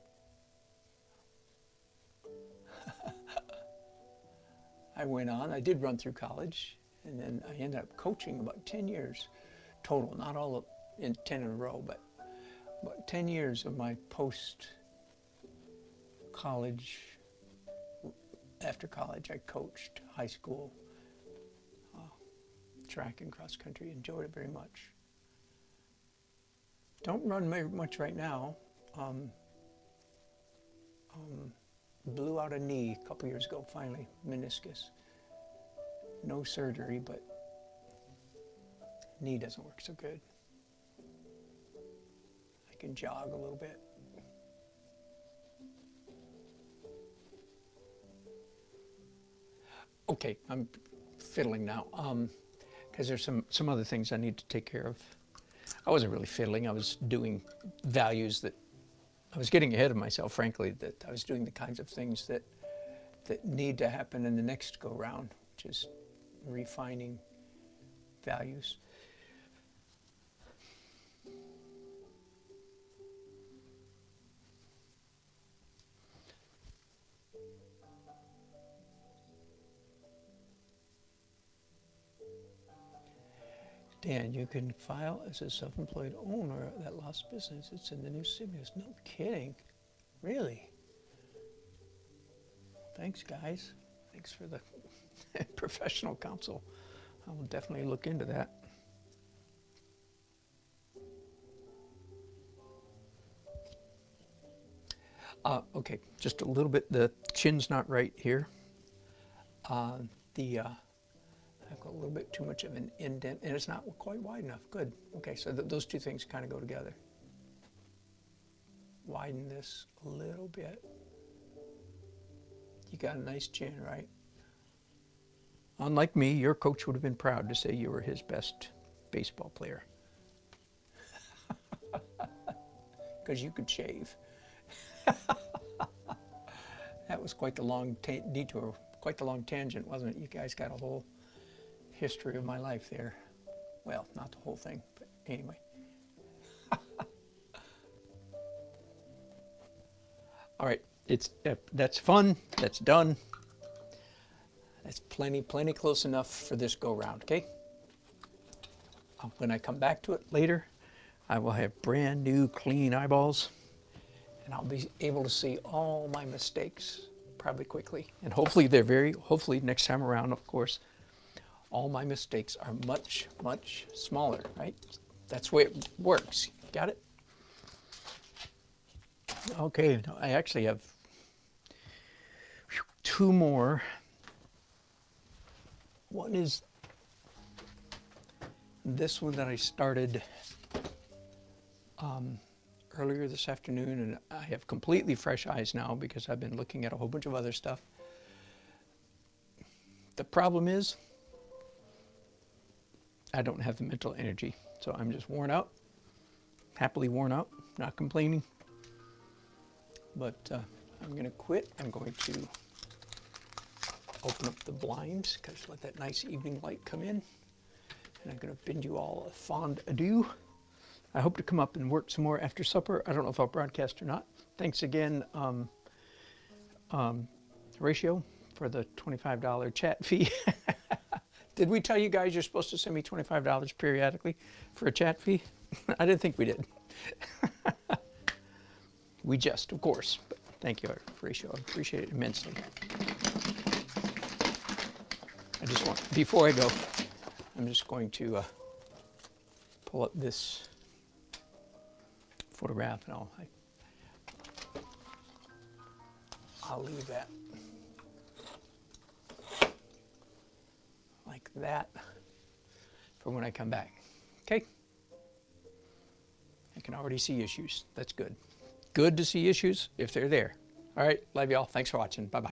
I went on. I did run through college, and then I ended up coaching about 10 years total, not all in 10 in a row, but about 10 years of my post-college. After college, I coached high school track and cross country. Enjoyed it very much. Don't run very much right now. Blew out a knee a couple years ago, finally, meniscus. No surgery, but knee doesn't work so good. I can jog a little bit. Okay, I'm fiddling now, because there's some other things I need to take care of. I wasn't really fiddling. I was doing values that I was getting ahead of myself, frankly, that I was doing the kinds of things that need to happen in the next go round, which is refining values. Dan, you can file as a self-employed owner that lost business. It's in the new stimulus. No kidding. Really? Thanks, guys. Thanks for the professional counsel. I will definitely look into that. Okay, just a little bit. The chin's not right here. I've got a little bit too much of an indent, and it's not quite wide enough. Good. Okay, so those two things kind of go together. Widen this a little bit. You got a nice chin, right? Unlike me, your coach would have been proud to say you were his best baseball player. Because you could shave. That was quite the long detour, quite the long tangent, wasn't it? You guys got a whole history of my life there. Well, not the whole thing, but anyway. All right, that's fun. That's done. That's plenty close enough for this go round. Okay. When I come back to it later, I will have brand new, clean eyeballs, and I'll be able to see all my mistakes probably quickly, and hopefully hopefully next time around, of course, all my mistakes are much smaller. Right? That's the way it works. Got it? Okay, I actually have two more. One is this one that I started earlier this afternoon, and I have completely fresh eyes now because I've been looking at a whole bunch of other stuff. The problem is, I don't have the mental energy. So I'm just worn out, happily worn out, not complaining. But I'm going to quit. I'm going to open up the blinds, because let that nice evening light come in. And I'm going to bid you all a fond adieu. I hope to come up and work some more after supper. I don't know if I'll broadcast or not. Thanks again, Ratio, for the $25 chat fee. Did we tell you guys you're supposed to send me $25 periodically for a chat fee? I didn't think we did. We just, of course. But thank you, Ratio. I appreciate it immensely. I just want, before I go, I'm just going to pull up this photograph, and I'll leave that like that for when I come back. Okay? I can already see issues. That's good. Good to see issues if they're there. All right, love y'all. Thanks for watching. Bye-bye.